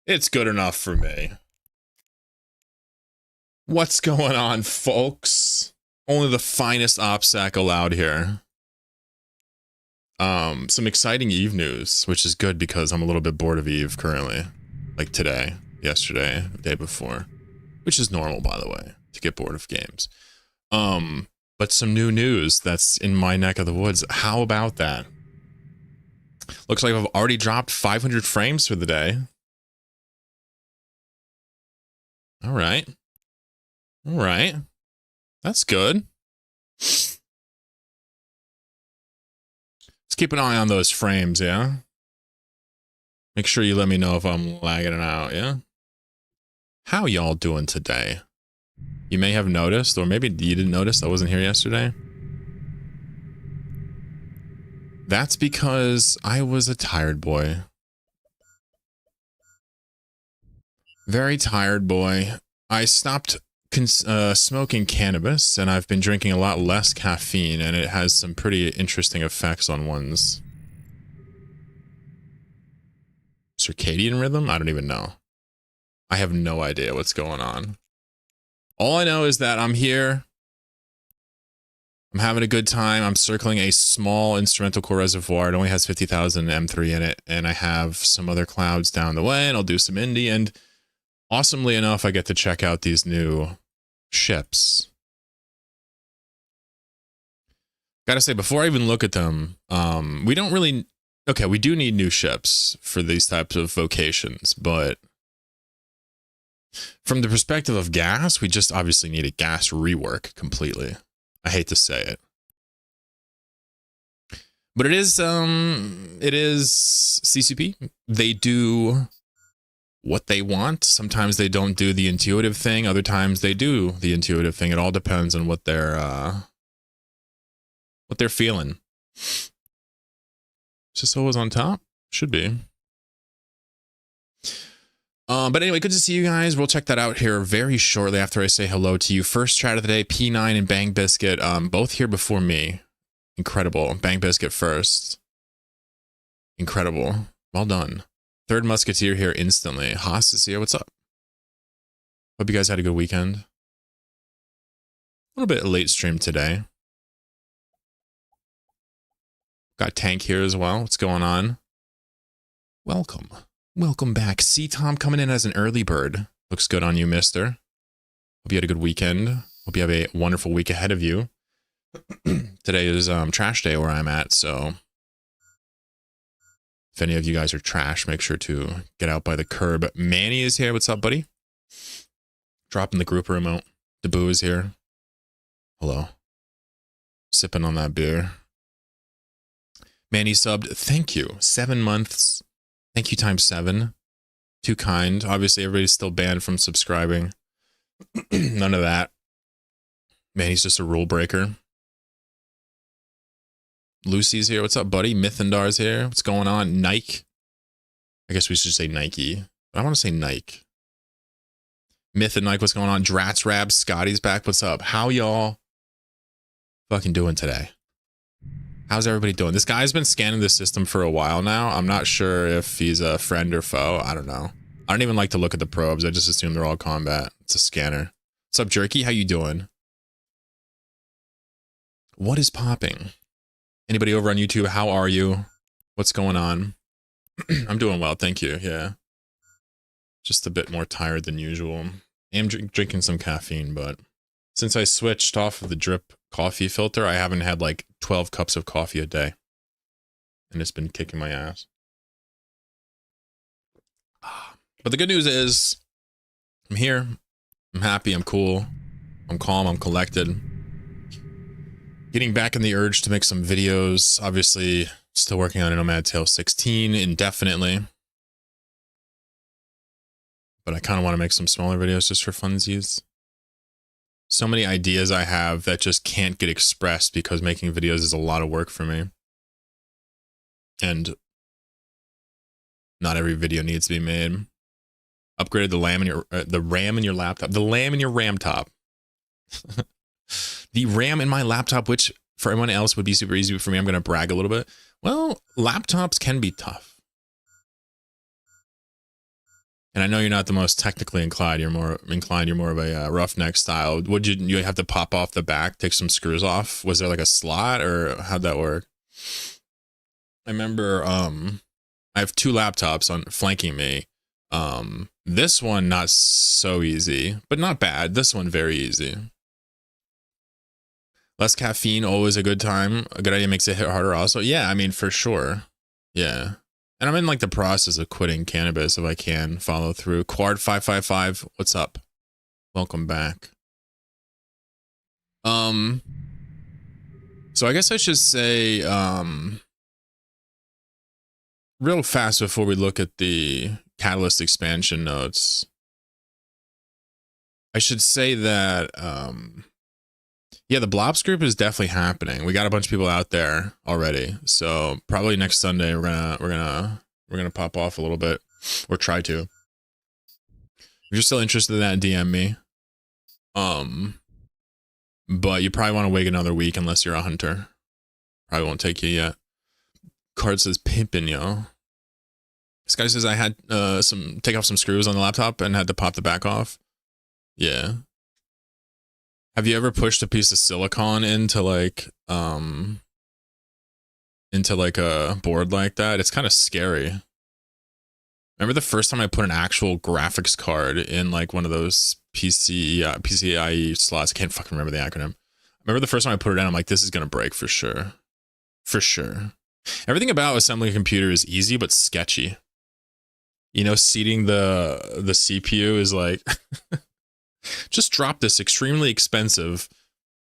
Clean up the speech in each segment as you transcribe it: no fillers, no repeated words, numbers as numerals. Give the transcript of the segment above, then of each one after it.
It's good enough for me. What's going on, folks? Only the finest OPSEC allowed here. Some exciting Eve news, which is good because I'm a little bit bored of Eve currently. Like today, yesterday, the day before. Which is normal, by the way, to get bored of games. But some new news that's in my neck of the woods. How about that? Looks like I've already dropped 500 frames for the day. All right. All right. That's good. Let's keep an eye on those frames, yeah? Make sure you let me know if I'm lagging it out, yeah? How y'all doing today? You may have noticed, or maybe you didn't notice I wasn't here yesterday. That's because I was a tired boy. Very tired boy. I stopped smoking cannabis, and I've been drinking a lot less caffeine, and it has some pretty interesting effects on one's circadian rhythm? I don't even know. I have no idea what's going on. All I know is that I'm here. I'm having a good time. I'm circling a small instrumental core reservoir. It only has 50,000 M3 in it, and I have some other clouds down the way, and I'll do some indie, and awesomely enough, I get to check out these new ships. Gotta say, before I even look at them, we don't really... Okay, we do need new ships for these types of vocations, but from the perspective of gas, we just obviously need a gas rework completely. I hate to say it. But it is CCP. They do what they want. Sometimes they don't do the intuitive thing. Other times they do the intuitive thing. It all depends on what they're feeling. Is this always on top? Should be. But anyway, good to see you guys. We'll check that out here very shortly after I say hello to you. First chat of the day, P9 and Bang Biscuit, both here before me. Incredible. Bang Biscuit first. Incredible. Well done. Third Musketeer here instantly. Haas is here. What's up? Hope you guys had a good weekend. A little bit late stream today. Got Tank here as well. What's going on? Welcome. Welcome back. C-Tom coming in as an early bird. Looks good on you, mister. Hope you had a good weekend. Hope you have a wonderful week ahead of you. Today is trash day where I'm at, so if any of you guys are trash, make sure to get out by the curb. Manny is here. What's up, buddy? Dropping the group remote. Deboo is here. Hello. Sipping on that beer. Manny subbed. Thank you. 7 months. Thank you times 7. Too kind. Obviously, everybody's still banned from subscribing. None of that. Manny's just a rule breaker. Lucy's here. What's up, buddy? Mythandar's here. What's going on? Nike. I guess we should say Nike. But I want to say Nike. Myth and Nike, what's going on? Drats Rab, Scotty's back. What's up? How y'all fucking doing today? How's everybody doing? This guy's been scanning the system for a while now. I'm not sure if he's a friend or foe. I don't know. I don't even like to look at the probes. I just assume they're all combat. It's a scanner. What's up, Jerky? How you doing? What is popping? Anybody over on YouTube, how are you? What's going on? I'm doing well, thank you, yeah. Just a bit more tired than usual. I am drinking some caffeine, but since I switched off of the drip coffee filter, I haven't had like 12 cups of coffee a day. And it's been kicking my ass. But the good news is, I'm here, I'm happy, I'm cool, I'm calm, I'm collected. Getting back in the urge to make some videos. Obviously, still working on a Nomad Tale 16 indefinitely. But I kind of want to make some smaller videos just for funsies. So many ideas I have that just can't get expressed because making videos is a lot of work for me. And not every video needs to be made. Upgraded the RAM in your laptop. The RAM in your RAM top. The RAM in my laptop, which for everyone else would be super easy, but for me, I'm going to brag a little bit. Well, laptops can be tough. And I know you're not the most technically inclined. You're more inclined. You're more of a roughneck style. Would you have to pop off the back, take some screws off? Was there like a slot, or how'd that work? I remember I have two laptops on flanking me. This one not so easy, but not bad. This one very easy. Less caffeine, always a good time. A good idea, makes it hit harder also. Yeah, I mean, for sure. Yeah. And I'm in like the process of quitting cannabis if I can follow through. Quard555, what's up? Welcome back. So I guess I should say, real fast before we look at the Catalyst expansion notes, I should say that, yeah, the Blobs group is definitely happening. We got a bunch of people out there already. So probably next Sunday we're gonna pop off a little bit, or try to. If you're still interested in that, DM me. But you probably want to wait another week unless you're a hunter. Probably won't take you yet. Card says pimpin', yo. This guy says I had take off some screws on the laptop and had to pop the back off. Yeah. Have you ever pushed a piece of silicone into like a board like that? It's kind of scary. Remember the first time I put an actual graphics card in like one of those PCIe slots? I can't fucking remember the acronym. Remember the first time I put it in, I'm like, this is gonna break for sure. For sure. Everything about assembling a computer is easy but sketchy. You know, seating the CPU is like, just drop this extremely expensive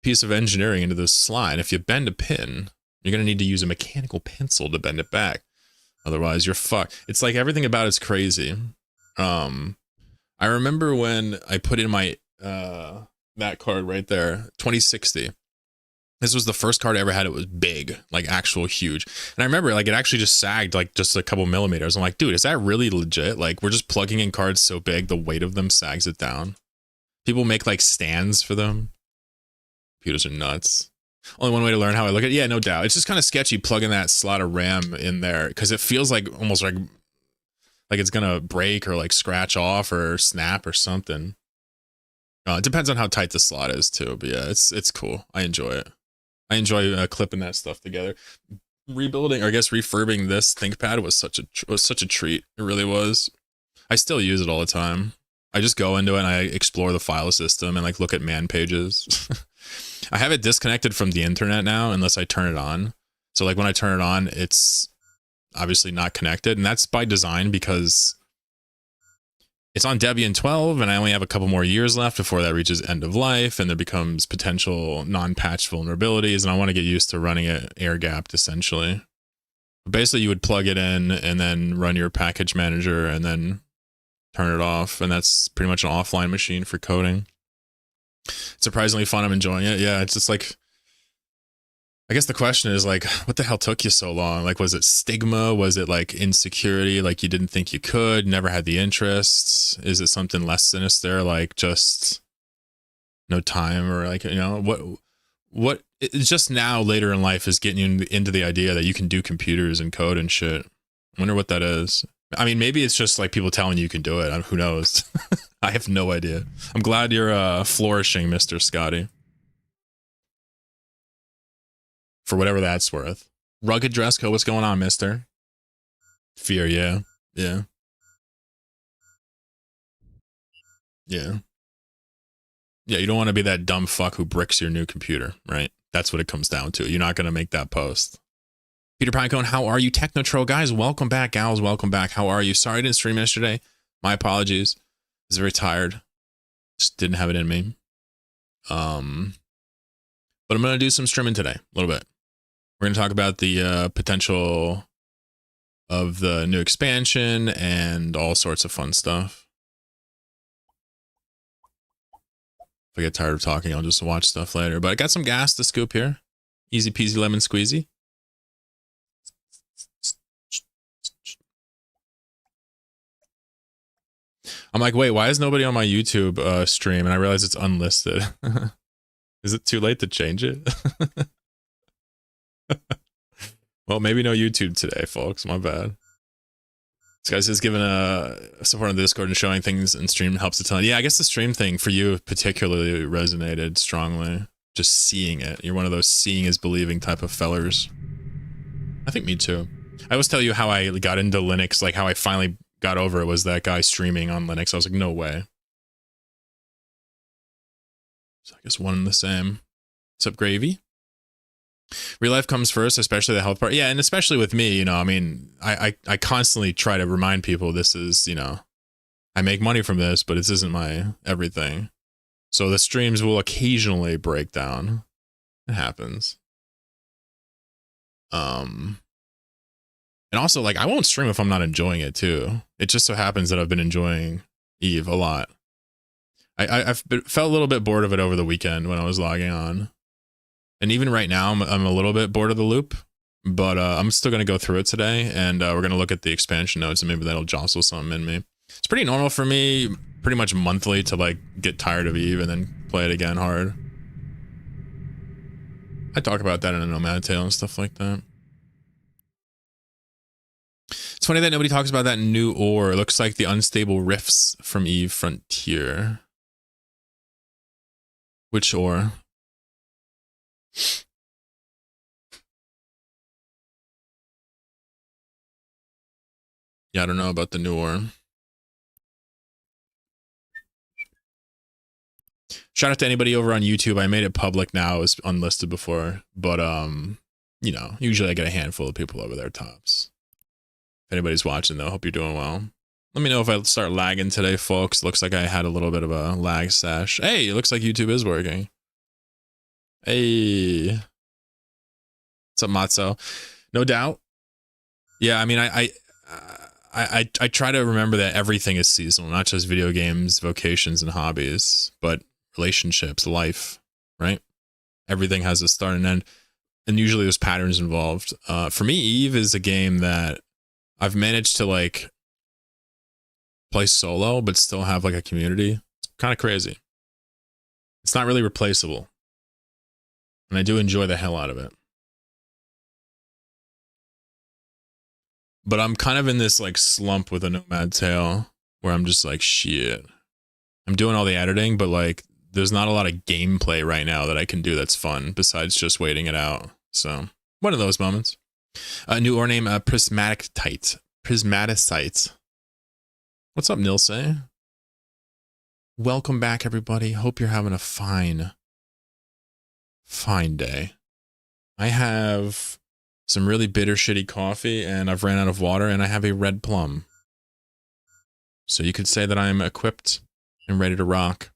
piece of engineering into this slide. If you bend a pin, you're going to need to use a mechanical pencil to bend it back. Otherwise, you're fucked. It's like everything about it's crazy. I remember when I put in my, that card right there, 2060. This was the first card I ever had. It was big, like actual huge. And I remember like it actually just sagged like just a couple millimeters. I'm like, dude, is that really legit? Like we're just plugging in cards so big, the weight of them sags it down. People make like stands for them. Computers are nuts. Only one way to learn how I look at it. Yeah, no doubt. It's just kind of sketchy plugging that slot of RAM in there because it feels like almost like it's gonna break or like scratch off or snap or something. It depends on how tight the slot is too. But yeah, it's cool. I enjoy it. I enjoy clipping that stuff together. Rebuilding, or I guess refurbing this ThinkPad was such a treat. It really was. I still use it all the time. I just go into it and I explore the file system and like look at man pages. I have it disconnected from the internet now unless I turn it on. So like when I turn it on, it's obviously not connected, and that's by design because it's on Debian 12 and I only have a couple more years left before that reaches end of life and there becomes potential non-patched vulnerabilities, and I want to get used to running it air-gapped essentially. Basically, you would plug it in and then run your package manager and then turn it off, and that's pretty much an offline machine for coding. It's surprisingly fun. I'm enjoying it. Yeah, it's just like, I guess the question is like, what the hell took you so long? Like, was it stigma? Was it like insecurity? Like you didn't think you could, never had the interest? Is it something less sinister? Like just no time, or like, you know, what it's just now later in life is getting you into the idea that you can do computers and code and shit. I wonder what that is. I mean, maybe it's just like people telling you can do it. Who knows? I have no idea. I'm glad you're flourishing, Mr. Scotty. For whatever that's worth. Rugged dress code, what's going on, mister? Fear, yeah. Yeah. Yeah. Yeah, you don't want to be that dumb fuck who bricks your new computer, right? That's what it comes down to. You're not going to make that post. Peter Pinecone, how are you? Technotro, guys, welcome back. Gals, welcome back. How are you? Sorry I didn't stream yesterday. My apologies. I was very tired. Just didn't have it in me. But I'm going to do some streaming today, a little bit. We're going to talk about the potential of the new expansion and all sorts of fun stuff. If I get tired of talking, I'll just watch stuff later. But I got some gas to scoop here. Easy peasy lemon squeezy. I'm like, wait, why is nobody on my YouTube stream? And I realize it's unlisted. Is it too late to change it? Well, maybe no YouTube today, folks. My bad. This guy says giving a support on the Discord and showing things in stream helps a ton. Yeah, I guess the stream thing for you particularly resonated strongly. Just seeing it. You're one of those seeing is believing type of fellers. I think me too. I always tell you how I got into Linux, like how I finally got over it was that guy streaming on Linux. I was like, no way. So I guess one and the same. What's up, Gravy? Real life comes first, especially the health part. Yeah, and especially with me, you know, I mean, I constantly try to remind people this is, you know, I make money from this, but this isn't my everything. So the streams will occasionally break down. It happens. And also, like, I won't stream if I'm not enjoying it, too. It just so happens that I've been enjoying Eve a lot. I've felt a little bit bored of it over the weekend when I was logging on. And even right now, I'm a little bit bored of the loop. But I'm still going to go through it today. And we're going to look at the expansion notes, and maybe that'll jostle something in me. It's pretty normal for me, pretty much monthly, to, like, get tired of Eve and then play it again hard. I talk about that in a Nomad Tale and stuff like that. It's funny that nobody talks about that new ore. It looks like the unstable rifts from Eve Frontier. Which ore? Yeah, I don't know about the new ore. Shout out to anybody over on YouTube. I made it public now. It was unlisted before. But, you know, usually I get a handful of people over there tops. If anybody's watching, though, hope you're doing well. Let me know if I start lagging today, folks. Looks like I had a little bit of a lag stash. Hey, it looks like YouTube is working. Hey. What's up, Matzo? No doubt. Yeah, I mean, I try to remember that everything is seasonal, not just video games, vocations, and hobbies, but relationships, life, right? Everything has a start and end, and usually there's patterns involved. For me, Eve is a game that I've managed to, like, play solo, but still have, like, a community. It's kind of crazy. It's not really replaceable. And I do enjoy the hell out of it. But I'm kind of in this, like, slump with a Nomad Tale where I'm just like, shit. I'm doing all the editing, but, like, there's not a lot of gameplay right now that I can do that's fun besides just waiting it out. So, one of those moments. A new ore name, Prismaticite. Prismaticite. What's up, Nilse? Welcome back, everybody. Hope you're having a fine day. I have some really bitter, shitty coffee, and I've ran out of water, and I have a red plum. So you could say that I'm equipped and ready to rock.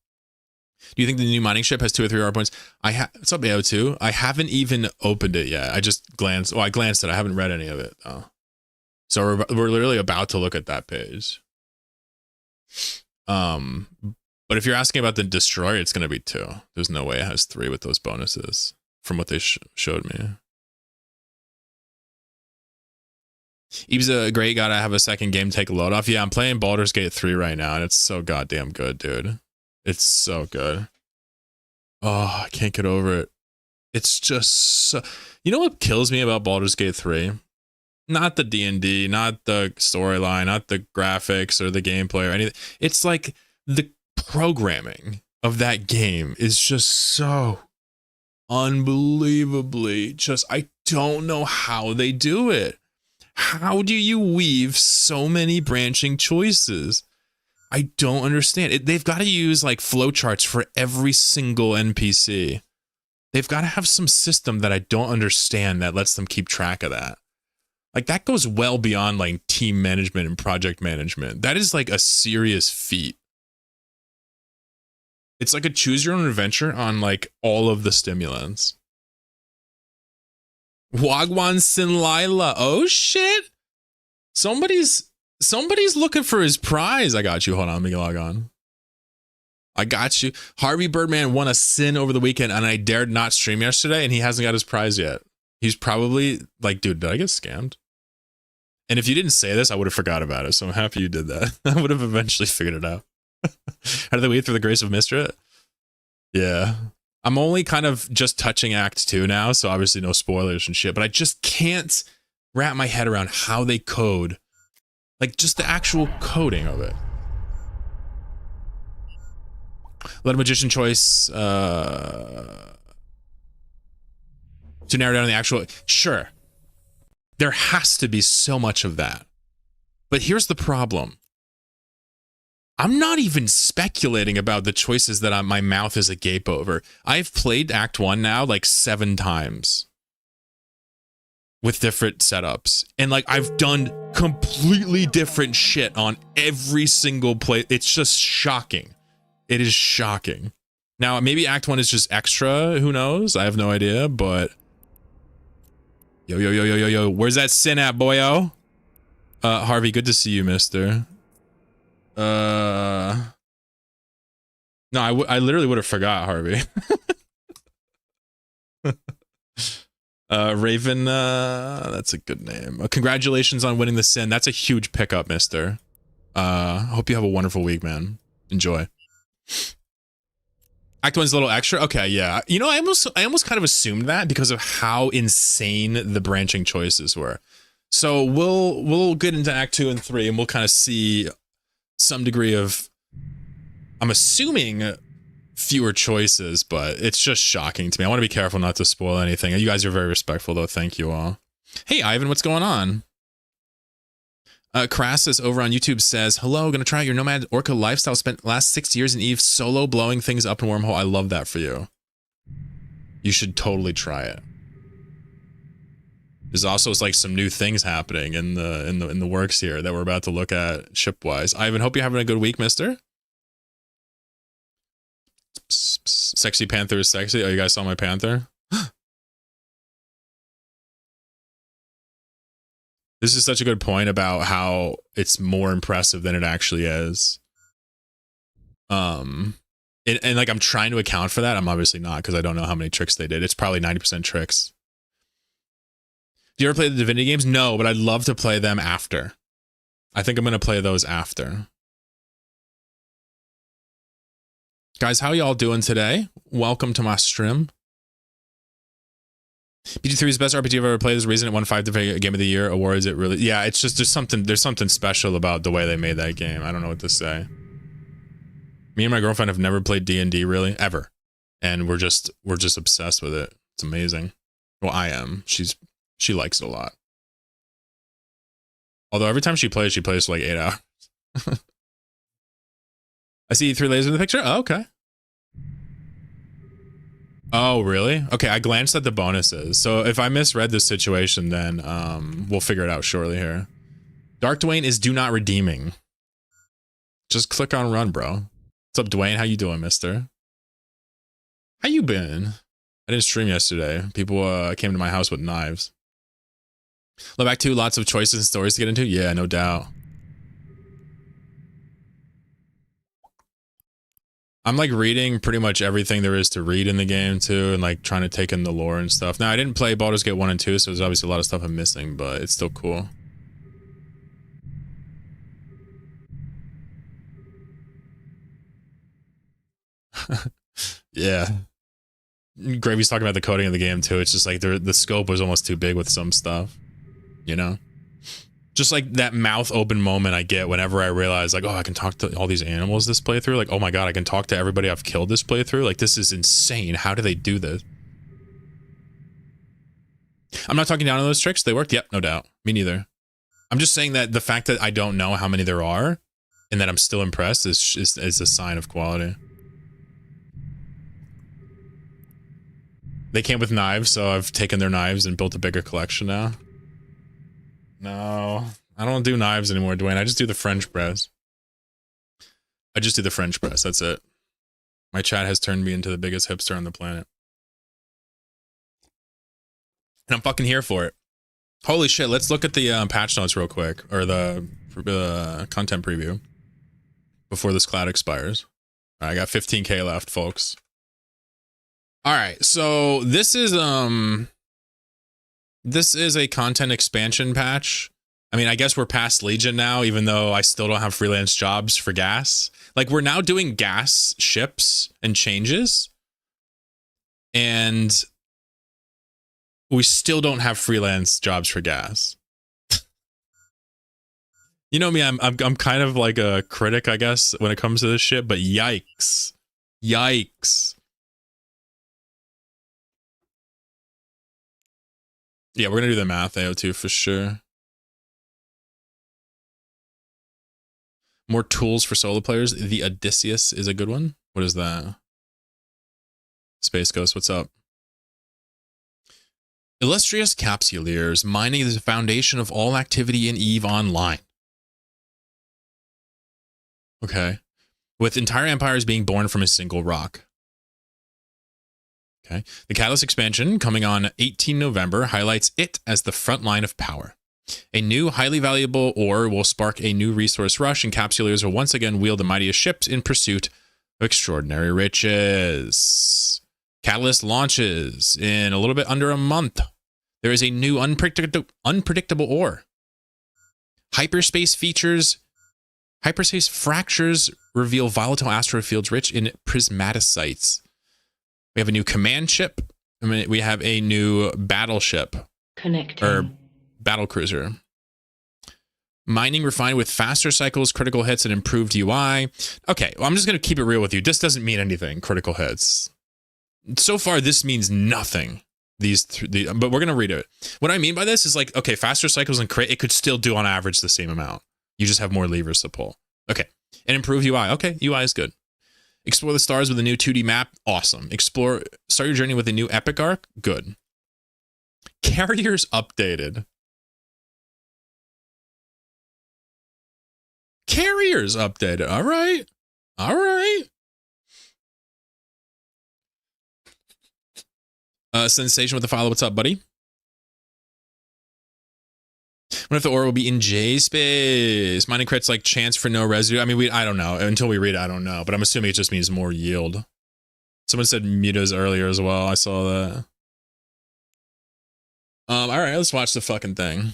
Do you think the new mining ship has 2 or 3 hard points? What's up, AO2? I haven't even opened it yet. I just glanced. Well, I glanced at it. I haven't read any of it, though. So we're literally about to look at that page. But if you're asking about the destroyer, it's going to be 2. There's no way it has 3 with those bonuses from what they showed me. Eve's a great, gotta have a second game, take a load off. Yeah, I'm playing Baldur's Gate 3 right now, and it's so goddamn good, dude. It's so good. Oh, I can't get over it. It's just so... You know what kills me about Baldur's Gate 3? Not the D&D, not the storyline, not the graphics or the gameplay or anything. It's like the programming of that game is just so unbelievably just... I don't know how they do it. How do you weave so many branching choices? I don't understand it. They've got to use like flowcharts for every single NPC. They've got to have some system that I don't understand that lets them keep track of that. Like that goes well beyond like team management and project management. That is like a serious feat. It's like a choose your own adventure on like all of the stimulants. Wagwan Sin Lila. Oh shit. Somebody's looking for his prize. I got you. Hold on, let me log on. I got you. Harvey Birdman won a sin over the weekend and I dared not stream yesterday and he hasn't got his prize yet. He's probably like, dude, did I get scammed? And if you didn't say this, I would have forgot about it. So I'm happy you did that. I would have eventually figured it out. How did they wait through the grace of Mistrit? Yeah. I'm only kind of just touching Act 2 now, so obviously no spoilers and shit, but I just can't wrap my head around how they code Like just the actual coding of it. Let a magician choice to narrow down the actual. Sure. There has to be so much of that. But here's the problem. I'm not even speculating about the choices that my mouth is agape over. I've played Act 1 now like 7 times with different setups. And like I've done completely different shit on every single play. It's just shocking. It is shocking. Now, maybe Act 1 is just extra. Who knows? I have no idea, but... Yo. Where's that sin at, boyo? Harvey, good to see you, mister. No, I literally would have forgot, Harvey. Raven, that's a good name. Congratulations on winning the sin. That's a huge pickup, mister. Hope you have a wonderful week, man. Enjoy. Act 1's a little extra? Okay, yeah. You know, I almost kind of assumed that because of how insane the branching choices were. So we'll get into Act 2 and 3 and we'll kind of see some degree of, I'm assuming, fewer choices, but it's just shocking to me. I want to be careful not to spoil anything. You guys are very respectful, though. Thank you all. Hey, Ivan, what's going on? Crassus over on YouTube says, hello, gonna try your nomad orca lifestyle. Spent last 6 years in Eve solo blowing things up in Wormhole. I love that for you. You should totally try it. There's also like some new things happening in the works here that we're about to look at shipwise. Ivan, hope you're having a good week, mister. Sexy panther is sexy. Oh, you guys saw my panther? This is such a good point about how it's more impressive than it actually is. And like I'm trying to account for that. I'm obviously not because I don't know how many tricks they did. It's probably 90% tricks. Do you ever play the Divinity games? No, but I'd love to play them after. I think I'm going to play those after. Guys, how y'all doing today? Welcome to my stream. BG3 is the best RPG I've ever played. There's a reason it won 5 Game of the Year awards. It really, yeah, it's just, there's something special about the way they made that game. I don't know what to say. Me and my girlfriend have never played D&D really, ever. And we're just obsessed with it. It's amazing. Well, I am. She likes it a lot. Although every time she plays for like 8 hours. I see 3 lasers in the picture. Oh, okay. Oh, really? Okay, I glanced at the bonuses. So if I misread this situation, then we'll figure it out shortly here. Dark Dwayne is do not redeeming. Just click on run, bro. What's up, Dwayne? How you doing, mister? How you been? I didn't stream yesterday. People came to my house with knives. Look back to lots of choices and stories to get into. Yeah, no doubt. I'm like reading pretty much everything there is to read in the game too, and like trying to take in the lore and stuff. Now I didn't play Baldur's Gate 1 and 2, so there's obviously a lot of stuff I'm missing, but it's still cool. Yeah. Gravy's talking about the coding of the game too. It's just like the scope was almost too big with some stuff, you know? Just like that mouth open moment I get whenever I realize like, oh, I can talk to all these animals this playthrough. Like, oh my God, I can talk to everybody I've killed this playthrough. Like, this is insane. How do they do this? I'm not talking down on those tricks. They worked. Yep, no doubt. Me neither. I'm just saying that the fact that I don't know how many there are and that I'm still impressed is a sign of quality. They came with knives, so I've taken their knives and built a bigger collection now. No, I don't do knives anymore, Dwayne. I just do the French press. I just do the French press. That's it. My chat has turned me into the biggest hipster on the planet. And I'm fucking here for it. Holy shit, let's look at the patch notes real quick. Or the content preview. Before this cloud expires. All right, I got 15K left, folks. Alright, so this is a content expansion patch. I mean, I guess we're past Legion now, even though I still don't have freelance jobs for gas. Like, we're now doing gas ships and changes. And we still don't have freelance jobs for gas. You know me, I'm kind of like a critic, I guess, when it comes to this shit, but yikes. Yikes. Yeah, we're gonna do the math AO2 for sure. More tools for solo players. The Odysseus is a good one. What is that? Space Ghost, what's up? Illustrious Capsuleers. Mining is the foundation of all activity in EVE Online. Okay. With entire empires being born from a single rock. Okay. The Catalyst expansion, coming on 18 November, highlights it as the front line of power. A new, highly valuable ore will spark a new resource rush, and Capsuleers will once again wield the mightiest ships in pursuit of extraordinary riches. Catalyst launches in a little bit under a month. There is a new unpredictable ore. Hyperspace fractures reveal volatile asteroid fields rich in prismaticites. We have a new command ship. We have a new battleship. Connecting. Or battle cruiser. Mining refined with faster cycles, critical hits, and improved UI. Okay, well, I'm just going to keep it real with you. This doesn't mean anything, critical hits. So far, this means nothing. But we're going to read it. What I mean by this is like, okay, faster cycles and crit, it could still do on average the same amount. You just have more levers to pull. Okay. And improved UI. Okay, UI is good. Explore the stars with a new 2D map. Awesome. Start your journey with a new epic arc. Good. Carriers updated. Carriers updated. All right. All right. Sensation with the follow. What's up, buddy? What if the aura will be in J space? Mining crits like chance for no residue. I mean, I don't know. Until we read it, I don't know. But I'm assuming it just means more yield. Someone said mutas earlier as well. I saw that. All right, let's watch the fucking thing.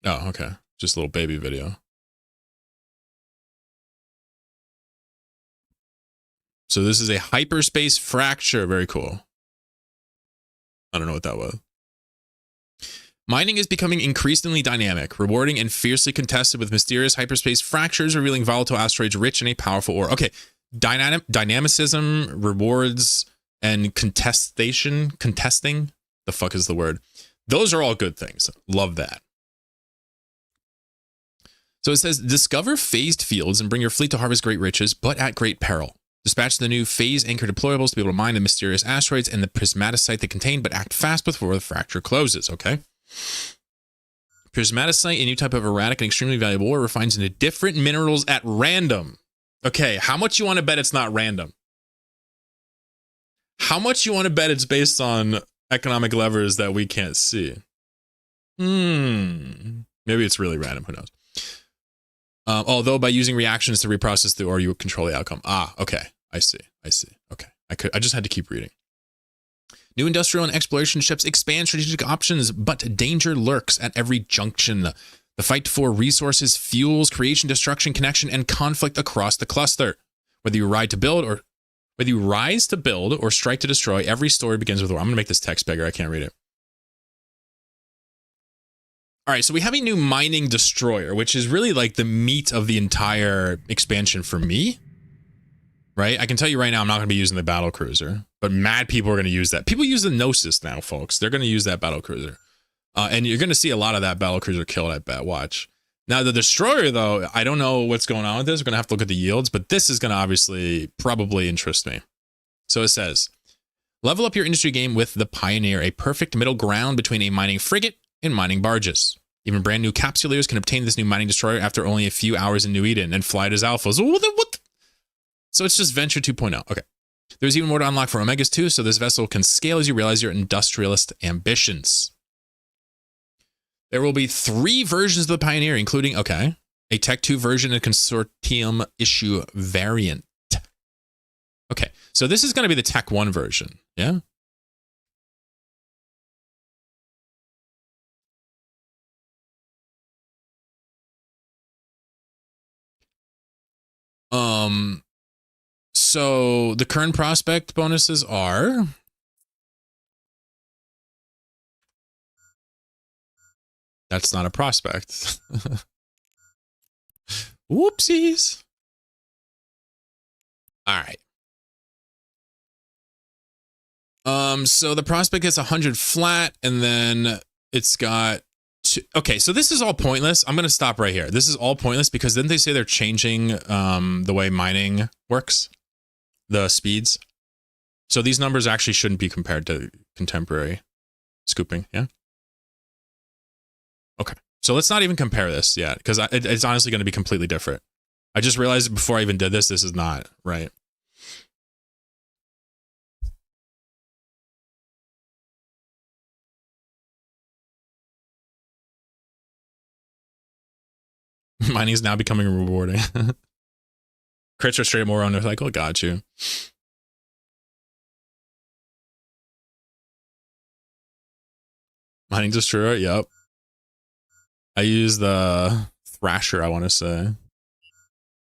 Oh, okay. Just a little baby video. So this is a hyperspace fracture. Very cool. I don't know what that was. Mining is becoming increasingly dynamic, rewarding and fiercely contested with mysterious hyperspace fractures revealing volatile asteroids rich in a powerful ore. Okay, dynamicism, rewards, and contesting. The fuck is the word? Those are all good things. Love that. So it says, discover phased fields and bring your fleet to harvest great riches, but at great peril. Dispatch the new phase anchor deployables to be able to mine the mysterious asteroids and the prismaticite they contain, but act fast before the fracture closes, okay? Prismaticite, a new type of erratic and extremely valuable ore, refines into different minerals at random. Okay, how much you want to bet it's not random? How much you want to bet it's based on economic levers that we can't see? Maybe it's really random, who knows? Although by using reactions to reprocess the ore, you control the outcome. Ah, okay. I see. Okay. I just had to keep reading. New industrial and exploration ships expand strategic options, but danger lurks at every junction. The fight for resources fuels creation, destruction, connection, and conflict across the cluster. Whether you rise to build or strike to destroy, every story begins with war. I'm going to make this text bigger. I can't read it. All right, so we have a new mining destroyer, which is really like the meat of the entire expansion for me, right? I can tell you right now, I'm not going to be using the battle cruiser, but mad people are going to use that. People use the Gnosis now, folks. They're going to use that battle cruiser. And you're going to see a lot of that battle cruiser killed, I bet. Watch. Now, the destroyer, though, I don't know what's going on with this. We're going to have to look at the yields, but this is going to obviously probably interest me. So it says, level up your industry game with the Pioneer, a perfect middle ground between a mining frigate and mining barges. Even brand new capsuleers can obtain this new mining destroyer after only a few hours in New Eden and fly it as alphas. What? So it's just Venture 2.0. Okay. There's even more to unlock for Omegas too, so this vessel can scale as you realize your industrialist ambitions. There will be 3 versions of the Pioneer, including, okay, a Tech 2 version and consortium issue variant. Okay, so this is going to be the Tech 1 version, yeah? So the current prospect bonuses are That's not a prospect. Whoopsies. All right. So the prospect gets 100 flat, and then it's got okay, so this is all pointless. I'm gonna stop right here. This is all pointless because then they say they're changing the way mining works, the speeds. So these numbers actually shouldn't be compared to contemporary scooping. Yeah. Okay. So let's not even compare this yet, because it's honestly going to be completely different. I just realized before I even did this is not right. Mining is now becoming rewarding. Crits are straight more on their cycle. Got you. Mining Destroyer. Yep. I use the Thrasher, I want to say.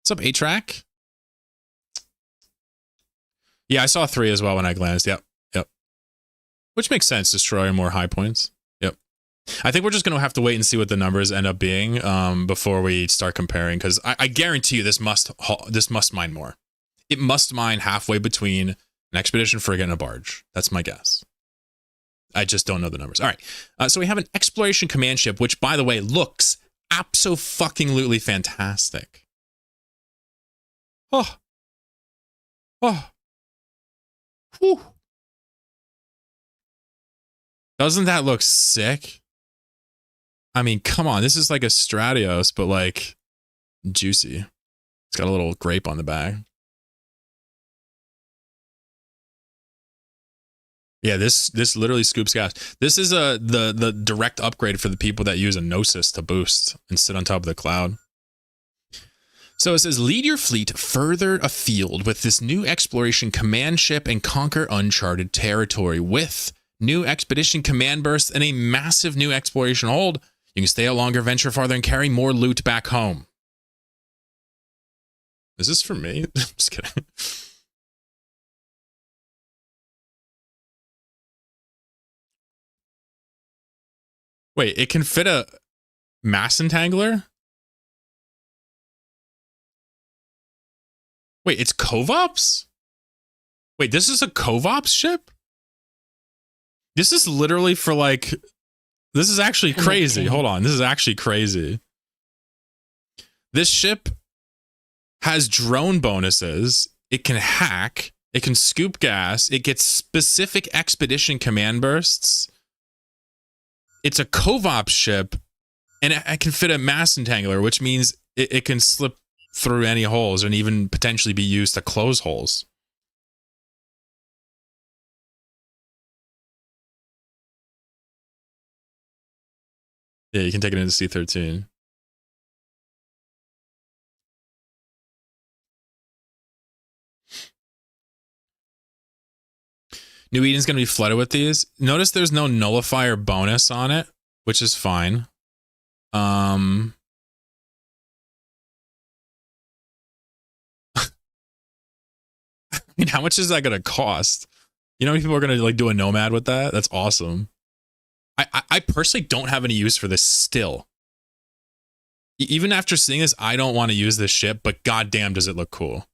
What's up, A-Track? Yeah, I saw 3 as well when I glanced. Yep. Yep. Which makes sense. Destroyer more high points. Yep. I think we're just going to have to wait and see what the numbers end up being before we start comparing, because I guarantee you this must mine more. It must mine halfway between an expedition frigate and a barge. That's my guess. I just don't know the numbers. All right. So we have an exploration command ship, which, by the way, looks abso-fucking-lutely fantastic. Oh. Oh. Whew. Doesn't that look sick? I mean, come on. This is like a Stratios, but like juicy. It's got a little grape on the back. Yeah, this literally scoops gas. This is the direct upgrade for the people that use a Gnosis to boost and sit on top of the cloud. So it says, lead your fleet further afield with this new exploration command ship and conquer uncharted territory. With new expedition command bursts and a massive new exploration hold, you can stay out longer, venture farther, and carry more loot back home. Is this for me? I'm just kidding. Wait, it can fit a mass entangler? Wait, it's Covops? Wait, this is a Covops ship? This is literally for like... This is actually crazy. Hold on. This is actually crazy. This ship has drone bonuses. It can hack. It can scoop gas. It gets specific expedition command bursts. It's a Covops ship, and it can fit a mass entangler, which means it can slip through any holes and even potentially be used to close holes. Yeah, you can take it into C-13. New Eden's going to be flooded with these. Notice there's no nullifier bonus on it, which is fine. I mean, how much is that going to cost? You know how many people are going to like do a nomad with that? That's awesome. I personally don't have any use for this still. Even after seeing this, I don't want to use this ship, but goddamn does it look cool.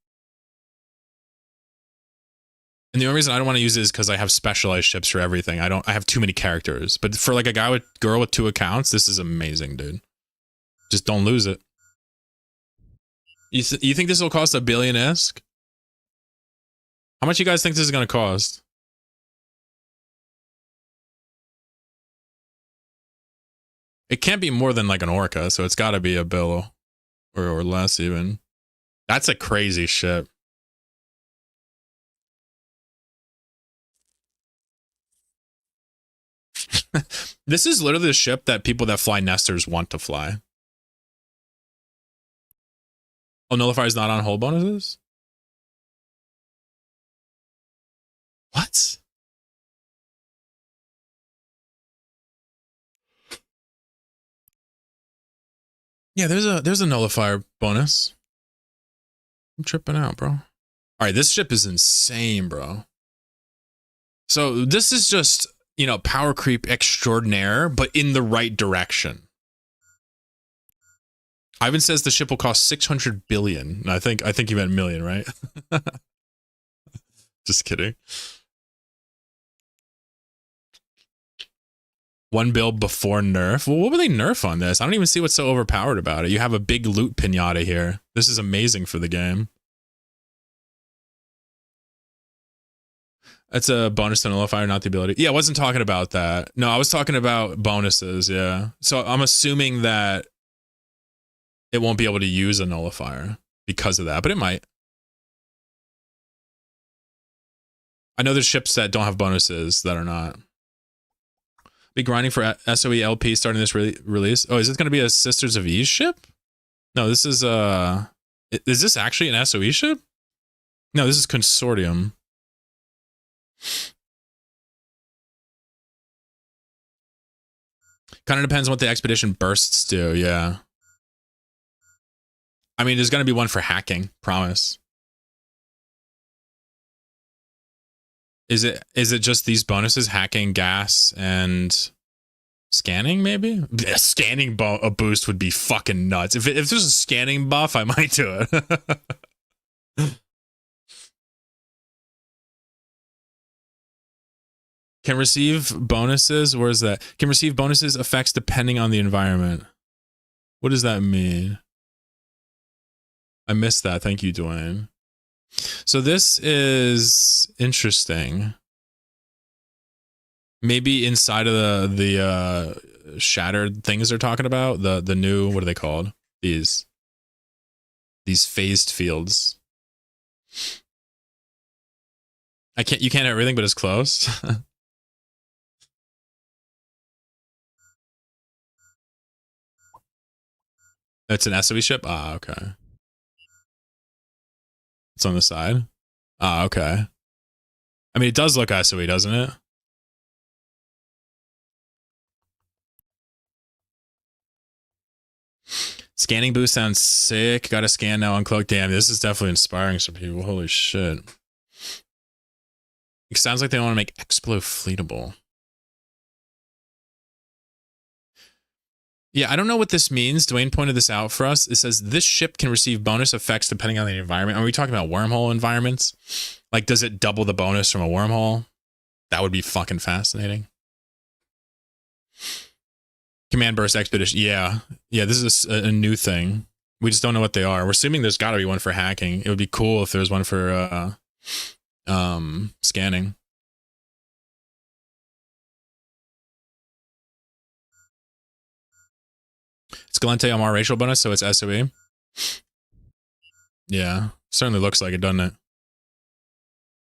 And the only reason I don't want to use it is because I have specialized ships for everything. I have too many characters. But for like a girl with 2 accounts, this is amazing, dude. Just don't lose it. You think this will cost $1 billion-esque? How much you guys think this is going to cost? It can't be more than like an Orca, so it's got to be $1 billion or less even. That's a crazy ship. This is literally the ship that people that fly Nesters want to fly. Oh, Nullifier's not on hull bonuses? What? Yeah, there's a Nullifier bonus. I'm tripping out, bro. All right, this ship is insane, bro. So this is just, you know, power creep extraordinaire, but in the right direction. Ivan says the ship will cost 600 billion. I think you meant million, right? Just kidding. One build before nerf. Well, what would they nerf on this? I don't even see what's so overpowered about it. You have a big loot pinata here. This is amazing for the game. That's a bonus to nullifier, not the ability. Yeah, I wasn't talking about that. No, I was talking about bonuses, yeah. So I'm assuming that it won't be able to use a nullifier because of that, but it might. I know there's ships that don't have bonuses that are not. Be grinding for SOE LP starting this release. Oh, is this going to be a Sisters of Eve ship? No, this is this actually an SOE ship? No, this is Consortium. Kind of depends on what the expedition bursts do, yeah. I mean, there's going to be one for hacking, promise. Is it just these bonuses, hacking, gas, and scanning, maybe? A scanning a boost would be fucking nuts. If there's a scanning buff, I might do it. Can receive bonuses? Where's that? Can receive bonuses effects depending on the environment. What does that mean? I missed that. Thank you, Dwayne. So this is interesting. Maybe inside of the shattered things they're talking about, the new, what are they called? These phased fields. You can't have everything, but it's close. It's an SOE ship? Ah, okay. It's on the side? Ah, okay. I mean, it does look SOE, doesn't it? Scanning boost sounds sick. Got to scan now, uncloak. Damn, this is definitely inspiring some people. Holy shit. It sounds like they want to make Explo fleetable. Yeah, I don't know what this means. Dwayne pointed this out for us. It says this ship can receive bonus effects depending on the environment. Are we talking about wormhole environments? Like, does it double the bonus from a wormhole? That would be fucking fascinating. Command burst expedition. Yeah. Yeah, this is a new thing. We just don't know what they are. We're assuming there's got to be one for hacking. It would be cool if there was one for scanning. It's Galente Omar racial bonus, so it's SOE. Yeah, certainly looks like it, doesn't it?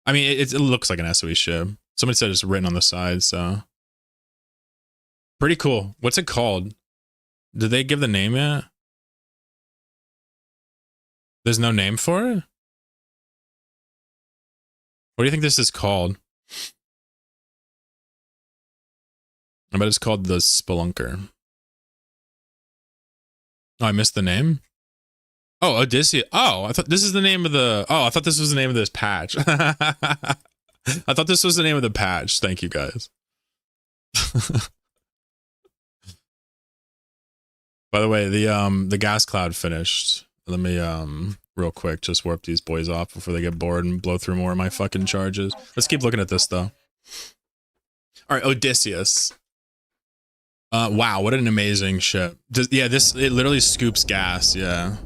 I mean, it looks like an SOE ship. Somebody said it's written on the side, so. Pretty cool. What's it called? Did they give the name yet? There's no name for it? What do you think this is called? I bet it's called the Spelunker. Oh, I missed the name? Oh, Odysseus. Oh, I thought this is the name of the... Oh, I thought this was the name of this patch. I thought this was the name of the patch. Thank you, guys. By the way, the gas cloud finished. Let me, real quick, just warp these boys off before they get bored and blow through more of my fucking charges. Let's keep looking at this, though. All right, Odysseus. Wow, what an amazing ship. Yeah, it literally scoops gas, yeah.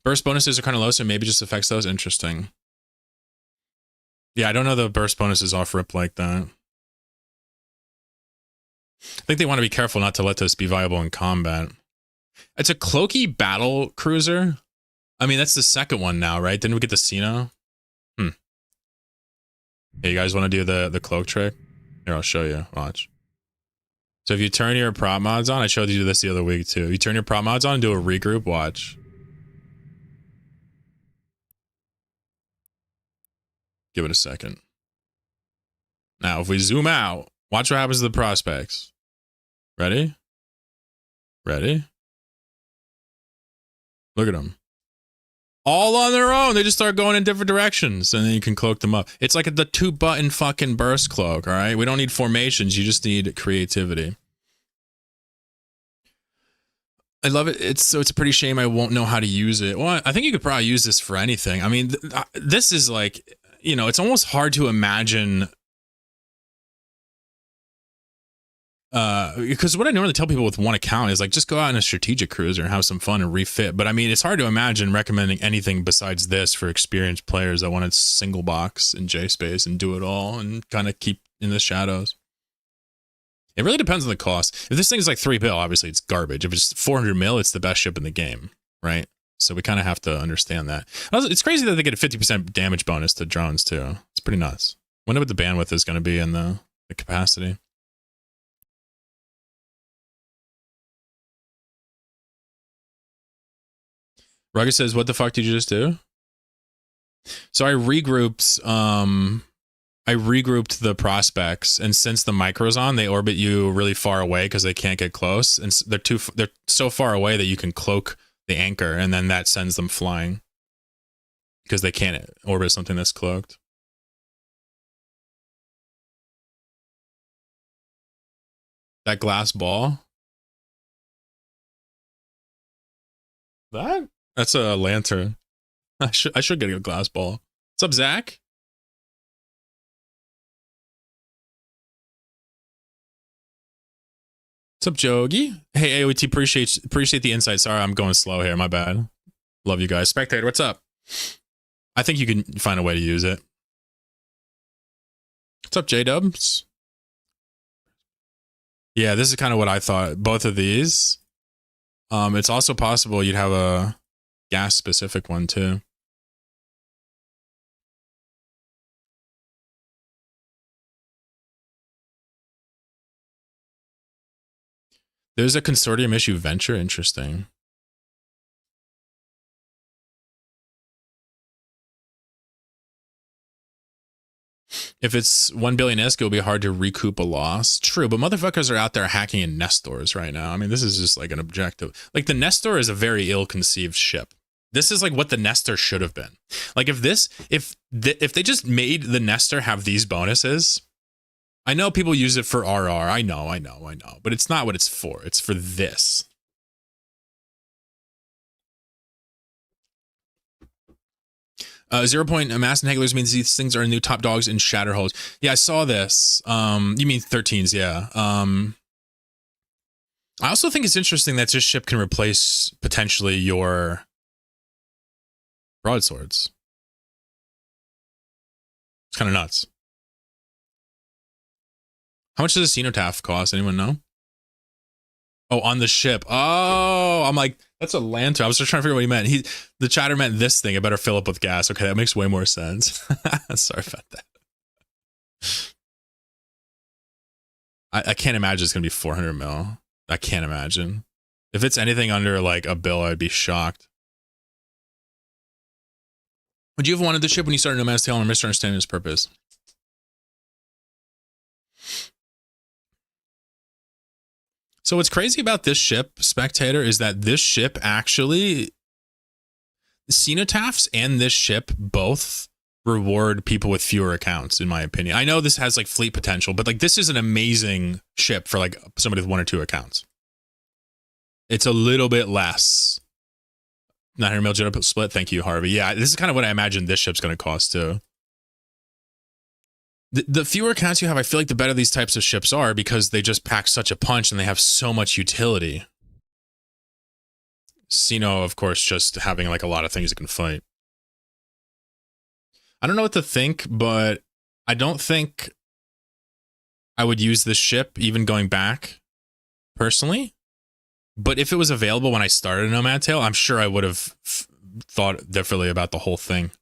Burst bonuses are kind of low, so maybe just affects those. Interesting. Yeah, I don't know the burst bonuses off rip like that. I think they want to be careful not to let this be viable in combat. It's a cloaky battle cruiser. I mean, that's the second one now, right? Didn't we get the Sino? Hey, you guys want to do the cloak trick? Here, I'll show you. Watch. So if you turn your prop mods on, I showed you this the other week too. If you turn your prop mods on and do a regroup, watch. Give it a second. Now, if we zoom out, watch what happens to the prospects. Ready? Ready? Look at them. all on their own. They just start going in different directions, and then you can cloak them up. It's like the 2-button fucking burst cloak, all right? We don't need formations. You just need creativity. I love it. It's a pretty shame I won't know how to use it. Well, I think you could probably use this for anything. I mean, this is like, it's almost hard to imagine. Because what I normally tell people with one account is like, just go out in a strategic cruiser and have some fun and refit. But I mean, it's hard to imagine recommending anything besides this for experienced players that want to single box in J-Space and do it all and kind of keep in the shadows. It really depends on the cost. If this thing is like $3 bill, obviously it's garbage. If it's 400 mil, it's the best ship in the game, right? So we kind of have to understand that. It's crazy that they get a 50% damage bonus to drones too. It's pretty nuts. Wonder what the bandwidth is going to be and the capacity. Rugged says, what the fuck did you just do? So I regrouped the prospects, and since the micro's on, they orbit you really far away because they can't get close, and they're so far away that you can cloak the anchor, and then that sends them flying because they can't orbit something that's cloaked. That glass ball. That's a lantern. I should get a glass ball. What's up, Zach? What's up, Jogi? Hey, AOT, appreciate the insight. Sorry, I'm going slow here. My bad. Love you guys. Spectator, what's up? I think you can find a way to use it. What's up, J-Dubs? Yeah, this is kind of what I thought. Both of these. It's also possible you'd have a gas-specific one, too. There's a consortium issue venture. Interesting. If it's 1 billion ISK, it'll be hard to recoup a loss. True, but motherfuckers are out there hacking in Nestors right now. I mean, this is just like an objective. Like, the Nestor is a very ill-conceived ship. This is like what the Nestor should have been. Like, if they just made the Nestor have these bonuses, I know people use it for RR. I know. But it's not what it's for. It's for this. .0 Mass and Hagglers means these things are new top dogs in Shatterholes. Yeah, I saw this. You mean 13s, yeah. I also think it's interesting that this ship can replace potentially your broadswords. It's kind of nuts. How much does a cenotaph cost? Anyone know? Oh, on the ship. Oh, I'm like, that's a lantern. I was just trying to figure out what he meant. The chatter meant this thing. I better fill up with gas. Okay, that makes way more sense. Sorry about that. I can't imagine it's going to be 400 mil. I can't imagine. If it's anything under like $1 bill, I'd be shocked. Would you have wanted the ship when you started No Man's Tale and misunderstanding its purpose? So what's crazy about this ship, Spectator, is that this ship actually, Cenotaphs and this ship both reward people with fewer accounts, in my opinion. I know this has like fleet potential, but like this is an amazing ship for like somebody with 1 or 2 accounts. It's a little bit less. 900 mil jet split. Thank you, Harvey. Yeah, this is kind of what I imagine this ship's going to cost too. The fewer accounts you have, I feel like the better these types of ships are because they just pack such a punch and they have so much utility. Sino, of course, just having like a lot of things it can fight. I don't know what to think, but I don't think I would use this ship even going back personally. But if it was available when I started Nomad Tale, I'm sure I would have thought differently about the whole thing.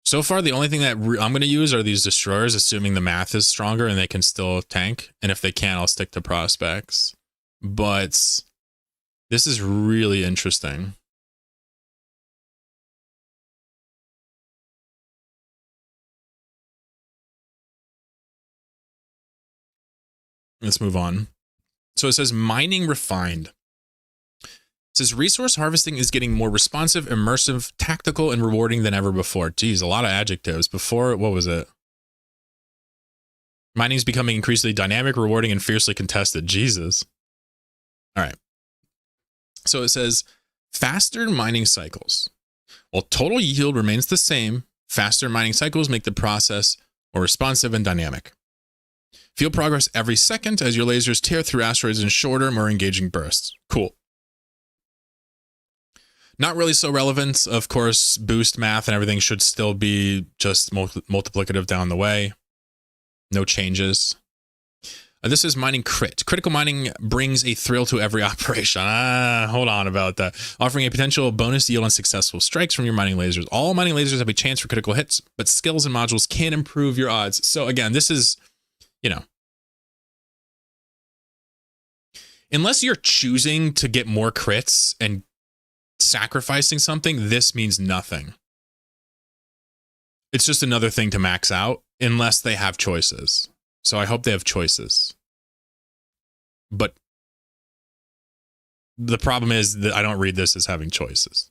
So far, the only thing that I'm going to use are these destroyers, assuming the math is stronger and they can still tank. And if they can't, I'll stick to prospects. But this is really interesting. Let's move on. So it says mining refined. says resource harvesting is getting more responsive, immersive, tactical, and rewarding than ever before. Geez, a lot of adjectives. Before, what was it? Mining is becoming increasingly dynamic, rewarding, and fiercely contested. Jesus. All right. So it says faster mining cycles. While total yield remains the same, faster mining cycles make the process more responsive and dynamic. Feel progress every second as your lasers tear through asteroids in shorter, more engaging bursts. Cool. Not really so relevant. Of course, boost math and everything should still be just multiplicative down the way. No changes. This is mining crit. Critical mining brings a thrill to every operation. Hold on about that. Offering a potential bonus yield on successful strikes from your mining lasers. All mining lasers have a chance for critical hits, but skills and modules can improve your odds. So again, this is, you know, unless you're choosing to get more crits and sacrificing something, this means nothing. It's just another thing to max out unless they have choices. So I hope they have choices. But the problem is that I don't read this as having choices.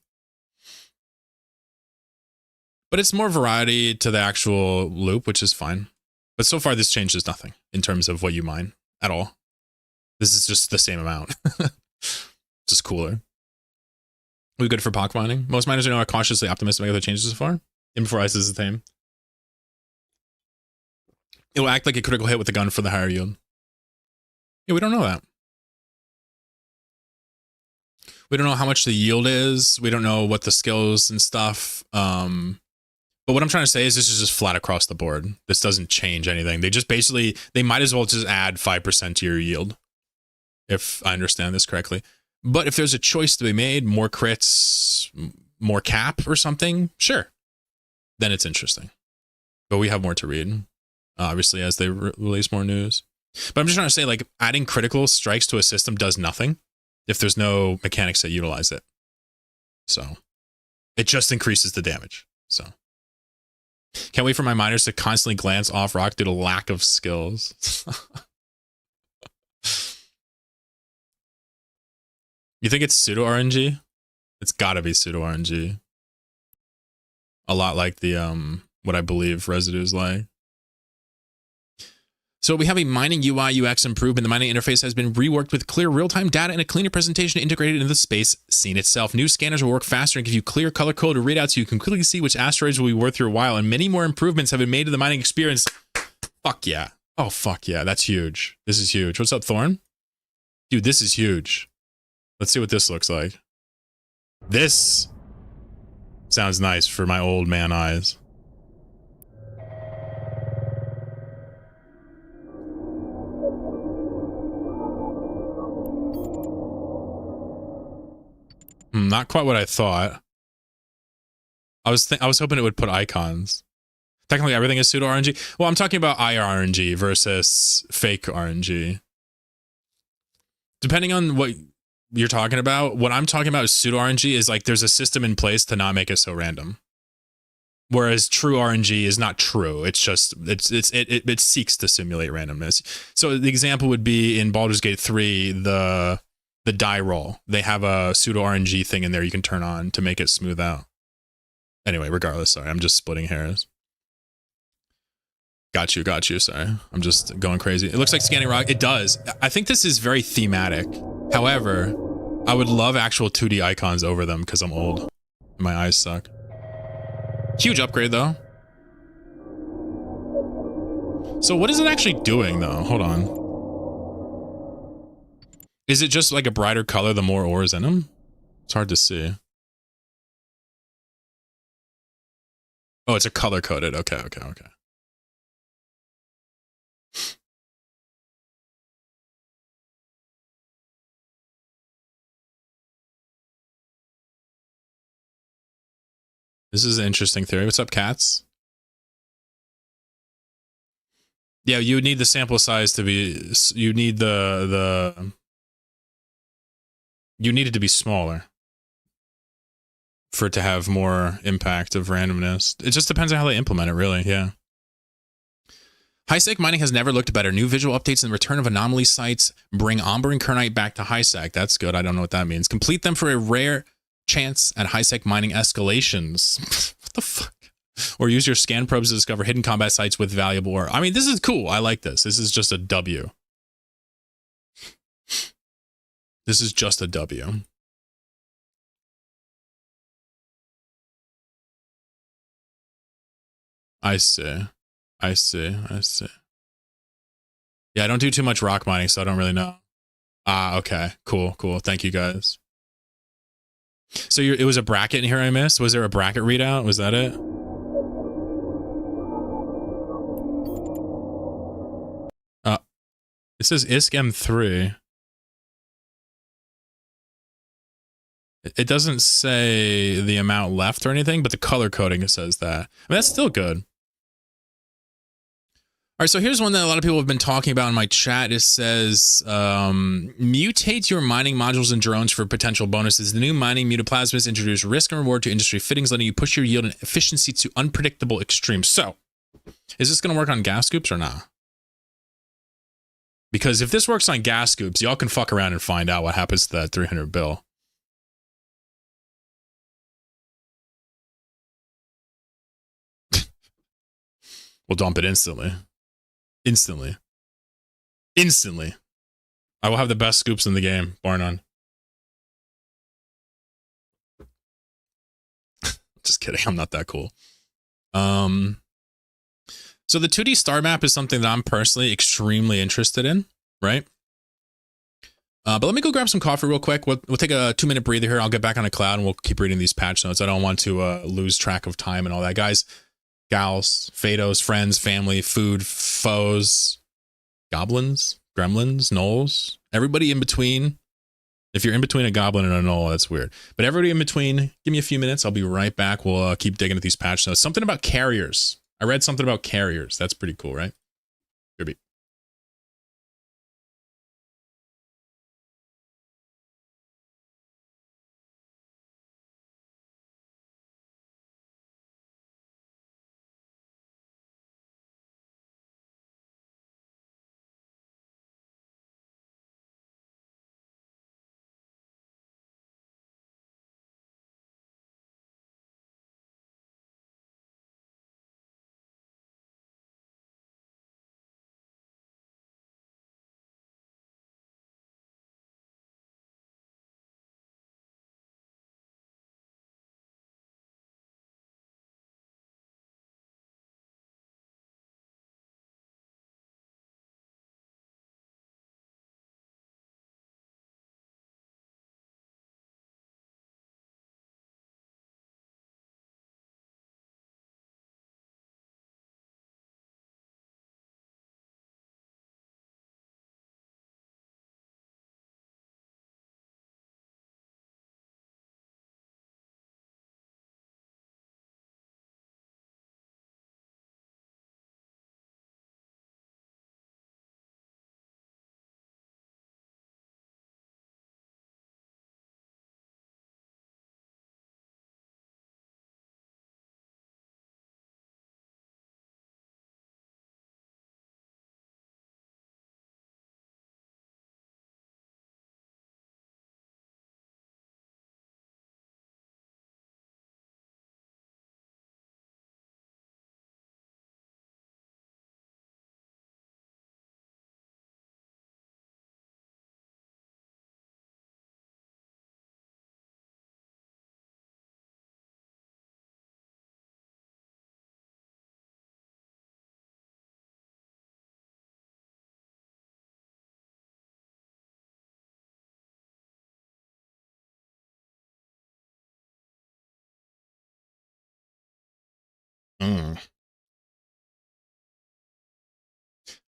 But it's more variety to the actual loop, which is fine. But so far this changes nothing in terms of what you mine at all. This is just the same amount. Just cooler. We good for POC mining? Most miners are cautiously optimistic about the changes so far. Even before ice is the same. It will act like a critical hit with the gun for the higher yield. Yeah, we don't know that. We don't know how much the yield is. We don't know what the skills and stuff. But what I'm trying to say is this is just flat across the board. This doesn't change anything. They just basically, they might as well just add 5% to your yield. If I understand this correctly. But if there's a choice to be made, more crits, more cap or something, sure. Then it's interesting. But we have more to read, obviously, as they release more news. But I'm just trying to say, like, adding critical strikes to a system does nothing if there's no mechanics that utilize it. So it just increases the damage. So can't wait for my miners to constantly glance off rock due to lack of skills. You think it's pseudo RNG? It's gotta be pseudo RNG. A lot like the what I believe residues like. So we have a mining UI UX improvement. The mining interface has been reworked with clear real-time data and a cleaner presentation integrated into the space scene itself. New scanners will work faster and give you clear color code readouts so you can quickly see which asteroids will be worth your while. And many more improvements have been made to the mining experience. Fuck yeah. Oh, fuck yeah. That's huge. This is huge. What's up, Thorn? Dude, this is huge. Let's see what this looks like. This sounds nice for my old man eyes. Not quite what I thought. I was hoping it would put icons. Technically, everything is pseudo RNG. Well, I'm talking about IR RNG versus fake RNG. Depending on what you're talking about, what I'm talking about is pseudo RNG is like there's a system in place to not make it so random. Whereas true RNG is not true. It's just it seeks to simulate randomness. So the example would be in Baldur's Gate 3, the die roll. They have a pseudo RNG thing in there you can turn on to make it smooth out. Anyway, regardless, sorry, I'm just splitting hairs. Got you, sorry. I'm just going crazy. It looks like scanning rock. It does. I think this is very thematic. However, I would love actual 2D icons over them because I'm old. My eyes suck. Huge upgrade, though. So what is it actually doing, though? Hold on. Is it just like a brighter color the more ore is in them? It's hard to see. Oh, it's a color-coded. Okay. This is an interesting theory. What's up, cats? Yeah, you would need the sample size to be... You need you need it to be smaller for it to have more impact of randomness. It just depends on how they implement it, really, yeah. High-sec mining has never looked better. New visual updates and the return of anomaly sites bring Ombre and Kernite back to high-sec. That's good. I don't know what that means. Complete them for a rare chance at high-sec mining escalations. What the fuck? Or use your scan probes to discover hidden combat sites with valuable ore. I mean, this is cool. I like this. This is just a W. This is just a W. I see. I see. I see. Yeah, I don't do too much rock mining, so I don't really know. Ah, okay. Cool, cool. Thank you, guys. So it was a bracket in here I missed? Was there a bracket readout? Was that it? It says ISK M3. It doesn't say the amount left or anything, but the color coding says that. I mean, that's still good. All right, so here's one that a lot of people have been talking about in my chat. It says, mutate your mining modules and drones for potential bonuses. The new mining mutaplasmas introduce risk and reward to industry fittings, letting you push your yield and efficiency to unpredictable extremes. So, is this going to work on gas scoops or not? Because if this works on gas scoops, y'all can fuck around and find out what happens to that 300 bill. We'll dump it instantly. Instantly. Instantly. I will have the best scoops in the game, bar none. Just kidding, I'm not that cool. So the 2D star map is something that I'm personally extremely interested in, right? But let me go grab some coffee real quick. We'll take a 2-minute breather here. I'll get back on the cloud and we'll keep reading these patch notes. I don't want to lose track of time and all that. Guys, gals, fados, friends, family, food, foes, goblins, gremlins, gnolls, everybody in between. If you're in between a goblin and a gnoll, that's weird. But everybody in between, give me a few minutes. I'll be right back. We'll keep digging at these patch notes. Something about carriers. I read something about carriers. That's pretty cool, right? Here be.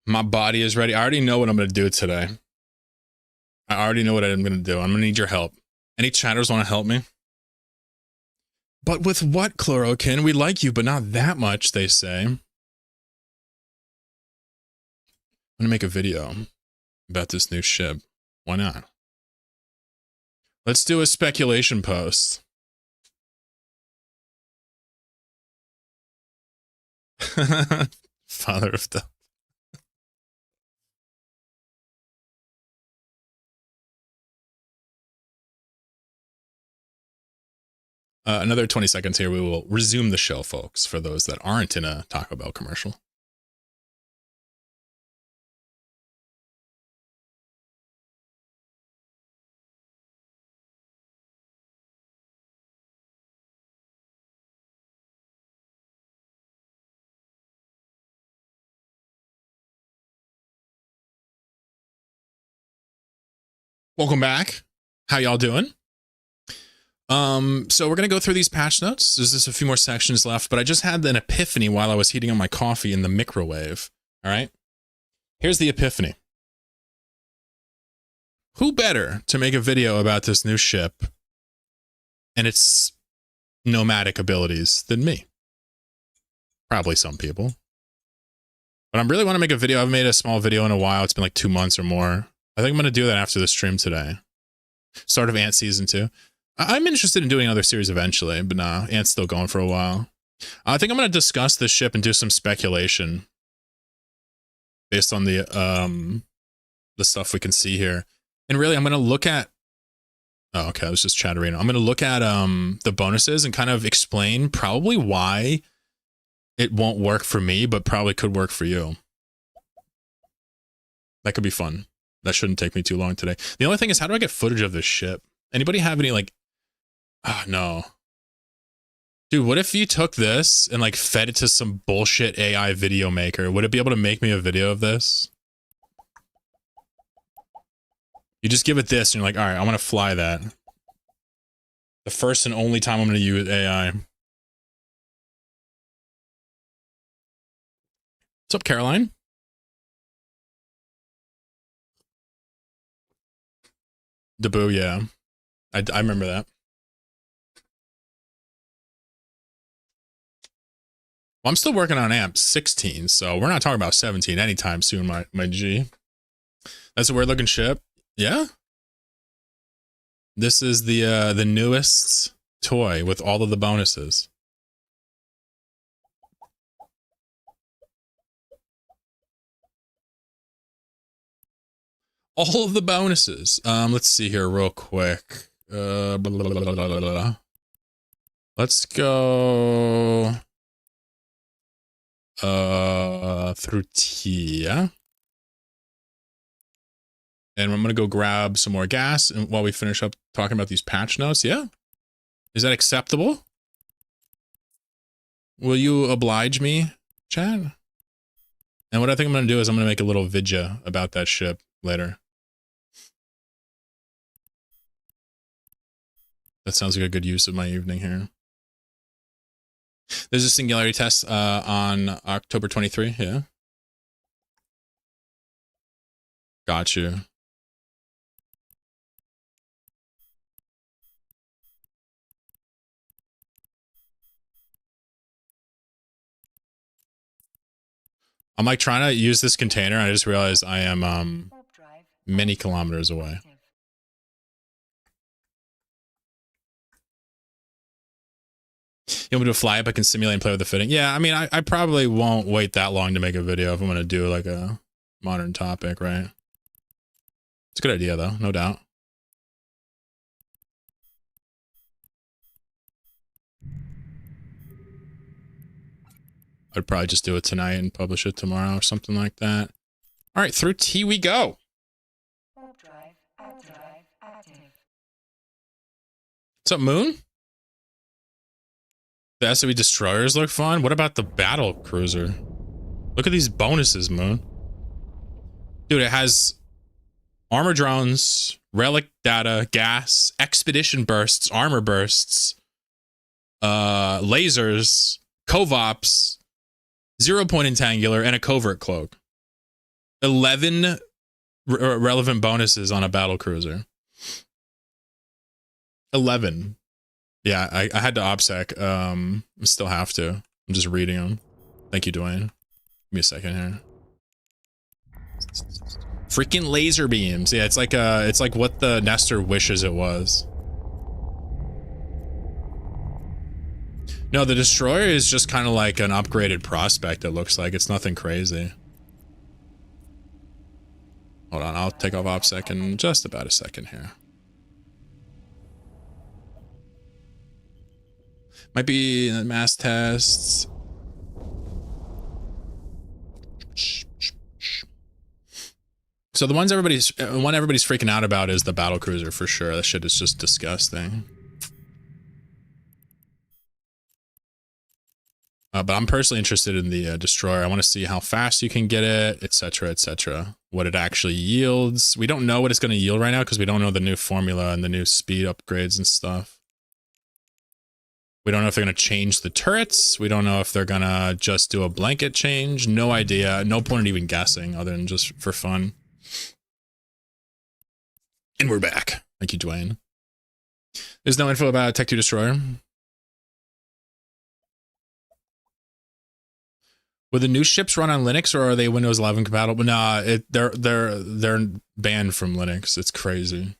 My body is ready. I already know what I'm going to do today. I already know what I'm going to do. I'm going to need your help. Any chatters want to help me? But with what, Chlorokin? We like you, but not that much, they say. I'm going to make a video about this new ship. Why not? Let's do a speculation post. Father of the... Another 20 seconds here. We will resume the show, folks, for those that aren't in a Taco Bell commercial. Welcome back. How y'all doing? So we're gonna go through these patch notes. There's just a few more sections left, but I just had an epiphany while I was heating up my coffee in the microwave. All right. Here's the epiphany. Who better to make a video about this new ship and its nomadic abilities than me? Probably some people. But I really want to make a video. I haven't made a small video in a while. It's been like 2 months or more. I think I'm going to do that after the stream today. Start of Ant Season 2. I'm interested in doing another series eventually, but nah, Ant's still going for a while. I think I'm going to discuss this ship and do some speculation based on the stuff we can see here. And really, I'm going to look at... Oh, okay, I was just chattering. I'm going to look at the bonuses and kind of explain probably why it won't work for me, but probably could work for you. That could be fun. That shouldn't take me too long today. The only thing is, how do I get footage of this ship? Anybody have any, like... Ah, no. Dude, what if you took this and, like, fed it to some bullshit AI video maker? Would it be able to make me a video of this? You just give it this, and you're like, all right, I want to fly that. The first and only time I'm going to use AI. What's up, Caroline? Debut, yeah. I remember that. Well, I'm still working on AMP 16, so we're not talking about 17 anytime soon, my G. That's a weird looking ship. Yeah? This is the newest toy with all of the bonuses. All of the bonuses. Let's see here real quick. Blah, blah, blah, blah, blah. Let's go through Tia. And I'm gonna go grab some more gas and while we finish up talking about these patch notes. Yeah? Is that acceptable? Will you oblige me, Chad? And what I think I'm gonna do is I'm gonna make a little vidya about that ship later. That sounds like a good use of my evening here. There's a singularity test on October 23, yeah? Got you. I'm like trying to use this container, and I just realized I am many kilometers away. You want me to fly up? I can simulate and play with the fitting. Yeah, I mean, I probably won't wait that long to make a video if I'm going to do like a modern topic, right? It's a good idea, though, no doubt. I'd probably just do it tonight and publish it tomorrow or something like that. All right, through T we go. What's up, Moon? The SOE destroyers look fun. What about the battle cruiser? Look at these bonuses, Moon. Dude, it has armor drones, relic data, gas, expedition bursts, armor bursts, lasers, covops, 0-point entangular, and a covert cloak. 11 relevant bonuses on a battle cruiser. 11. Yeah, I had to OPSEC. I still have to. I'm just reading them. Thank you, Dwayne. Give me a second here. Freaking laser beams. Yeah, it's like what the Nestor wishes it was. No, the destroyer is just kind of like an upgraded prospect, it looks like. It's nothing crazy. Hold on, I'll take off OPSEC in just about a second here. Might be in the mass tests. So the one everybody's freaking out about is the battle cruiser for sure. That shit is just disgusting. But I'm personally interested in the destroyer. I want to see how fast you can get it, etc., etc. What it actually yields. We don't know what it's going to yield right now because we don't know the new formula and the new speed upgrades and stuff. We don't know if they're going to change the turrets. We don't know if they're going to just do a blanket change. No idea. No point in even guessing other than just for fun. And we're back. Thank you, Dwayne. There's no info about Tech 2 Destroyer. Will the new ships run on Linux or are they Windows 11 compatible? Nah, they're banned from Linux. It's crazy.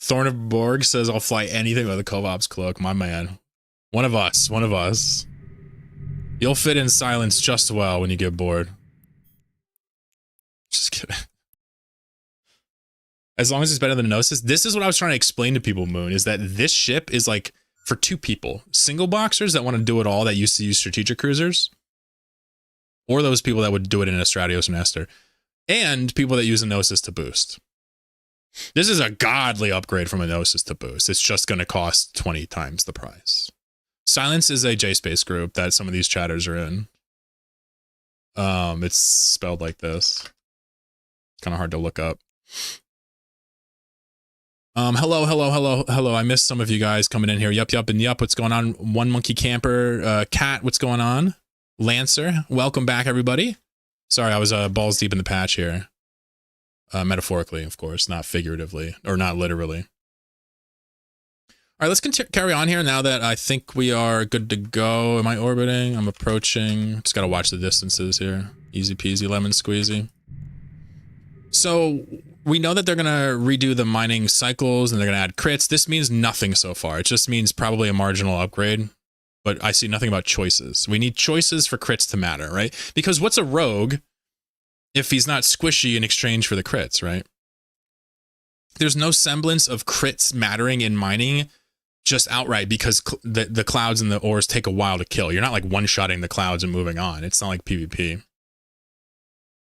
Thorn of Borg says I'll fly anything with a Kovop's cloak. My man. One of us. One of us. You'll fit in silence just well when you get bored. Just kidding. As long as it's better than Gnosis. This is what I was trying to explain to people, Moon, is that this ship is like for two people. Single boxers that want to do it all that used to use strategic cruisers. Or those people that would do it in a Stratios Nestor. And people that use a Gnosis to boost. This is a godly upgrade from a Gnosis to boost. It's just going to cost 20 times the price. Silence is a JSpace group that some of these chatters are in. It's spelled like this. Kind of hard to look up. Hello. I missed some of you guys coming in here. Yup, and yup. What's going on? One Monkey Camper, Cat, what's going on? Lancer, welcome back, everybody. Sorry, I was balls deep in the patch here. Metaphorically, of course, not figuratively, or not literally. All right, let's carry on here now that I think we are good to go. Am I orbiting? I'm approaching. Just got to watch the distances here. Easy peasy, lemon squeezy. So we know that they're going to redo the mining cycles and they're going to add crits. This means nothing so far. It just means probably a marginal upgrade, but I see nothing about choices. We need choices for crits to matter, right? Because what's a rogue if he's not squishy in exchange for the crits, right? There's no semblance of crits mattering in mining just outright because the clouds and the ores take a while to kill. You're not like one-shotting the clouds and moving on. It's not like PvP.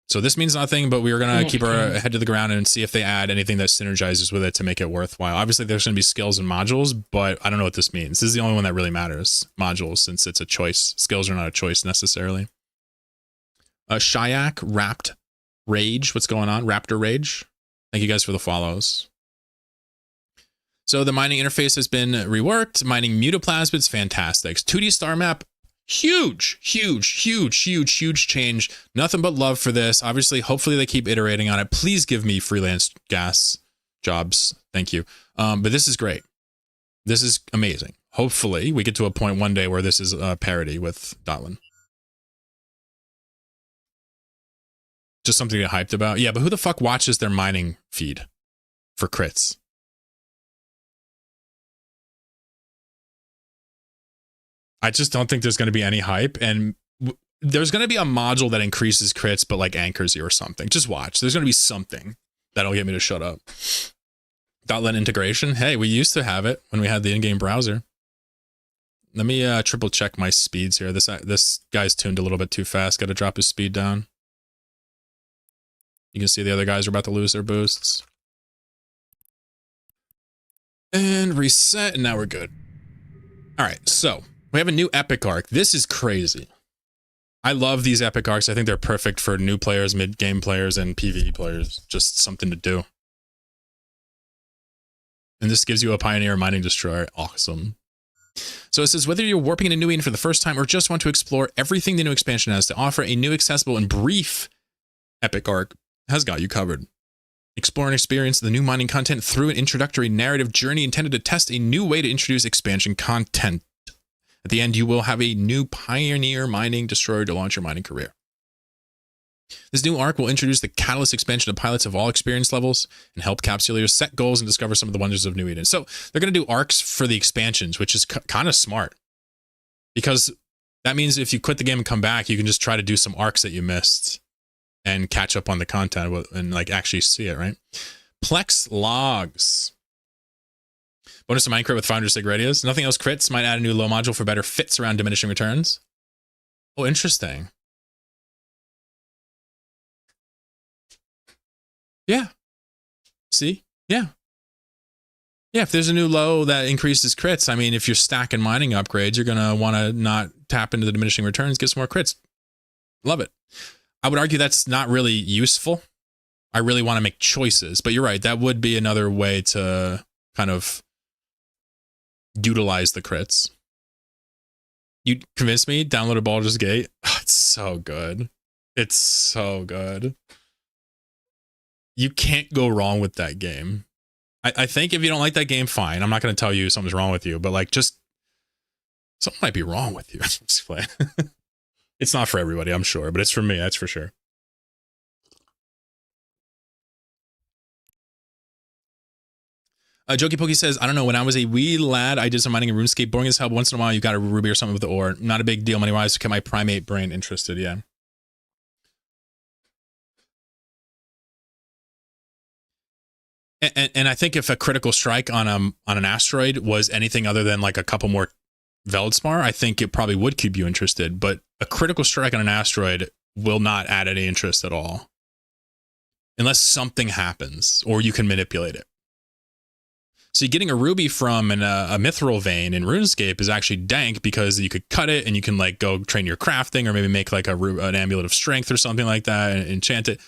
So this means nothing, but we are going to keep our head to the ground and see if they add anything that synergizes with it to make it worthwhile. Obviously, there's going to be skills and modules, but I don't know what this means. This is the only one that really matters, modules, since it's a choice. Skills are not a choice necessarily. Shayak, Rapt Rage, what's going on? Raptor Rage. Thank you guys for the follows. So the mining interface has been reworked. Mining mutoplasmids, fantastic. 2D star map, huge change. Nothing but love for this. Obviously, hopefully they keep iterating on it. Please give me freelance gas jobs. Thank you. But this is great. This is amazing. Hopefully we get to a point one day where this is a parity with Dotlin. Just something to get hyped about. Yeah, but who the fuck watches their mining feed for crits? I just don't think there's going to be any hype, and there's going to be a module that increases crits but like anchors you or something. Just watch. There's going to be something that'll get me to shut up. Dotlet integration. Hey, we used to have it when we had the in-game browser. Let me triple check my speeds here. This guy's tuned a little bit too fast. Got to drop his speed down. You can see the other guys are about to lose their boosts. And reset, and now we're good. All right, so we have a new epic arc. This is crazy. I love these epic arcs. I think they're perfect for new players, mid-game players, and PvE players. Just something to do. And this gives you a Pioneer Mining Destroyer. Awesome. So it says, whether you're warping into New Eden for the first time or just want to explore everything the new expansion has to offer, a new, accessible, and brief epic arc has got you covered. Explore and experience the new mining content through an introductory narrative journey intended to test a new way to introduce expansion content. At the end, you will have a new Pioneer Mining Destroyer to launch your mining career. This new arc will introduce the Catalyst expansion to pilots of all experience levels and help Capsuleers set goals and discover some of the wonders of New Eden. So they're going to do arcs for the expansions, which is kind of smart. Because that means if you quit the game and come back, you can just try to do some arcs that you missed and catch up on the content and like actually see it, right? Plex logs. Bonus to mine crit with 500 sig radius. Nothing else crits. Might add a new low module for better fits around diminishing returns. Oh, interesting. Yeah. See? Yeah. Yeah, if there's a new low that increases crits, I mean, if you're stacking mining upgrades, you're going to want to not tap into the diminishing returns, get some more crits. Love it. I would argue that's not really useful. I really want to make choices, but you're right. That would be another way to kind of utilize the crits. You convinced me, downloaded Baldur's Gate. Oh, it's so good. It's so good. You can't go wrong with that game. I think if you don't like that game, fine. I'm not going to tell you something's wrong with you, but like, just something might be wrong with you. It's not for everybody, I'm sure, but it's for me. That's for sure. Jokey Pokey says, I don't know, when I was a wee lad, I did some mining in RuneScape. Boring as hell, but once in a while, you got a ruby or something with the ore. Not a big deal money-wise, to keep my primate brain interested, yeah. And I think if a critical strike on an asteroid was anything other than like a couple more Veldspar, I think it probably would keep you interested. But a critical strike on an asteroid will not add any interest at all. Unless something happens or you can manipulate it. So getting a ruby from a mithril vein in RuneScape is actually dank because you could cut it and you can like go train your crafting or maybe make like an amulet of strength or something like that and enchant it.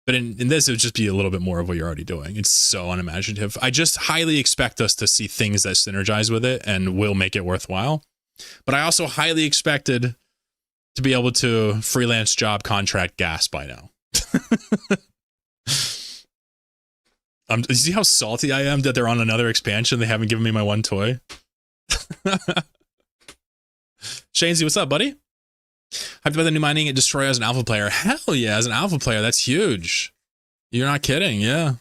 But in this, it would just be a little bit more of what you're already doing. It's so unimaginative. I just highly expect us to see things that synergize with it and will make it worthwhile. But I also highly expected to be able to freelance job contract gas by now. You see how salty I am that they're on another expansion? They haven't given me my one toy. Shanesy, what's up, buddy? Hyped about the new mining at Destroy as an alpha player. Hell yeah, as an alpha player, that's huge. You're not kidding, yeah.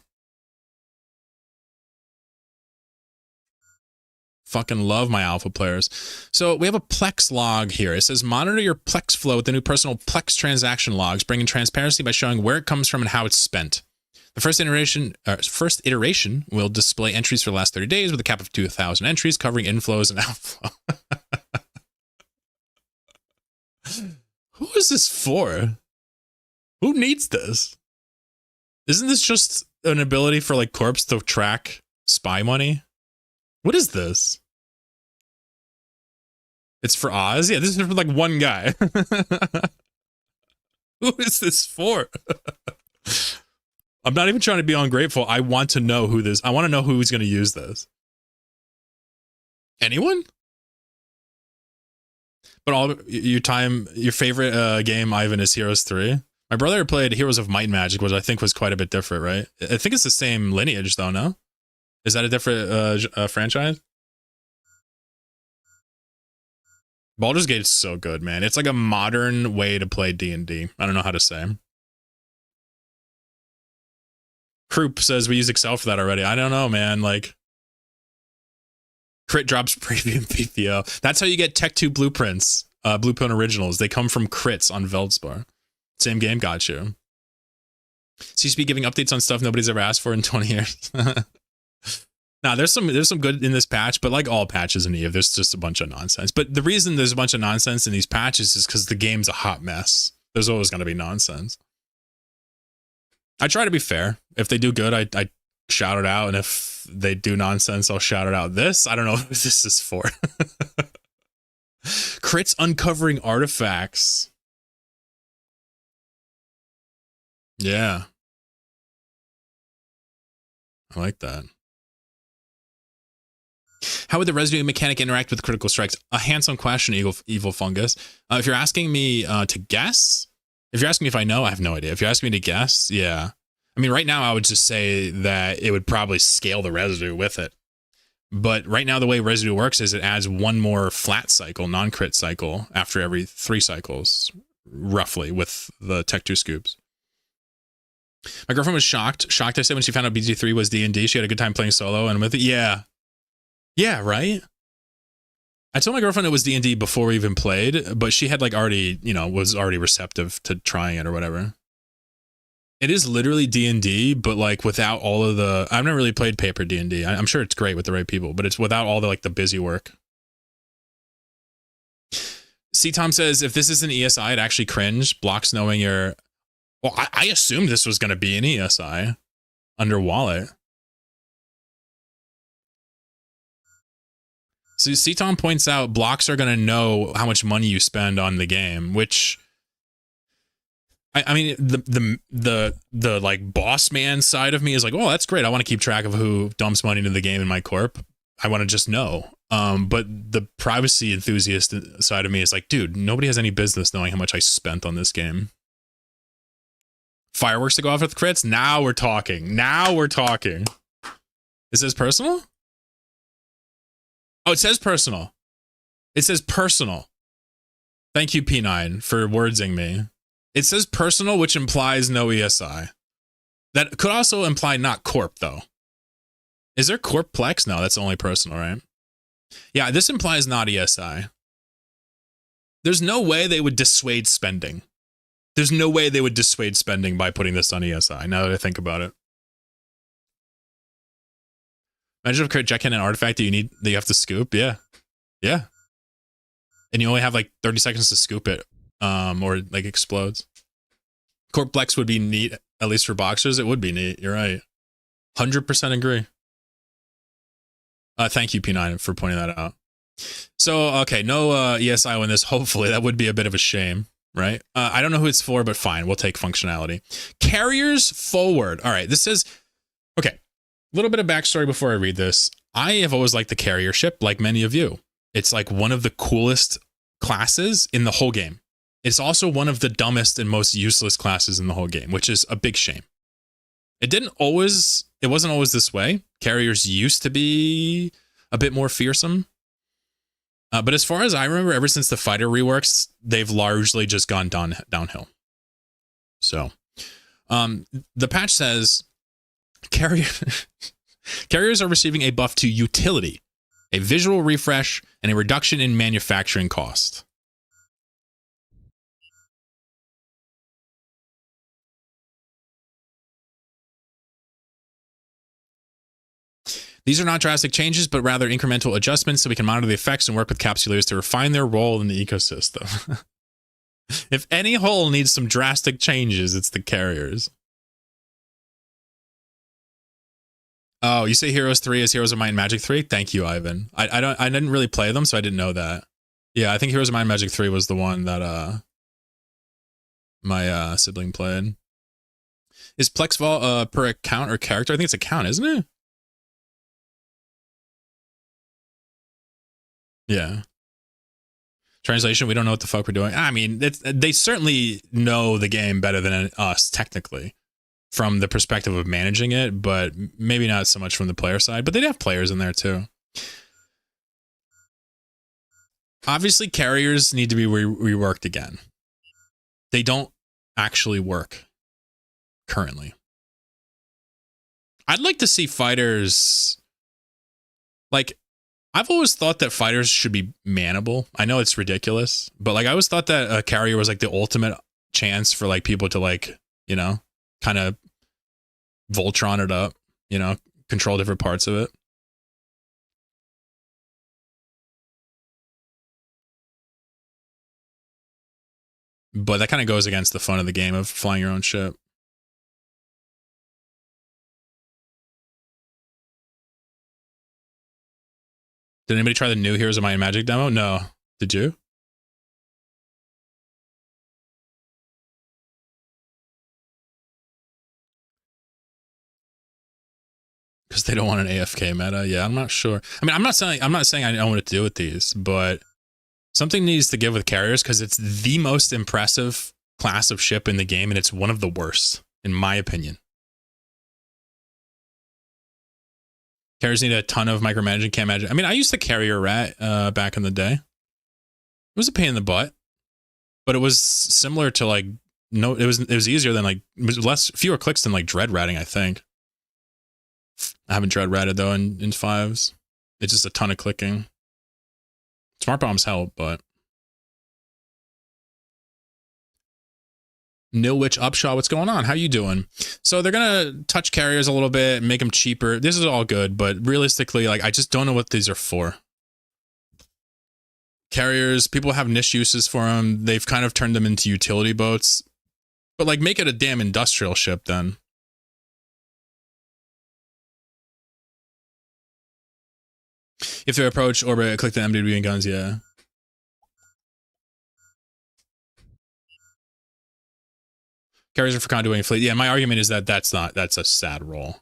Fucking love my alpha players. So we have a Plex log here. It says monitor your Plex flow with the new personal Plex transaction logs, bringing transparency by showing where it comes from and how it's spent. The first iteration will display entries for the last 30 days with a cap of 2,000 entries covering inflows and outflow. Who is this for? Who needs this? Isn't this just an ability for like corps to track spy money? What is this? It's for Oz? Yeah, this is for like one guy. Who is this for? I'm not even trying to be ungrateful. I want to know who this... I want to know who's going to use this. Anyone? But all your favorite game, Ivan, is Heroes 3. My brother played Heroes of Might and Magic, which I think was quite a bit different, right? I think it's the same lineage, though, no? Is that a different franchise? Baldur's Gate is so good, man. It's like a modern way to play D&D. I don't know how to say. Croup says we use Excel for that already. I don't know, man. Like, crit drops premium PPO. That's how you get Tech 2 blueprints, blueprint originals. They come from crits on Veldspar. Same game, got you. CCP giving updates on stuff nobody's ever asked for in 20 years. Nah, there's some good in this patch, but like all patches in EVE, there's just a bunch of nonsense. But the reason there's a bunch of nonsense in these patches is because the game's a hot mess. There's always going to be nonsense. I try to be fair. If they do good, I shout it out, and if they do nonsense, I'll shout it out. This, I don't know who this is for. Crits uncovering artifacts. Yeah. I like that. How would the residue mechanic interact with critical strikes? A handsome question, Evil Fungus. If you're asking me to guess, if you're asking me if I know, I have no idea. If you're asking me to guess, yeah. I mean, right now, I would just say that it would probably scale the residue with it. But right now, the way residue works is it adds one more flat cycle, non-crit cycle, after every 3 cycles, roughly, with the Tech 2 scoops. My girlfriend was shocked. I said, when she found out BG3 was D&D. She had a good time playing solo, and with it, yeah. Yeah, right? I told my girlfriend it was D&D before we even played, but she had like already, was already receptive to trying it or whatever. It is literally D&D, but like without all of the. I've never really played paper D&D. I'm sure it's great with the right people, but it's without all the like the busy work. C Tom says if this is an ESI, I'd actually cringe. Blocks knowing you're. Well, I assumed this was going to be an ESI under wallet. So C Tom points out blocks are going to know how much money you spend on the game, which. I mean, the like boss man side of me is like, oh, that's great. I want to keep track of who dumps money into the game in my corp. I want to just know. But the privacy enthusiast side of me is like, dude, nobody has any business knowing how much I spent on this game. Fireworks to go off with crits. Now we're talking. It says personal? Oh, it says personal. It says personal. Thank you, P9, for wordsing me. It says personal, which implies no ESI. That could also imply not corp, though. Is there corp plex? No, that's only personal, right? Yeah, this implies not ESI. There's no way they would dissuade spending. There's no way they would dissuade spending by putting this on ESI, now that I think about it. Imagine if Jack had an artifact that you have to scoop. Yeah. Yeah. And you only have like 30 seconds to scoop it. Or like explodes. Corplex would be neat, at least for boxers. It would be neat. You're right. 100% agree. Thank you, P9, for pointing that out. So, okay, no ESI on this. Hopefully, that would be a bit of a shame, right? I don't know who it's for, but fine. We'll take functionality. Carriers forward. All right, this says, okay, a little bit of backstory before I read this. I have always liked the carrier ship, like many of you. It's like one of the coolest classes in the whole game. It's also one of the dumbest and most useless classes in the whole game, which is a big shame. It wasn't always this way. Carriers used to be a bit more fearsome. But as far as I remember, ever since the fighter reworks, they've largely just gone downhill. So, the patch says carriers are receiving a buff to utility, a visual refresh, and a reduction in manufacturing cost. These are not drastic changes, but rather incremental adjustments so we can monitor the effects and work with capsulators to refine their role in the ecosystem. If any hole needs some drastic changes, it's the carriers. Oh, you say Heroes 3 is Heroes of Might and Magic 3? Thank you, Ivan. I didn't really play them, so I didn't know that. Yeah, I think Heroes of Might and Magic 3 was the one that my sibling played. Is Plexval per account or character? I think it's account, isn't it? Yeah. Translation, we don't know what the fuck we're doing. I mean, they certainly know the game better than us, technically, from the perspective of managing it, but maybe not so much from the player side. But they'd have players in there, too. Obviously, carriers need to be reworked again. They don't actually work currently. I'd like to see fighters... Like... I've always thought that fighters should be manable. I know it's ridiculous, but like I always thought that a carrier was like the ultimate chance for like people to like, you know, kind of Voltron it up, you know, control different parts of it. But that kind of goes against the fun of the game of flying your own ship. Did anybody try the new Heroes of Might and Magic demo? No. Did you? Because they don't want an AFK meta. Yeah, I'm not sure. I mean, I'm not saying I know what to do with these, but something needs to give with carriers because it's the most impressive class of ship in the game, and it's one of the worst, in my opinion. Carriers need a ton of micromanaging, can't imagine. I mean, I used the carrier rat back in the day. It was a pain in the butt, but it was similar to like it was easier than like it was fewer clicks than like dread ratting, I think. I haven't dread ratted though in fives. It's just a ton of clicking. Smart bombs help, but Nilwich Upshaw, what's going on? How you doing? So they're gonna touch carriers a little bit, make them cheaper. This is all good, but realistically, like I just don't know what these are for. Carriers, people have niche uses for them. They've kind of turned them into utility boats, but like make it a damn industrial ship then. If they approach orbit, click the MWB and guns, yeah. Carriers are for conduit fleet. Yeah, my argument is that that's a sad role.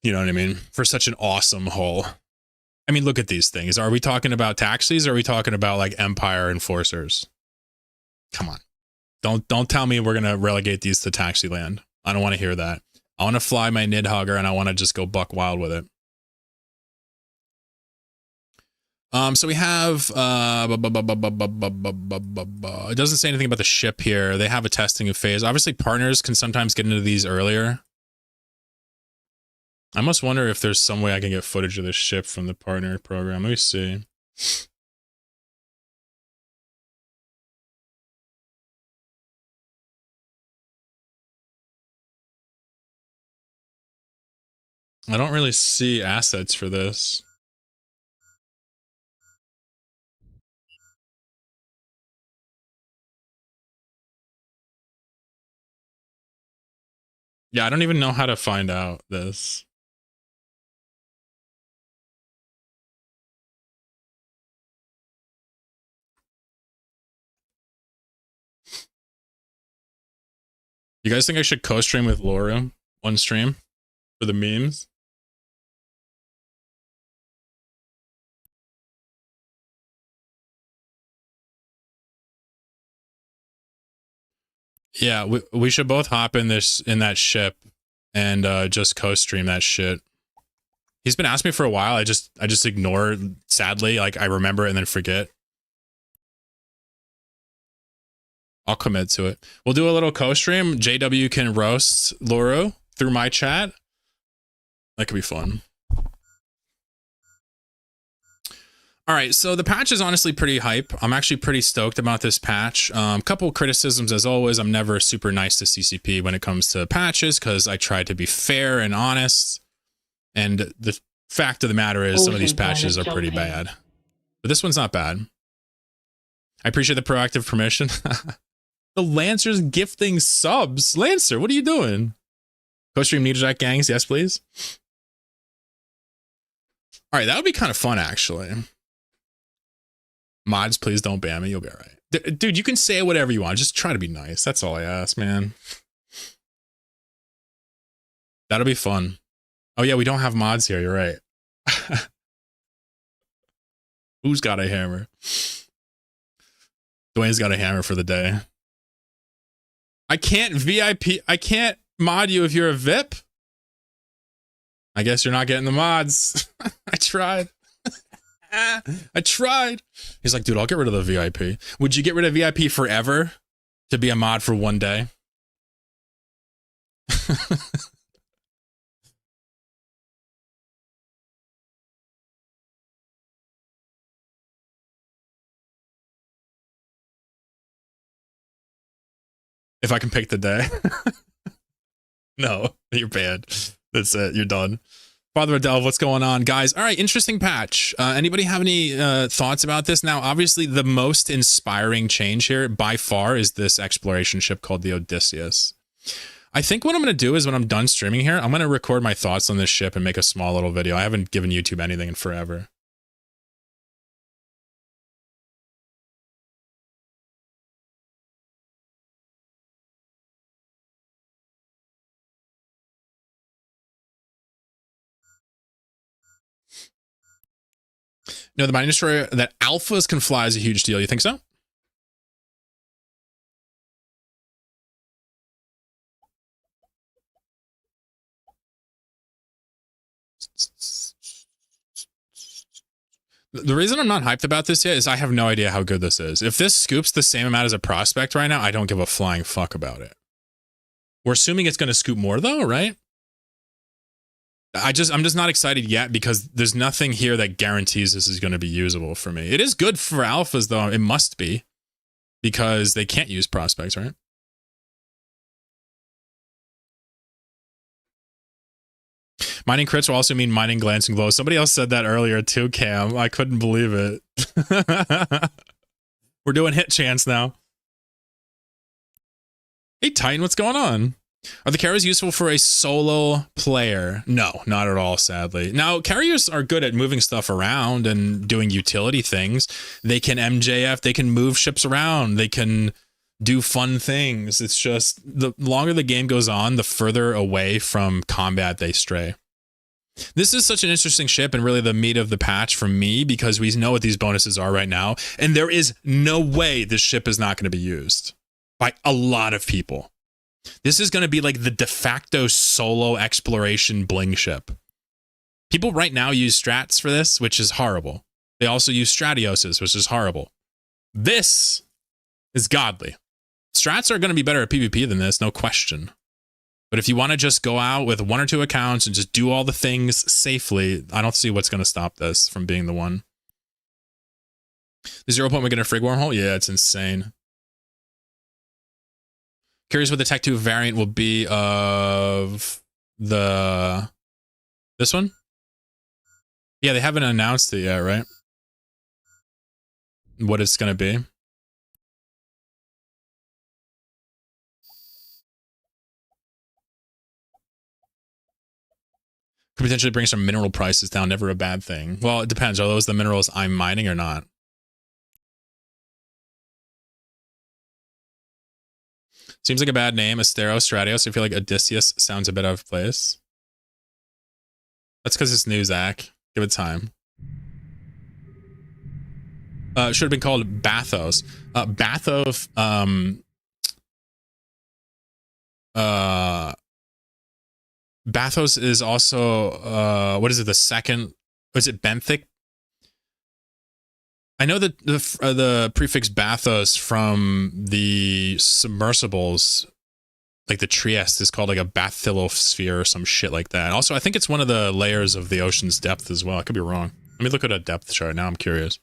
You know what I mean? For such an awesome hull. I mean, look at these things. Are we talking about taxis or are we talking about like Empire enforcers? Come on. Don't tell me we're going to relegate these to taxi land. I don't want to hear that. I want to fly my Nidhogger and I want to just go buck wild with it. So we have, it doesn't say anything about the ship here. They have a testing phase. Obviously partners can sometimes get into these earlier. I must wonder if there's some way I can get footage of this ship from the partner program. Let me see. I don't really see assets for this. Yeah, I don't even know how to find out this. You guys think I should co-stream with Laura one stream for the memes? Yeah, we should both hop in that ship and just co-stream that shit. He's been asking me for a while. I just ignore, sadly. Like I remember and then forget. I'll commit to it. We'll do a little co-stream. JW can roast Laura through my chat. That could be fun. All right, so the patch is honestly pretty hype. I'm actually pretty stoked about this patch. Couple criticisms as always. I'm never super nice to CCP when it comes to patches because I try to be fair and honest. And the fact of the matter is some of these patches are pretty bad. But this one's not bad. I appreciate the proactive permission. The Lancer's gifting subs. Lancer, what are you doing? Co-stream Needlejack gangs, yes please. All right, that would be kind of fun actually. Mods, please don't ban me. You'll be all right. Dude, you can say whatever you want. Just try to be nice. That's all I ask, man. That'll be fun. Oh, yeah, we don't have mods here. You're right. Who's got a hammer? Dwayne's got a hammer for the day. I can't VIP. I can't mod you if you're a VIP. I guess you're not getting the mods. I tried. I tried. He's like, dude, I'll get rid of the VIP. Would you get rid of VIP forever to be a mod for one day? If I can pick the day. No, you're banned. That's it. You're done. Father Adele, what's going on, guys? All right, interesting patch. Anybody have any thoughts about this? Now, obviously, the most inspiring change here by far is this exploration ship called the Odysseus. I think what I'm going to do is when I'm done streaming here, I'm going to record my thoughts on this ship and make a small little video. I haven't given YouTube anything in forever. No, the Mining Destroyer that alphas can fly is a huge deal. You think so? The reason I'm not hyped about this yet is I have no idea how good this is. If this scoops the same amount as a prospect right now, I don't give a flying fuck about it. We're assuming it's going to scoop more though, right? I'm just not excited yet because there's nothing here that guarantees this is going to be usable for me. It is good for alphas though. It must be. because they can't use prospects, right? Mining crits will also mean mining glancing glows. Somebody else said that earlier too, Cam. I couldn't believe it. We're doing hit chance now. Hey, Titan, what's going on? Are the carriers useful for a solo player? No, not at all, sadly. Now, carriers are good at moving stuff around and doing utility things. They can MJF, they can move ships around, they can do fun things. It's just the longer the game goes on, the further away from combat they stray. This is such an interesting ship and really the meat of the patch for me because we know what these bonuses are right now. And there is no way this ship is not going to be used by a lot of people. This is going to be like the de facto solo exploration bling ship. People right now use strats for this, which is horrible. They also use stratioses, which is horrible. This is godly. Strats are going to be better at PvP than this, no question. But if you want to just go out with 1 or 2 accounts and just do all the things safely, I don't see what's going to stop this from being the one. The 0 point we get a frig wormhole? Yeah, it's insane. Curious what the Tech 2 variant will be of this one? Yeah, they haven't announced it yet, right? What it's going to be. Could potentially bring some mineral prices down, never a bad thing. Well, it depends. Are those the minerals I'm mining or not? Seems like a bad name, Astero, Stratios. I feel like Odysseus sounds a bit out of place. That's because it's new, Zach. Give it time. Should have been called Bathos. Bathos is also what is it? The second? Was it benthic? I know that the prefix Bathos from the submersibles, like the Trieste, is called like a bathylosphere or some shit like that. Also, I think it's one of the layers of the ocean's depth as well. I could be wrong. Let me look at a depth chart now. I'm curious.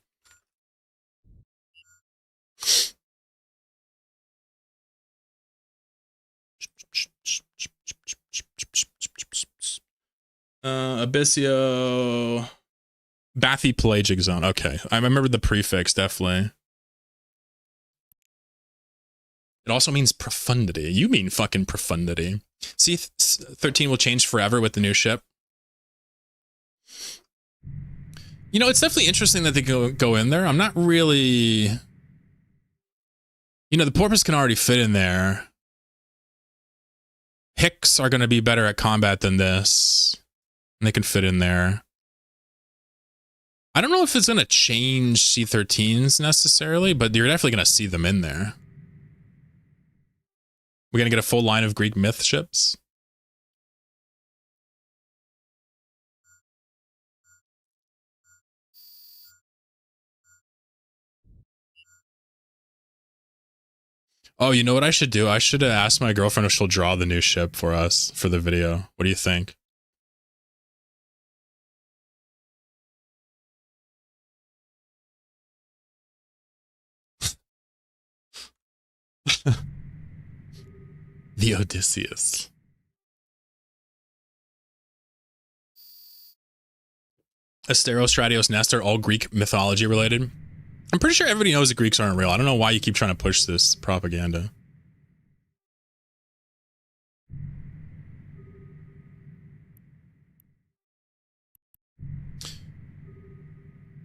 Abyssio, bathypelagic zone. Okay, I remember the prefix definitely. It also means profundity. You mean fucking profundity. C13 will change forever with the new ship. You know, it's definitely interesting that they go in there. I'm not really... You know, the porpoise can already fit in there. Hicks are going to be better at combat than this. And they can fit in there. I don't know if it's going to change C13s necessarily, but you're definitely going to see them in there. We're going to get a full line of Greek myth ships. Oh, you know what I should do? I should ask my girlfriend if she'll draw the new ship for us for the video. What do you think? The Odysseus. Astero, Stratios, Nestor, all Greek mythology related. I'm pretty sure everybody knows the Greeks aren't real. I don't know why you keep trying to push this propaganda.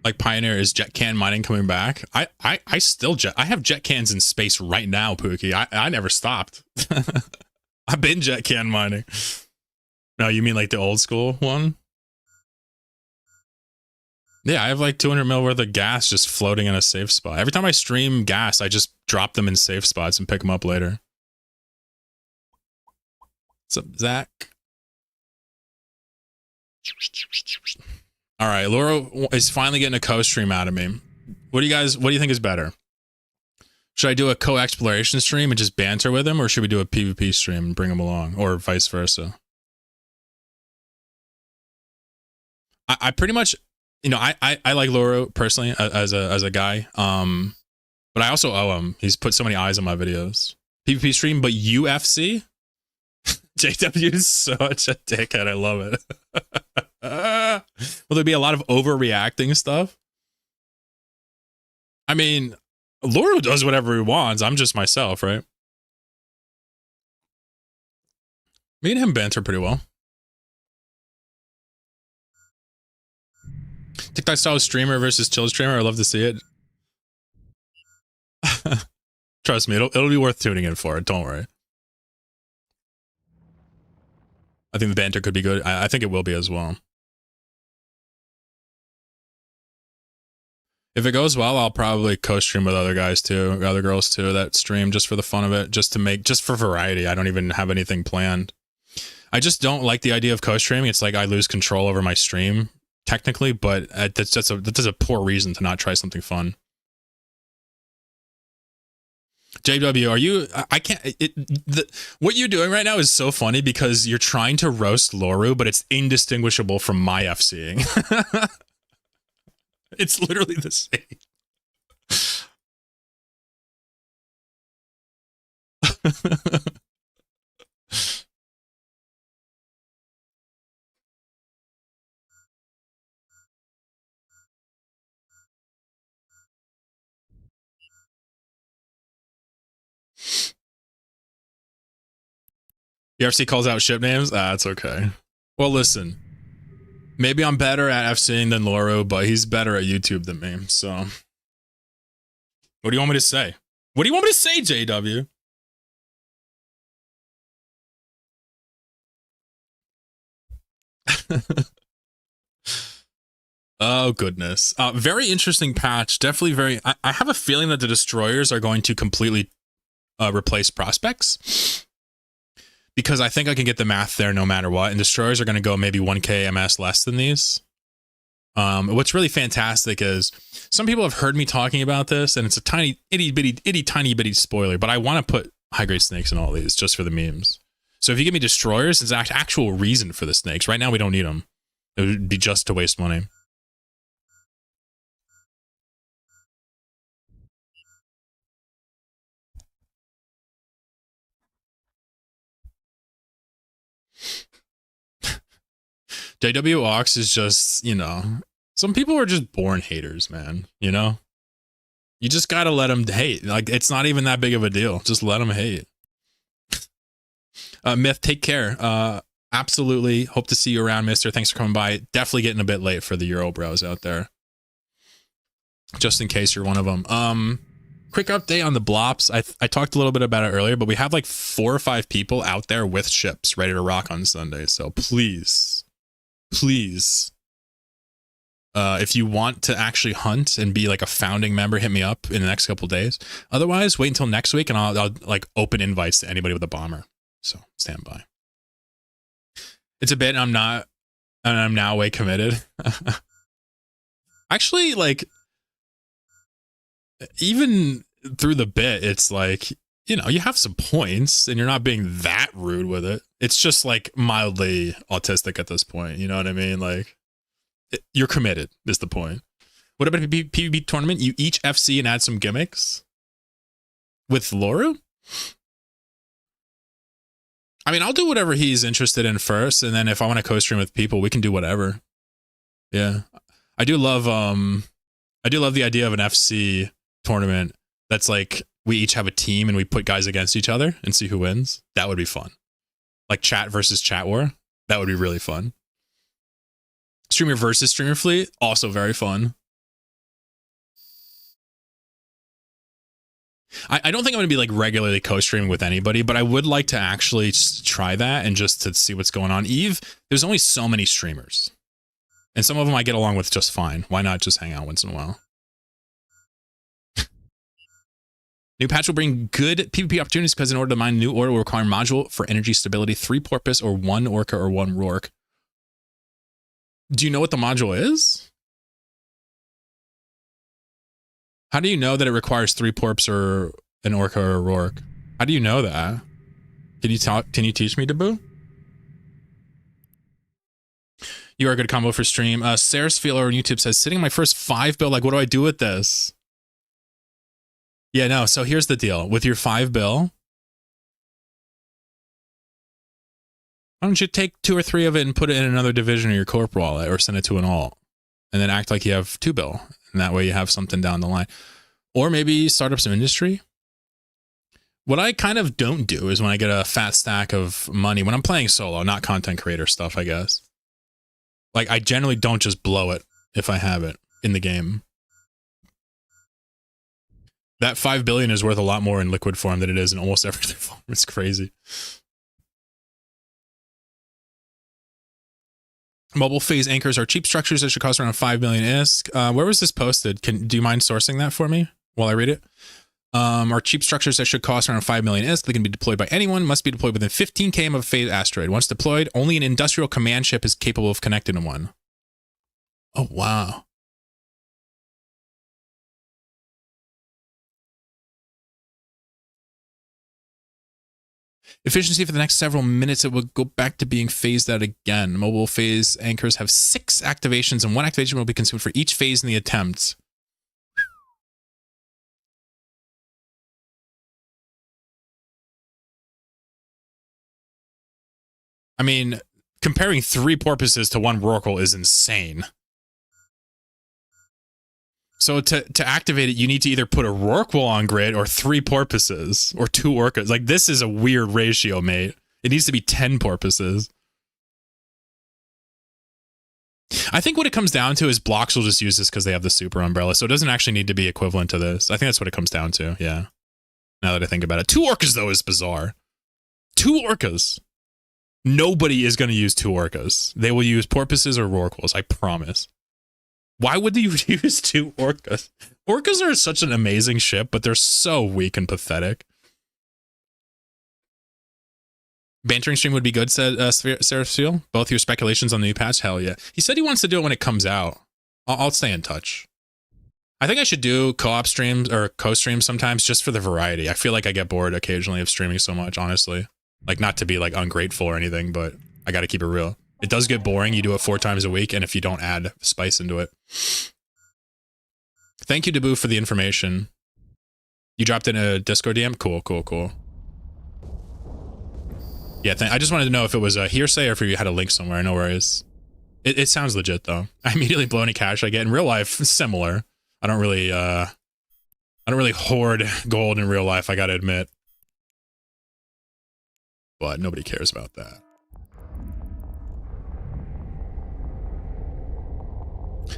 Like Pioneer, is jet can mining coming back? I have jet cans in space right now, Pookie. I never stopped. I've been jet can mining. No, you mean like the old school one? Yeah, I have like 200 mil worth of gas just floating in a safe spot. Every time I stream gas, I just drop them in safe spots and pick them up later. What's up, Zach? All right, Laura is finally getting a co-stream out of me. What do you think is better? Should I do a co-exploration stream and just banter with him, or should we do a PvP stream and bring him along, or vice versa? I pretty much, you know, I like Laura personally as a guy. But I also owe him. He's put so many eyes on my videos. PvP stream, but UFC? JW is such a dickhead. I love it. Will there be a lot of overreacting stuff? I mean, Laura does whatever he wants. I'm just myself, right? Me and him banter pretty well. TikTok style streamer versus chill streamer. I love to see it. Trust me, it'll be worth tuning in for it. Don't worry. I think the banter could be good. I think it will be as well. If it goes well, I'll probably co-stream with other guys too, other girls too, that stream just for the fun of it, just for variety. I don't even have anything planned. I just don't like the idea of co-streaming. It's like I lose control over my stream, technically, but that's a poor reason to not try something fun. JW, are you? I can't. What you're doing right now is so funny because you're trying to roast Loru, but it's indistinguishable from my FCing. It's literally the same. UFC calls out ship names? It's okay. Well, listen. Maybe I'm better at FCing than Loru, but he's better at YouTube than me, so. What do you want me to say? What do you want me to say, JW? Oh, goodness. Very interesting patch. Definitely very... I have a feeling that the destroyers are going to completely replace prospects. Because I think I can get the math there no matter what. And destroyers are going to go maybe 1k MS less than these. What's really fantastic is some people have heard me talking about this, and it's a tiny, itty bitty spoiler, but I want to put high-grade snakes in all these just for the memes. So if you give me destroyers, it's actual reason for the snakes. Right now, we don't need them. It would be just to waste money. JW Ox is just, you know, some people are just born haters, man, you know? You just gotta let them hate. Like, it's not even that big of a deal. Just let them hate. Myth, take care. Absolutely. Hope to see you around, mister. Thanks for coming by. Definitely getting a bit late for the Euro bros out there. Just in case you're one of them. Quick update on the blops. I talked a little bit about it earlier, but we have like 4 or 5 people out there with ships ready to rock on Sunday. So please, if you want to actually hunt and be like a founding member, hit me up in the next couple days. Otherwise, wait until next week and I'll like open invites to anybody with a bomber. So stand by. It's a bit, and I'm now way committed. Actually, like, even through the bit, it's like, you know, you have some points and you're not being that rude with it. It's just like mildly autistic at this point. You know what I mean? Like, you're committed is the point. What about a PvP tournament? You each FC and add some gimmicks with Loru? I mean, I'll do whatever he's interested in first, and then if I want to co-stream with people, we can do whatever. Yeah. I do love the idea of an FC tournament that's like we each have a team and we put guys against each other and see who wins. That would be fun. Like chat versus chat war. That would be really fun. Streamer versus streamer fleet, also very fun. I don't think I'm going to be like regularly co-streaming with anybody, but I would like to actually try that and just to see what's going on. Eve, there's only so many streamers. And some of them I get along with just fine. Why not just hang out once in a while? New patch will bring good PvP opportunities because in order to mine, new order will require module for energy stability, 3 porpoise or 1 orca or 1 rourke. Do you know what the module is? How do you know that it requires 3 porps or an orca or a rourke? How do you know that? Can you teach me, Dabu? You are a good combo for stream. Sarah's Feeler on YouTube says, sitting my first 5 build, like, what do I do with this? Yeah, no. So here's the deal with your 5 bill. Why don't you take 2 or 3 of it and put it in another division of your corp wallet or send it to an alt, and then act like you have 2 bill, and that way you have something down the line. Or maybe start up some industry. What I kind of don't do is when I get a fat stack of money, when I'm playing solo, not content creator stuff, I guess. Like, I generally don't just blow it if I have it in the game. That 5 billion is worth a lot more in liquid form than it is in almost every other form. It's crazy. Mobile phase anchors are cheap structures that should cost around 5 million ISK. Where was this posted? Do you mind sourcing that for me while I read it? Are cheap structures that should cost around 5 million ISK. They can be deployed by anyone, must be deployed within 15 km of a phase asteroid. Once deployed, only an industrial command ship is capable of connecting to one. Oh, wow. Efficiency for the next several minutes, it will go back to being phased out again. Mobile phase anchors have 6 activations, and 1 activation will be consumed for each phase in the attempt. I mean, comparing 3 porpoises to 1 Rorqual is insane. So to activate it, you need to either put a Rorqual on grid or 3 porpoises or 2 orcas. Like, this is a weird ratio, mate. It needs to be 10 porpoises. I think what it comes down to is blocks will just use this because they have the super umbrella, so it doesn't actually need to be equivalent to this. I think that's what it comes down to, yeah. Now that I think about it. 2 orcas, though, is bizarre. 2 orcas. Nobody is going to use 2 orcas. They will use porpoises or Rorquals, I promise. Why would you use 2 orcas? Orcas are such an amazing ship, but they're so weak and pathetic. Bantering stream would be good, said Seraphil. Both your speculations on the new patch? Hell yeah. He said he wants to do it when it comes out. I'll stay in touch. I think I should do co-op streams or co-streams sometimes just for the variety. I feel like I get bored occasionally of streaming so much, honestly. Like, not to be like ungrateful or anything, but I got to keep it real. It does get boring. You do it 4 times a week, and if you don't add spice into it. Thank you, Dabu, for the information. You dropped in a Discord DM? Cool, cool, cool. Yeah, I just wanted to know if it was a hearsay or if you had a link somewhere. No worries. It sounds legit, though. I immediately blow any cash I get. In real life, similar. I don't really hoard gold in real life, I gotta admit. But nobody cares about that.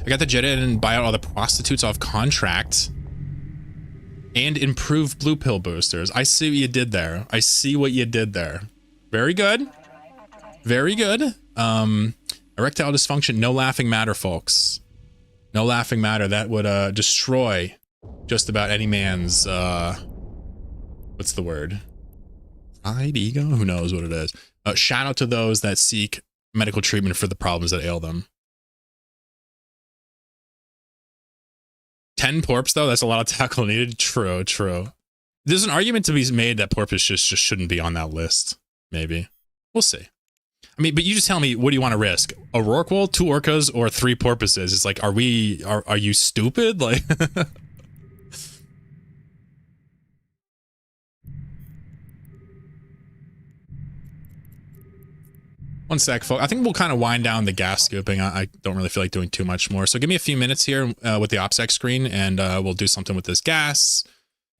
I got the jet in and buy out all the prostitutes off contract and improve blue pill boosters. I see what you did there. I see what you did there. Very good. Very good. Erectile dysfunction, no laughing matter, folks. No laughing matter. That would destroy just about any man's what's the word? Pride, ego? Who knows what it is. Shout out to those that seek medical treatment for the problems that ail them. 10 porps, though? That's a lot of tackle needed. True, true. There's an argument to be made that porpoise just shouldn't be on that list. Maybe. We'll see. I mean, but you just tell me, what do you want to risk? A Rorqual, 2 orcas, or 3 porpoises? It's like, are you stupid? Like... One sec, folks. I think we'll kind of wind down the gas scooping. I don't really feel like doing too much more. So give me a few minutes here with the OPSEC screen, and we'll do something with this gas,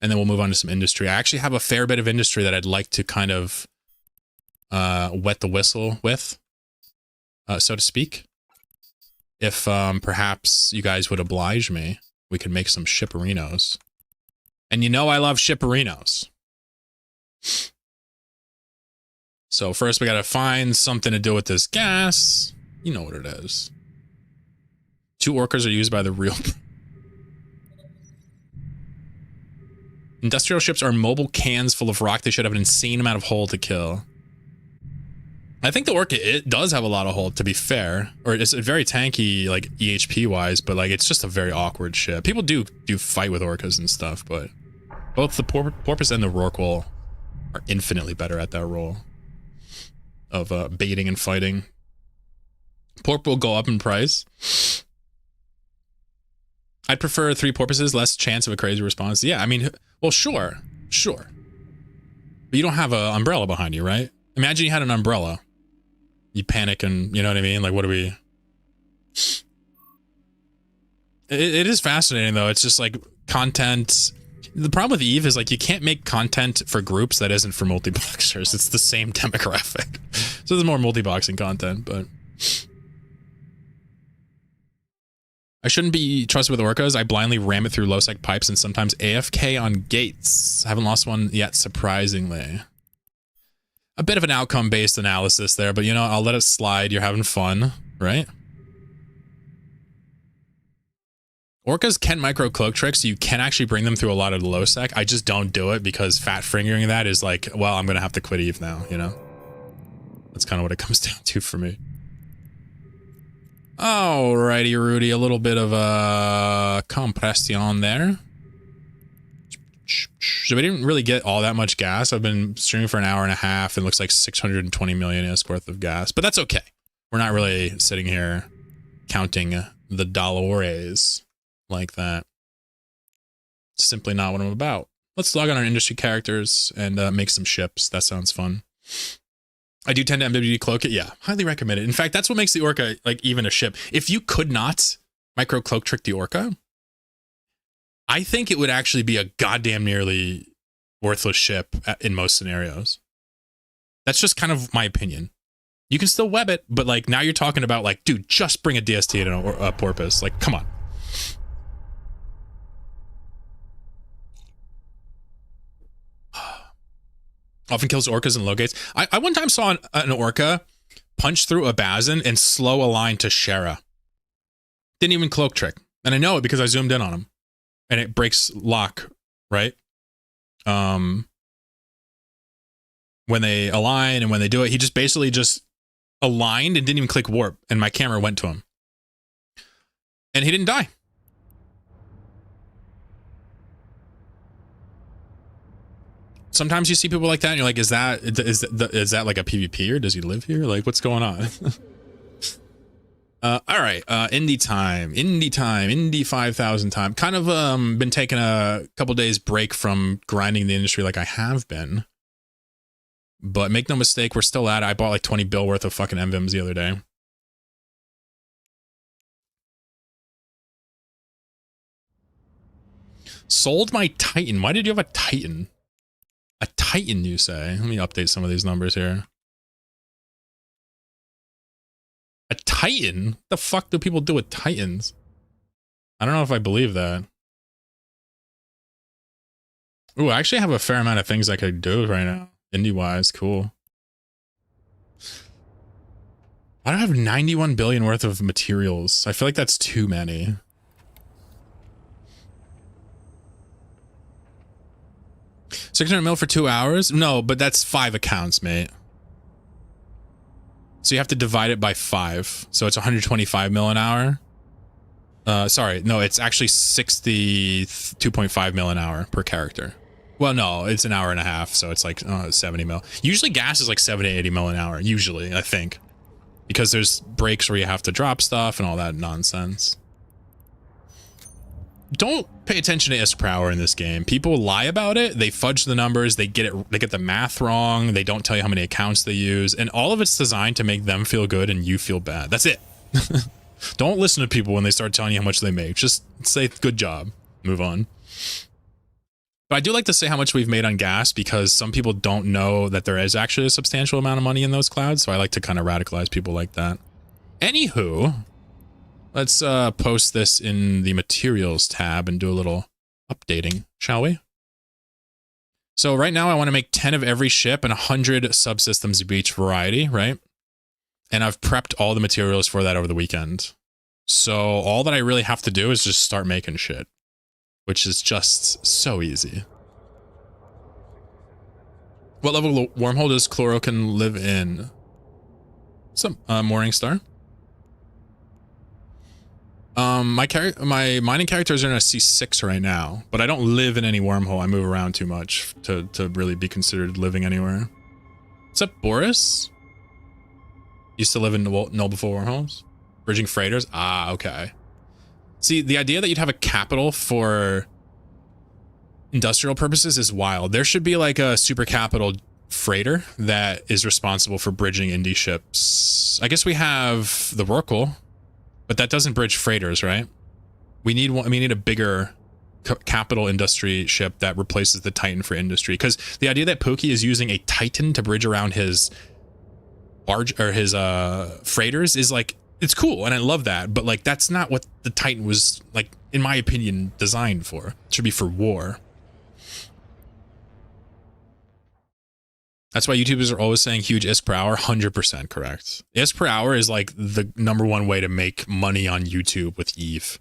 and then we'll move on to some industry. I actually have a fair bit of industry that I'd like to kind of wet the whistle with, so to speak. If perhaps you guys would oblige me, we could make some shipperinos. And you know I love shipperinos. So first we gotta find something to do with this gas. You know what it is. 2 orcas are used by the real... Industrial ships are mobile cans full of rock. They should have an insane amount of hull to kill. I think the orca, it does have a lot of hull, to be fair. Or it's very tanky, like, EHP-wise, but, like, it's just a very awkward ship. People do fight with orcas and stuff, but... Both the porpoise and the Rorqual are infinitely better at that role. Of baiting and fighting. Porp will go up in price. I'd prefer 3 porpoises, less chance of a crazy response. Yeah, I mean, Well, sure. Sure. But you don't have an umbrella behind you, right? Imagine you had an umbrella. You panic and, you know what I mean? Like, what do we... It is fascinating, though. It's just, like, content... The problem with Eve is, like, you can't make content for groups that isn't for multi-boxers. It's the same demographic. So there's more multi-boxing content, but... I shouldn't be trusted with orcas. I blindly ram it through low-sec pipes and sometimes AFK on gates. Haven't lost one yet, surprisingly. A bit of an outcome-based analysis there, but, you know, I'll let it slide. You're having fun, right? Orcas can micro-cloak tricks. So you can actually bring them through a lot of low-sec. I just don't do it because fat-fingering that is like, well, I'm going to have to quit Eve now, you know? That's kind of what it comes down to for me. Alrighty, Rudy. A little bit of a compression there. So we didn't really get all that much gas. I've been streaming for an hour and a half. It looks like 620 million isk worth of gas, but that's okay. We're not really sitting here counting the dollars like that. It's simply not what I'm about. Let's log on our industry characters and make some ships. That sounds fun. I do tend to MWD cloak it. Yeah, highly recommend it. In fact, that's what makes the orca like even a ship. If you could not micro cloak trick the orca, I think it would actually be a goddamn nearly worthless ship in most scenarios. That's just kind of my opinion. You can still web it, but like now you're talking about like, dude, just bring a DST and a porpoise. Like, come on. Often kills orcas and low gates. I one time saw an orca punch through a Bazin and slow a line to Shara. Didn't even cloak trick. And I know it because I zoomed in on him. And it breaks lock, right? When they align and when they do it, he just basically just aligned and didn't even click warp. And my camera went to him. And he didn't die. Sometimes you see people like that and you're like, is that like a PvP or does he live here? Like, what's going on? All right, indie time, indie 5,000 time. Kind of been taking a couple days break from grinding the industry like I have been. But make no mistake, we're still at it. I bought like 20 bill worth of fucking MVMs the other day. Sold my Titan. Why did you have a Titan? A Titan, you say? Let me update some of these numbers here. A Titan? What the fuck do people do with Titans? I don't know if I believe that. Ooh, I actually have a fair amount of things I could do right now. Indie-wise, cool. I don't have 91 billion worth of materials. I feel like that's too many. $600 mil for 2 hours? No, but that's 5 accounts, mate. So you have to divide it by 5. So it's 125 mil an hour. Sorry, no, it's actually 62.5 mil an hour per character. Well, no, it's an hour and a half, so it's like 70 mil. Usually gas is like 70 to 80 mil an hour, usually, I think. Because there's breaks where you have to drop stuff and all that nonsense. Don't pay attention to ISK per hour in this game. People lie about it. They fudge the numbers. They get the math wrong. They don't tell you how many accounts they use. And all of it's designed to make them feel good and you feel bad. That's it. Don't listen to people when they start telling you how much they make. Just say, good job. Move on. But I do like to say how much we've made on gas because some people don't know that there is actually a substantial amount of money in those clouds. So I like to kind of radicalize people like that. Anywho, let's post this in the materials tab and do a little updating, shall we? So right now I want to make 10 of every ship and 100 subsystems of each variety, right? And I've prepped all the materials for that over the weekend. So all that I really have to do is just start making shit, which is just so easy. What level of wormhole does Chlorokin live in? Some Morningstar. My mining characters are in a C6 right now, but I don't live in any wormhole. I move around too much to really be considered living anywhere. What's up, Boris? Used to live in null before wormholes? Bridging freighters? Ah, okay. See, the idea that you'd have a capital for industrial purposes is wild. There should be like a super capital freighter that is responsible for bridging indie ships. I guess we have the Wormhole, but that doesn't bridge freighters, right? We need one. We need a bigger capital industry ship that replaces the Titan for industry. Because the idea that Pookie is using a Titan to bridge around his barge or his freighters is like, it's cool, and I love that. But like, that's not what the Titan was, like, in my opinion, designed for. It should be for war. That's why YouTubers are always saying huge ISK per hour. 100% correct. ISK per hour is like the #1 way to make money on YouTube with Eve.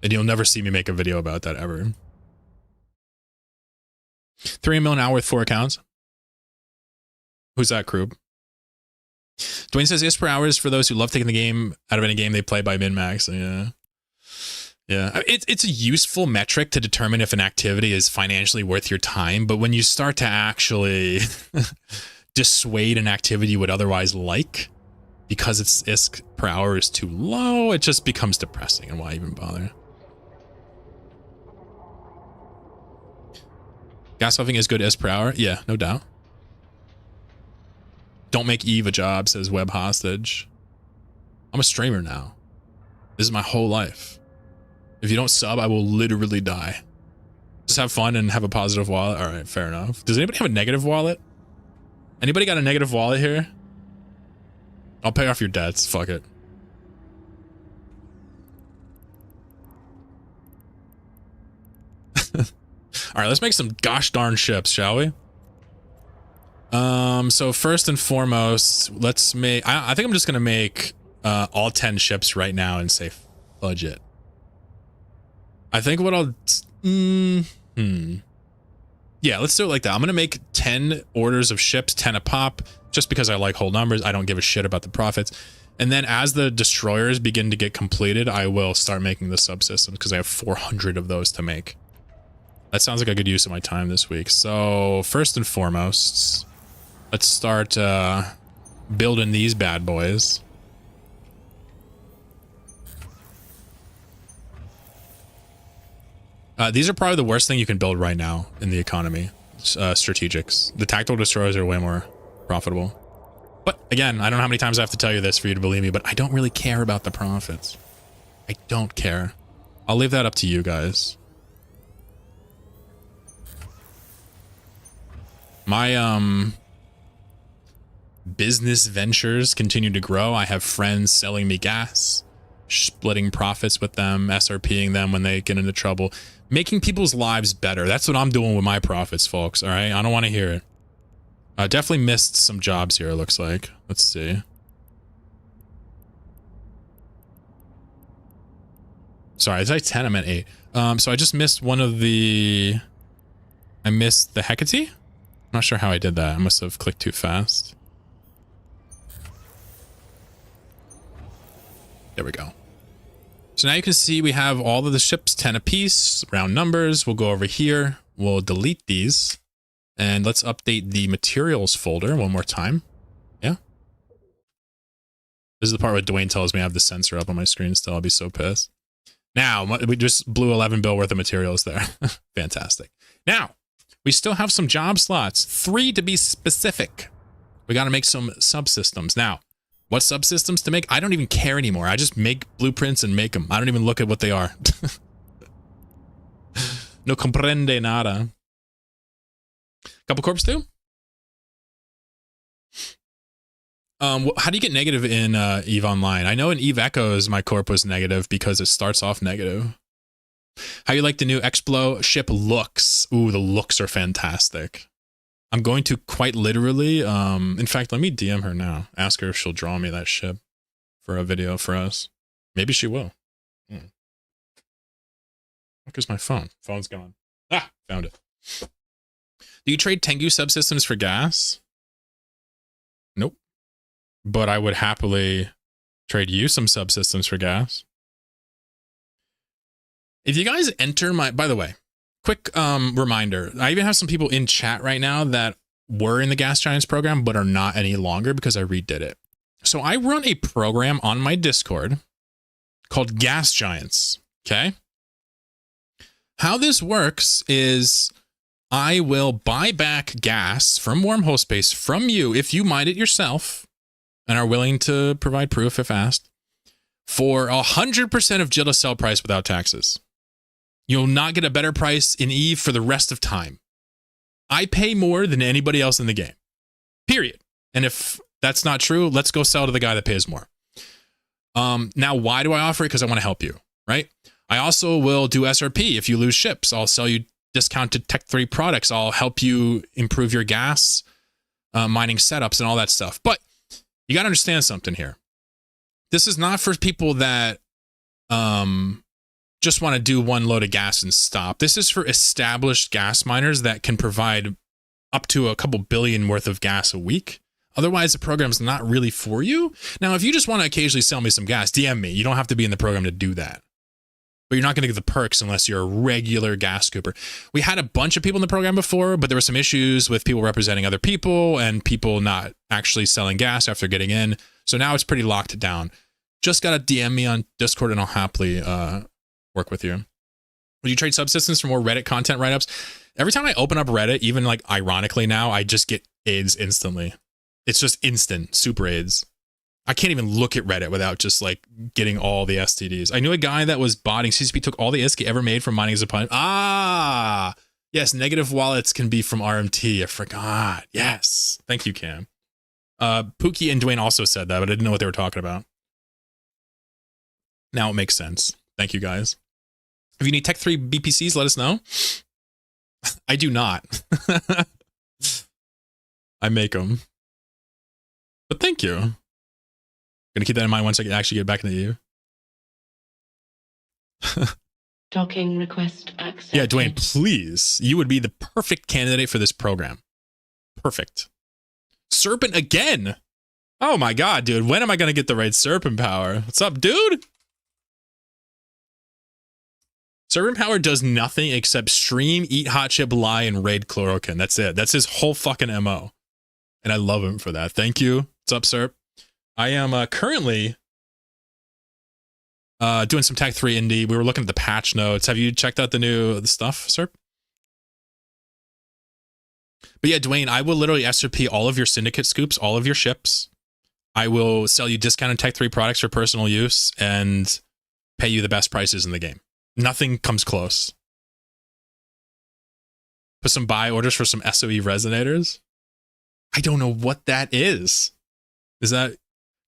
And you'll never see me make a video about that ever. 3 mil an hour with 4 accounts. Who's that, Krub? Dwayne says ISK per hour is for those who love taking the game out of any game they play by min-max. Yeah. Yeah, it's a useful metric to determine if an activity is financially worth your time, but when you start to actually dissuade an activity you would otherwise like because its ISK per hour is too low, it just becomes depressing, and why even bother? Gas huffing is good ISK per hour? Yeah, no doubt. Don't make Eve a job, says Web Hostage. I'm a streamer now. This is my whole life. If you don't sub, I will literally die. Just have fun and have a positive wallet. All right, fair enough. Does anybody have a negative wallet? Anybody got a negative wallet here? I'll pay off your debts. Fuck it. All right, let's make some gosh darn ships, shall we? So first and foremost, let's make... I think I'm just going to make all 10 ships right now and say fudge it. I think what I'll... Yeah, let's do it like that. I'm going to make 10 orders of ships, 10 a pop, just because I like whole numbers. I don't give a shit about the profits. And then as the destroyers begin to get completed, I will start making the subsystems because I have 400 of those to make. That sounds like a good use of my time this week. So first and foremost, let's start building these bad boys. These are probably the worst thing you can build right now in the economy. Strategics. The tactical destroyers are way more profitable. But again, I don't know how many times I have to tell you this for you to believe me, but I don't really care about the profits. I don't care. I'll leave that up to you guys. My business ventures continue to grow. I have friends selling me gas, splitting profits with them, SRPing them when they get into trouble, making people's lives better. That's what I'm doing with my profits, folks. All right, I don't want to hear it. I definitely missed some jobs here, it looks like. Let's see. Sorry, I said 10, I meant 8. So I just missed one of the... I missed the Hecate? I'm not sure how I did that. I must have clicked too fast. There we go. So now you can see we have all of the ships, 10 apiece, round numbers. We'll go over here. We'll delete these. And let's update the materials folder one more time. Yeah. This is the part where Dwayne tells me I have the sensor up on my screen still. I'll be so pissed. Now, we just blew 11 bill worth of materials there. Fantastic. Now, we still have some job slots. 3 to be specific. We got to make some subsystems. Now, what subsystems to make? I don't even care anymore. I just make blueprints and make them. I don't even look at what they are. No comprende nada. Couple corps too? How do you get negative in EVE Online? I know in EVE Echoes my corp was negative because it starts off negative. How you like the new Explo ship looks? Ooh, the looks are fantastic. I'm going to quite literally, in fact, let me DM her now. Ask her if she'll draw me that ship for a video for us. Maybe she will. Where's my phone? Phone's gone. Ah, found it. Do you trade Tengu subsystems for gas? Nope. But I would happily trade you some subsystems for gas. If you guys enter my... By the way, quick reminder. I even have some people in chat right now that were in the Gas Giants program but are not any longer because I redid it. So I run a program on my Discord called Gas Giants. Okay? How this works is... I will buy back gas from Wormhole Space from you if you mine it yourself and are willing to provide proof if asked for 100% of Jilla's sell price without taxes. You'll not get a better price in EVE for the rest of time. I pay more than anybody else in the game. Period. And if that's not true, let's go sell to the guy that pays more. Now, why do I offer it? Because I want to help you, right? I also will do SRP. If you lose ships, I'll sell you discounted Tech 3 products. I'll help you improve your gas mining setups and all that stuff. But you got to understand something here. This is not for people that just want to do one load of gas and stop. This is for established gas miners that can provide up to a couple billion worth of gas a week. Otherwise, the program's not really for you. Now, if you just want to occasionally sell me some gas, DM me. You don't have to be in the program to do that. But you're not going to get the perks unless you're a regular gas scooper. We had a bunch of people in the program before, but there were some issues with people representing other people and people not actually selling gas after getting in. So now it's pretty locked down. Just got to DM me on Discord and I'll happily work with you. Would you trade subsystems for more Reddit content write-ups? Every time I open up Reddit, even like ironically now, I just get AIDS instantly. It's just instant, super AIDS. I can't even look at Reddit without just like getting all the STDs. I knew a guy that was botting. CCP took all the ISK he ever made from mining his opponent. Ah, yes, negative wallets can be from RMT. I forgot. Yes. Thank you, Cam. Pookie and Dwayne also said that, but I didn't know what they were talking about. Now it makes sense. Thank you, guys. If you need Tech 3 BPCs, let us know. I do not. I make them. But thank you. Gonna keep that in mind once I actually get back into you. Docking request accepted. Yeah, Dwayne, please. You would be the perfect candidate for this program. Perfect. Serpent again. Oh my god, dude. When am I gonna get the right serpent power? What's up, dude? Serpent power does nothing except stream, eat hot chip, lie, and raid Chlorokin. That's it. That's his whole fucking MO. And I love him for that. Thank you. What's up, Serp? I am currently doing some Tech 3 indie. We were looking at the patch notes. Have you checked out the stuff, Serp? But yeah, Dwayne, I will literally SRP all of your syndicate scoops, all of your ships. I will sell you discounted Tech 3 products for personal use and pay you the best prices in the game. Nothing comes close. Put some buy orders for some SOE resonators. I don't know what that is. Is that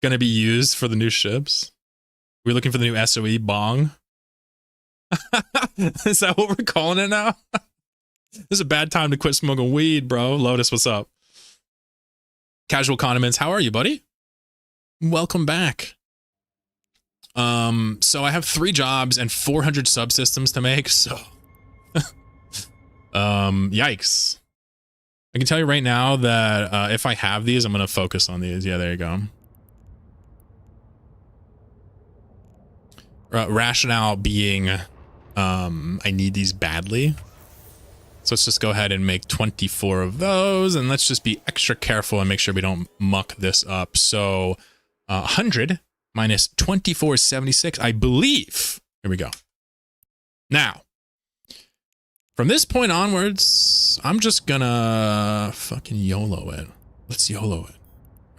going to be used for the new ships? We're looking for the new SOE bong. Is that what we're calling it now? This is a bad time to quit smoking weed, bro. Lotus, what's up? Casual Condiments, how are you, buddy? Welcome back. So I have 3 jobs and 400 subsystems to make, so yikes. I can tell you right now that if I have these, I'm going to focus on these. Yeah, there you go. Rationale being I need these badly. So let's just go ahead and make 24 of those, and let's just be extra careful and make sure we don't muck this up. So 100 minus 2476, I believe. Here we go. Now, from this point onwards, I'm just gonna fucking YOLO it. Let's YOLO it,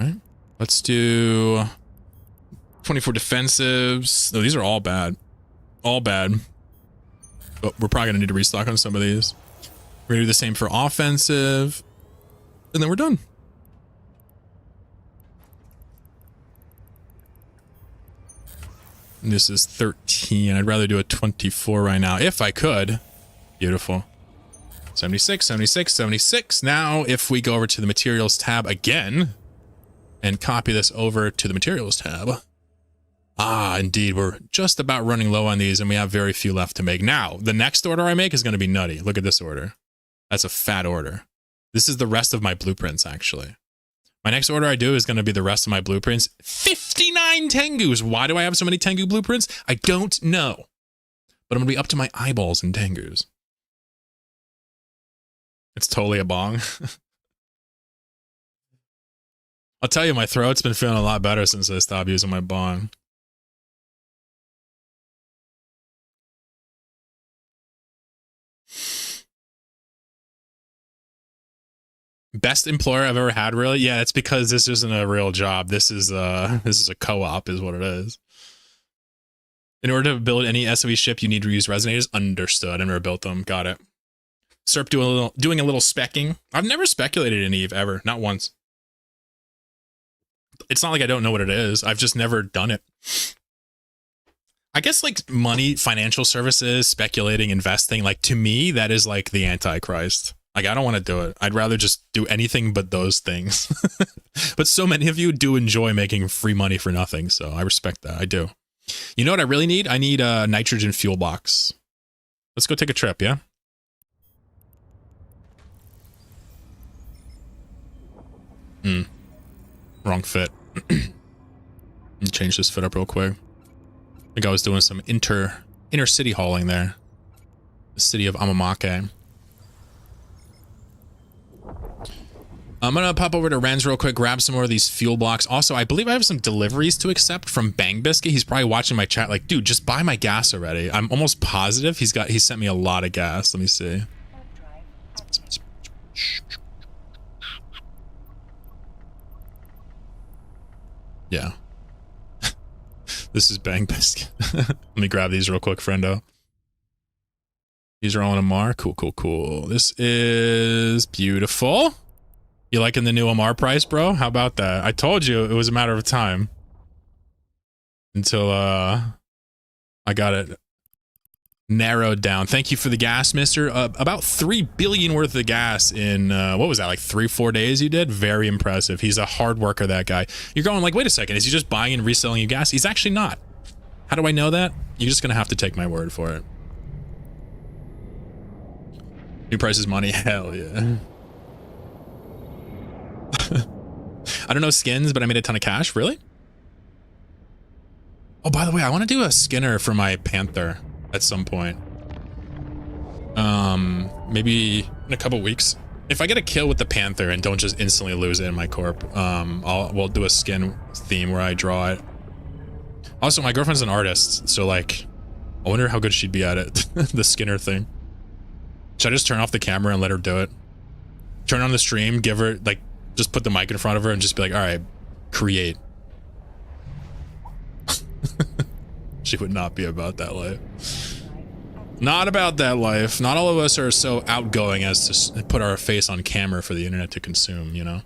right? Let's do 24 defensives. No, these are all bad. All bad. But we're probably gonna need to restock on some of these. We're gonna do the same for offensive. And then we're done. And this is 13. I'd rather do a 24 right now, if I could. Beautiful. 76, 76, 76. Now, if we go over to the materials tab again and copy this over to the materials tab. Ah, indeed. We're just about running low on these and we have very few left to make. Now, the next order I make is going to be nutty. Look at this order. That's a fat order. This is the rest of my blueprints, actually. My next order I do is going to be the rest of my blueprints. 59 Tengus. Why do I have so many Tengu blueprints? I don't know. But I'm going to be up to my eyeballs in Tengus. It's totally a bong. I'll tell you, my throat's been feeling a lot better since I stopped using my bong. Best employer I've ever had, really? Yeah, it's because this isn't a real job. This is a co-op is what it is. In order to build any SOE ship, you need to use resonators. Understood. I never built them. Got it. Serp doing a little specking. I've never speculated in Eve ever. Not once. It's not like I don't know what it is. I've just never done it. I guess like money, financial services, speculating, investing, like to me, that is like the Antichrist. Like I don't want to do it. I'd rather just do anything but those things. But so many of you do enjoy making free money for nothing. So I respect that. I do. You know what I really need? I need a nitrogen fuel box. Let's go take a trip, yeah? Wrong fit. Let me change this fit up real quick. I think I was doing some inner city hauling there. The city of Amamake. I'm gonna pop over to Ren's real quick, grab some more of these fuel blocks. Also, I believe I have some deliveries to accept from Bang Biscuit. He's probably watching my chat like, dude, just buy my gas already. I'm almost positive he sent me a lot of gas. Let me see. Yeah. This is Bang Biscuit. Let me grab these real quick, friendo. These are all in Amar. Cool. This is beautiful. You liking the new Amar price, bro? How about that? I told you it was a matter of time until I got it narrowed down. Thank you for the gas, mister. About 3 billion worth of gas in what was that, like 3-4 days you did? Very impressive. He's a hard worker, that guy. You're going like, wait a second, is he just buying and reselling you gas? He's actually not. How do I know that? You're just gonna have to take my word for it. New price is money. Hell yeah. I don't know skins, but I made a ton of cash. Really? Oh, by the way, I want to do a skinner for my Panther at some point. Maybe in a couple weeks. If I get a kill with the Panther and don't just instantly lose it in my corp, we'll do a skin theme where I draw it. Also, my girlfriend's an artist, so like, I wonder how good she'd be at it. The skinner thing. Should I just turn off the camera and let her do it? Turn on the stream, give her like, just put the mic in front of her and just be like, all right, create. She would not be about that life. Not about that life. Not all of us are so outgoing as to put our face on camera for the internet to consume, you know?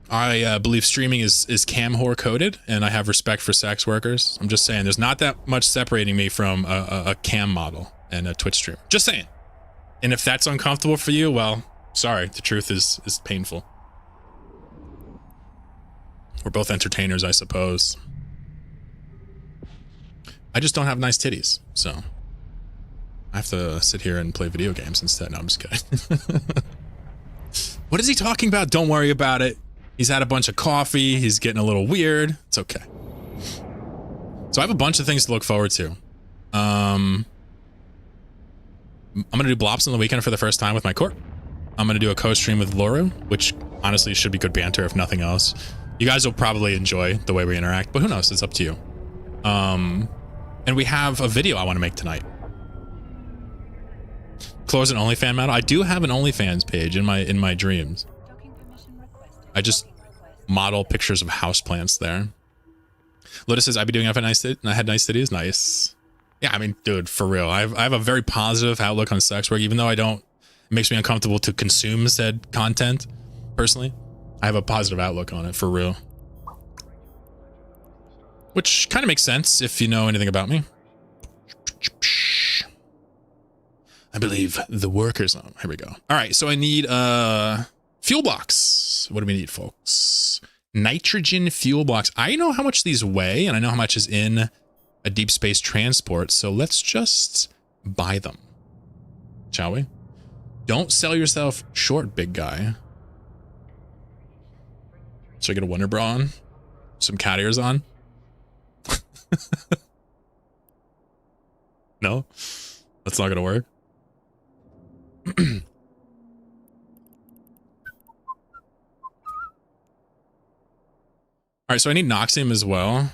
I believe streaming is cam whore coded, and I have respect for sex workers. I'm just saying, there's not that much separating me from a cam model and a Twitch stream. Just saying. And if that's uncomfortable for you, well, sorry, the truth is painful. We're both entertainers, I suppose. I just don't have nice titties, so I have to sit here and play video games instead. No, I'm just kidding. What is he talking about? Don't worry about it. He's had a bunch of coffee. He's getting a little weird. It's okay. So I have a bunch of things to look forward to. I'm going to do Blops on the weekend for the first time with my corp. I'm going to do a co-stream with Laura, which honestly should be good banter if nothing else. You guys will probably enjoy the way we interact, but who knows? It's up to you. And we have a video I want to make tonight. Close an OnlyFans model. I do have an OnlyFans page in my dreams. I just model pictures of houseplants there. Lotus says, I'd be doing if I had nice titties. Nice. Yeah, I mean, dude, for real. I have a very positive outlook on sex work, even though it makes me uncomfortable to consume said content, personally. I have a positive outlook on it, for real. Which kind of makes sense if you know anything about me. I believe the workers. Oh, here we go. All right, so I need fuel blocks. What do we need, folks? Nitrogen fuel blocks. I know how much these weigh, and I know how much is in a deep space transport, so let's just buy them, shall we? Don't sell yourself short, big guy. Should I get a Wonder Bra on? Some cat ears on? No? That's not gonna work? All right, so I need Noxium as well.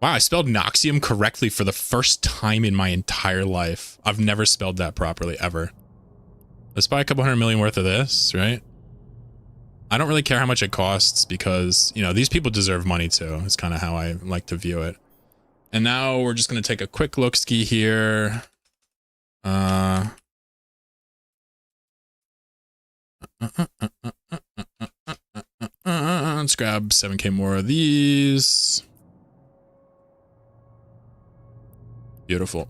Wow, I spelled Noxium correctly for the first time in my entire life. I've never spelled that properly, ever. Let's buy a couple 100 million worth of this, right? I don't really care how much it costs because, you know, these people deserve money too. It's kind of how I like to view it. And now we're just going to take a quick look ski here. Let's grab 7K more of these. Beautiful.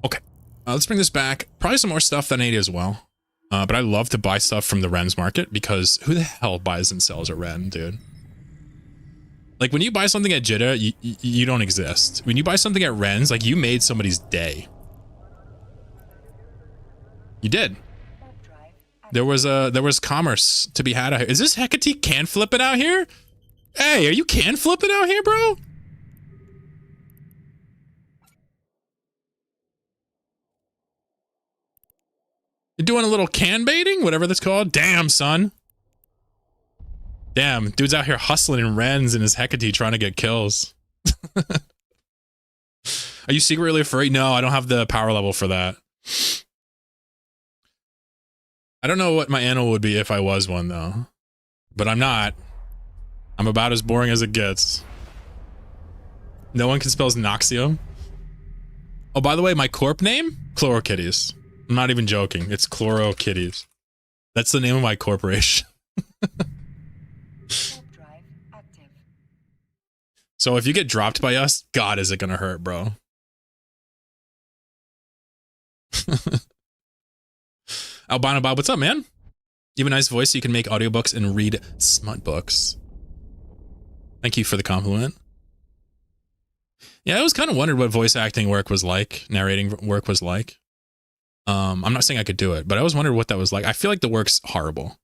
Okay. Let's bring this back. Probably some more stuff than 80 as well. But I love to buy stuff from the Ren's market because who the hell buys and sells a Ren, dude? Like when you buy something at Jitta, you don't exist. When you buy something at Ren's, like you made somebody's day. You did. There was commerce to be had out here. Is this Hecate can flipping out here? Hey, are you can flipping out here, bro? You're doing a little can baiting, whatever that's called. Damn, son. Damn, dude's out here hustling in Ren's and his Hecate trying to get kills. Are you secretly afraid? No, I don't have the power level for that. I don't know what my animal would be if I was one, though. But I'm not. I'm about as boring as it gets. No one can spell Noxio. Oh, by the way, my corp name? Chlorokitties. I'm not even joking. It's Chlorokitties. That's the name of my corporation. So if you get dropped by us, God, is it gonna hurt, bro? Albino Bob, what's up, man? You have a nice voice so you can make audiobooks and read smut books. Thank you for the compliment. Yeah, I always kind of wondered what voice acting work was like, narrating work was like. I'm not saying I could do it, but I always wondered what that was like. I feel like the work's horrible.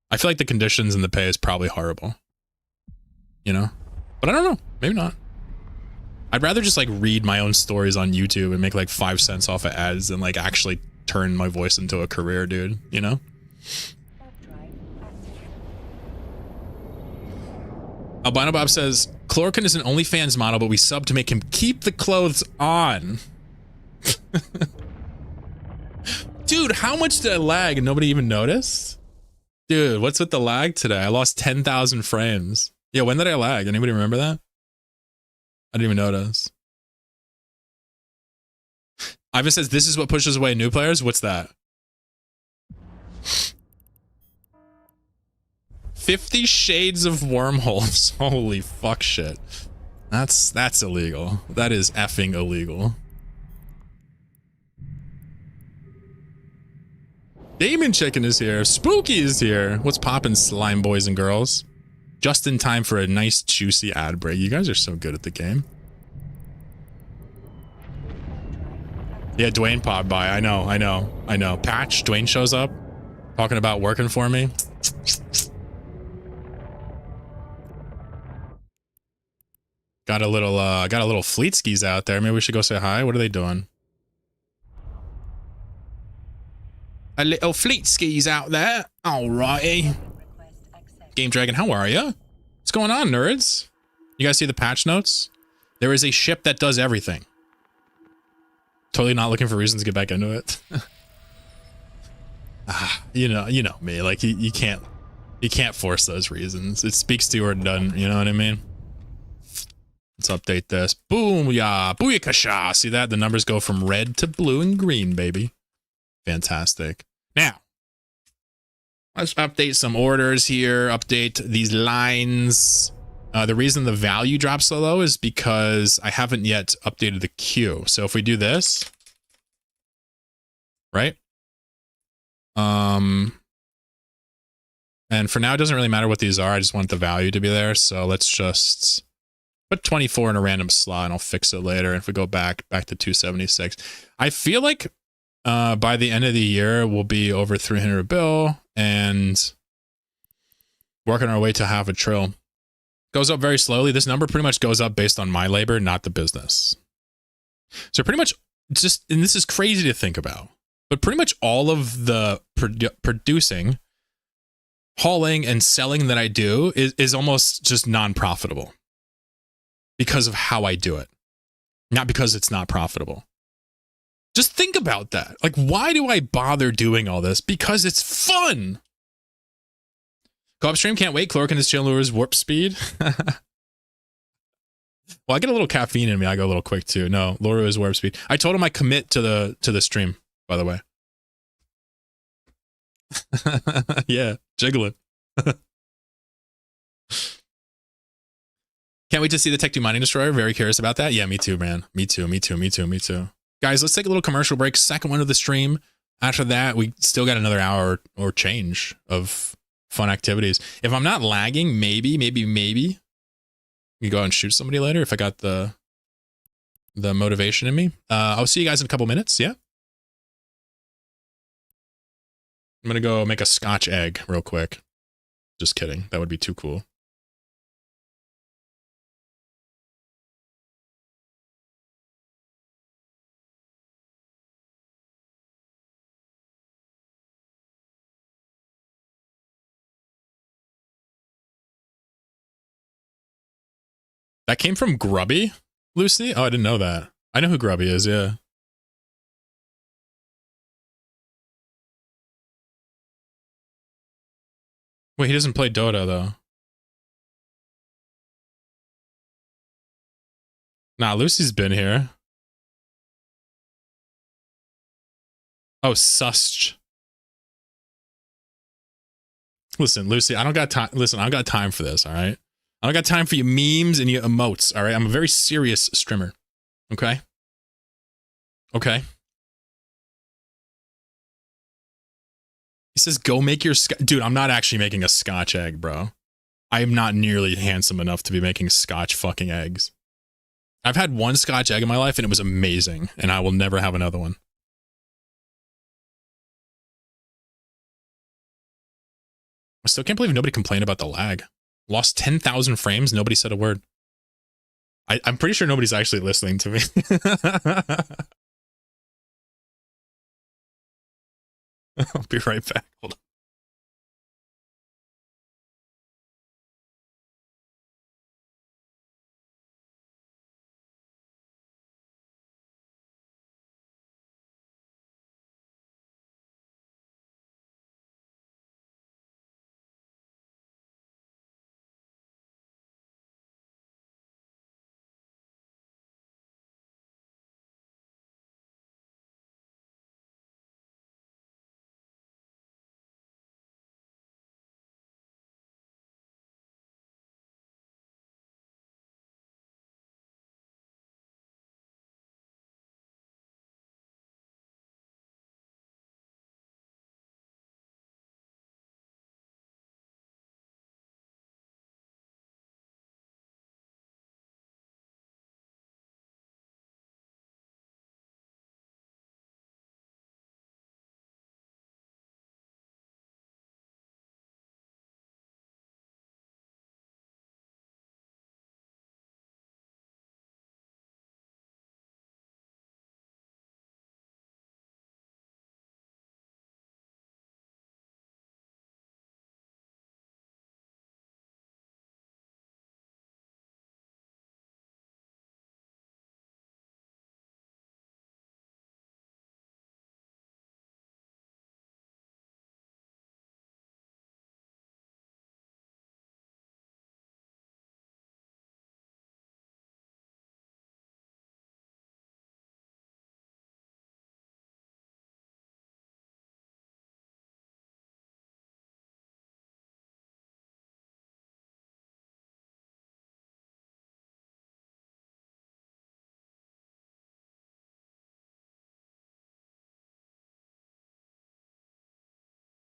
I feel like the conditions and the pay is probably horrible. You know? But I don't know. Maybe not. I'd rather just like read my own stories on YouTube and make like 5 cents off of ads than like actually turn my voice into a career, dude. You know? Albino Bob says, Chlorokin is an OnlyFans model, but we sub to make him keep the clothes on. Dude, how much did I lag and nobody even noticed? Dude, what's with the lag today? I lost 10,000 frames. Yeah, when did I lag? Anybody remember that? I didn't even notice. Ivan says, this is what pushes away new players? What's that? 50 shades of wormholes. Holy fuck shit. That's illegal. That is effing illegal. Damon Chicken is here. Spooky is here. What's poppin', slime boys and girls? Just in time for a nice juicy ad break. You guys are so good at the game. Yeah, Dwayne popped by. I know. Patch, Dwayne shows up. Talking about working for me. Got a little fleet skis out there. Maybe we should go say hi. What are they doing? A little fleet skis out there. Alrighty. Game Dragon, how are ya? What's going on, nerds? You guys see the patch notes? There is a ship that does everything. Totally not looking for reasons to get back into it. You know me. Like you can't force those reasons. It speaks to or done. You know what I mean? Let's update this. Boom, yeah, booyakasha. See that? The numbers go from red to blue and green, baby. Fantastic. Now, let's update some orders here. Update these lines. The reason the value drops so low is because I haven't yet updated the queue. So if we do this, right? And for now, it doesn't really matter what these are. I just want the value to be there. So let's just put 24 in a random slot and I'll fix it later. And if we go back to 276, I feel like by the end of the year, we'll be over 300 bill and working our way to half a trill. Goes up very slowly. This number pretty much goes up based on my labor, not the business. So pretty much just, and this is crazy to think about, but pretty much all of the producing, hauling, and selling that I do is almost just non-profitable because of how I do it, not because it's not profitable. Just think about that. Like, why do I bother doing all this? Because it's fun. Co-op stream, can't wait. Chloric and his chill lures warp speed. Well, I get a little caffeine in me. I go a little quick too. No, Laura is warp speed. I told him I commit to the stream, by the way. Yeah, jiggling. Can't wait to see the Tech 2 Mining Destroyer. Very curious about that. Yeah, me too, man. Me too. Guys, let's take a little commercial break. Second one of the stream. After that, we still got another hour or change of fun activities. If I'm not lagging, maybe you go out and shoot somebody later if I got the motivation in me. I'll see you guys in a couple minutes. Yeah. I'm going to go make a Scotch egg real quick. Just kidding. That would be too cool. That came from Grubby, Lucy? Oh, I didn't know that. I know who Grubby is, yeah. Wait, he doesn't play Dota, though. Nah, Lucy's been here. Oh, Sust. Listen, Lucy, I don't got time. Listen, I don't got time for this, all right? I don't got time for your memes and your emotes, all right? I'm a very serious streamer, okay? Okay. He says, go make your... Dude, I'm not actually making a Scotch egg, bro. I am not nearly handsome enough to be making Scotch fucking eggs. I've had one Scotch egg in my life, and it was amazing, and I will never have another one. I still can't believe nobody complained about the lag. Lost 10,000 frames, nobody said a word. I'm pretty sure nobody's actually listening to me. I'll be right back. Hold on.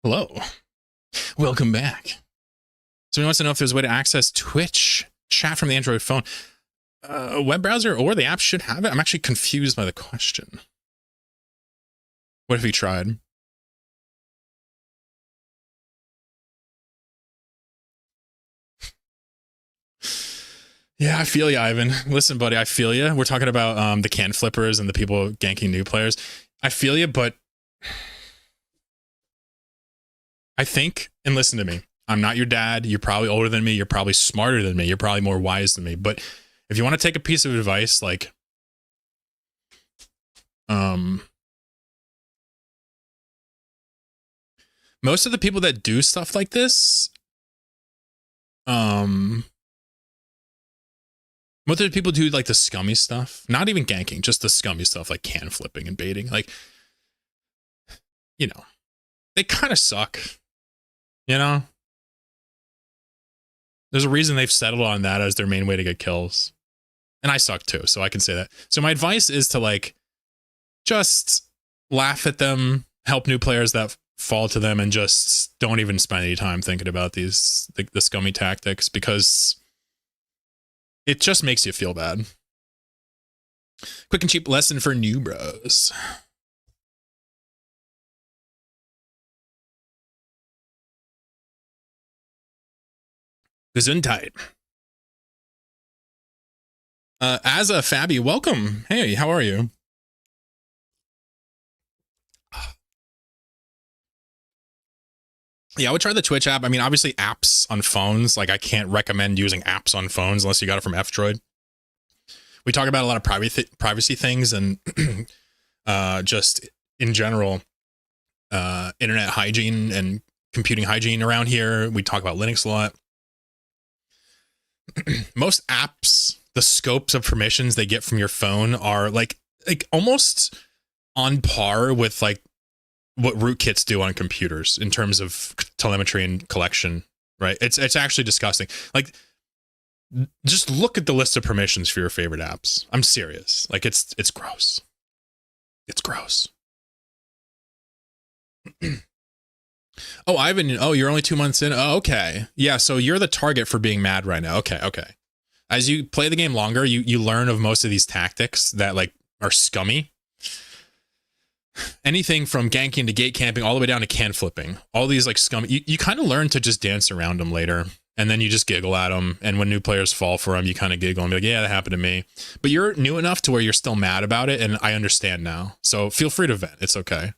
Hello. Welcome back. Somebody wants to know if there's a way to access Twitch chat from the Android phone. A web browser or the app should have it. I'm actually confused by the question. What if he tried? Yeah, I feel you, Ivan. Listen, buddy, I feel you. We're talking about the can flippers and the people ganking new players. I feel you, but I think, and listen to me, I'm not your dad. You're probably older than me. You're probably smarter than me. You're probably more wise than me. But if you want to take a piece of advice, like, most of the people that do stuff like this, most of the people do like the scummy stuff, not even ganking, just the scummy stuff like can flipping and baiting. Like, you know, they kind of suck, you know? There's a reason they've settled on that as their main way to get kills. And I suck too, so I can say that. So my advice is to like, just laugh at them, help new players that fall to them, and just don't even spend any time thinking about these, the scummy tactics, because it just makes you feel bad. Quick and cheap lesson for new bros. Gesundheit. As a Fabi, welcome. Hey, how are you? Yeah, I would try the Twitch app. I mean, obviously apps on phones, like I can't recommend using apps on phones unless you got it from F-Droid. We talk about a lot of privacy things and just in general, internet hygiene and computing hygiene around here. We talk about Linux a lot. Most apps, the scopes of permissions they get from your phone are like almost on par with like what rootkits do on computers in terms of telemetry and collection, right? It's actually disgusting. Like, just look at the list of permissions for your favorite apps. I'm serious. Like, it's gross. It's gross. Oh, Ivan, oh, you're only 2 months in? Oh, okay. Yeah, so you're the target for being mad right now. Okay. As you play the game longer, you learn of most of these tactics that, like, are scummy. Anything from ganking to gate camping all the way down to can flipping. All these, like, scummy... You kind of learn to just dance around them later, and then you just giggle at them, and when new players fall for them, you kind of giggle and be like, yeah, that happened to me. But you're new enough to where you're still mad about it, and I understand now. So feel free to vent. It's okay.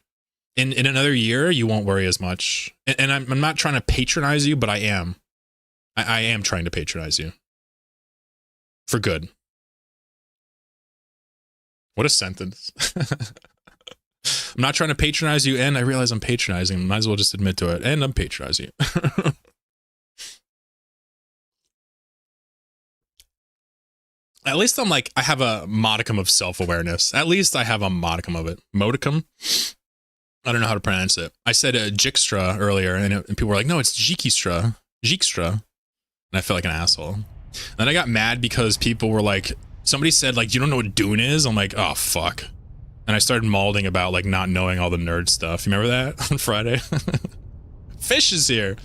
In another year, you won't worry as much. And I'm not trying to patronize you, but I am. I am trying to patronize you. For good. What a sentence. I'm not trying to patronize you, and I realize I'm patronizing. Might as well just admit to it. And I'm patronizing you. At least I'm like, I have a modicum of self-awareness. At least I have a modicum of it. Modicum? I don't know how to pronounce it. I said Jikstra earlier, and people were like, no, it's Jikistra. Jikstra. And I felt like an asshole. And then I got mad because people were like, somebody said, like, you don't know what Dune is? I'm like, oh, fuck. And I started malding about, like, not knowing all the nerd stuff. You remember that on Friday? Fish is here.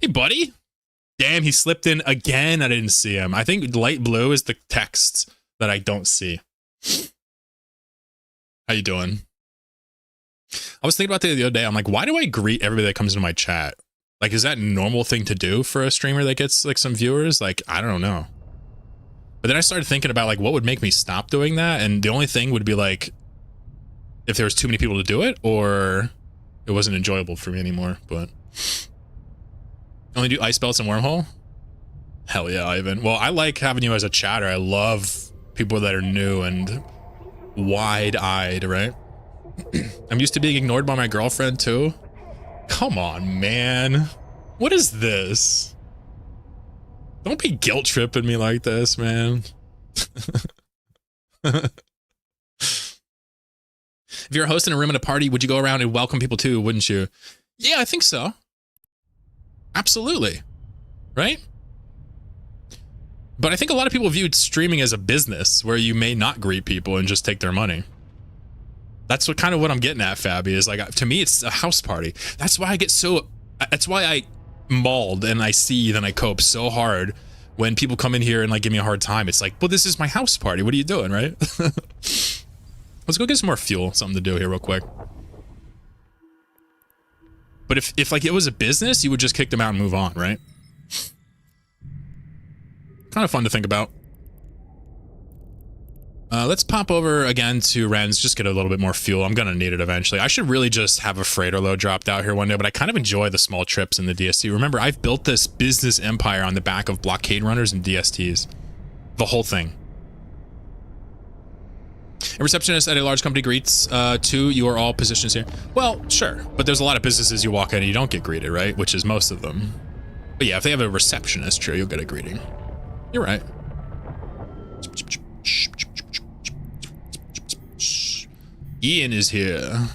Hey, buddy. Damn, he slipped in again. I didn't see him. I think light blue is the text that I don't see. How you doing? I was thinking about that the other day. I'm like, why do I greet everybody that comes into my chat? Like, is that a normal thing to do for a streamer that gets, like, some viewers? Like, I don't know. But then I started thinking about, like, what would make me stop doing that? And the only thing would be, like, if there was too many people to do it, or it wasn't enjoyable for me anymore. But only do ice belts and Wormhole? Hell yeah, Ivan. Well, I like having you as a chatter. I love people that are new and wide-eyed, right? I'm used to being ignored by my girlfriend, too. Come on, man. What is this? Don't be guilt-tripping me like this, man. If you're hosting a room at a party, would you go around and welcome people too, wouldn't you? Yeah, I think so. Absolutely. Right? But I think a lot of people view streaming as a business where you may not greet people and just take their money. That's what kind of what I'm getting at, Fabi, is like, to me, it's a house party. That's why I get so, that's why I mauled and I seethe and I cope so hard when people come in here and like give me a hard time. It's like, well, this is my house party. What are you doing, right? Let's go get some more fuel, something to do here real quick. But if like it was a business, you would just kick them out and move on, right? Kind of fun to think about. Let's pop over again to Ren's, just get a little bit more fuel. I'm gonna need it eventually. I should really just have a freighter load dropped out here one day, but I kind of enjoy the small trips in the DST. Remember, I've built this business empire on the back of blockade runners and DSTs. The whole thing. A receptionist at a large company greets, you are all positions here. Well, sure, but there's a lot of businesses you walk in and you don't get greeted, right? Which is most of them. But yeah, if they have a receptionist, sure, you'll get a greeting. You're right. Ian is here.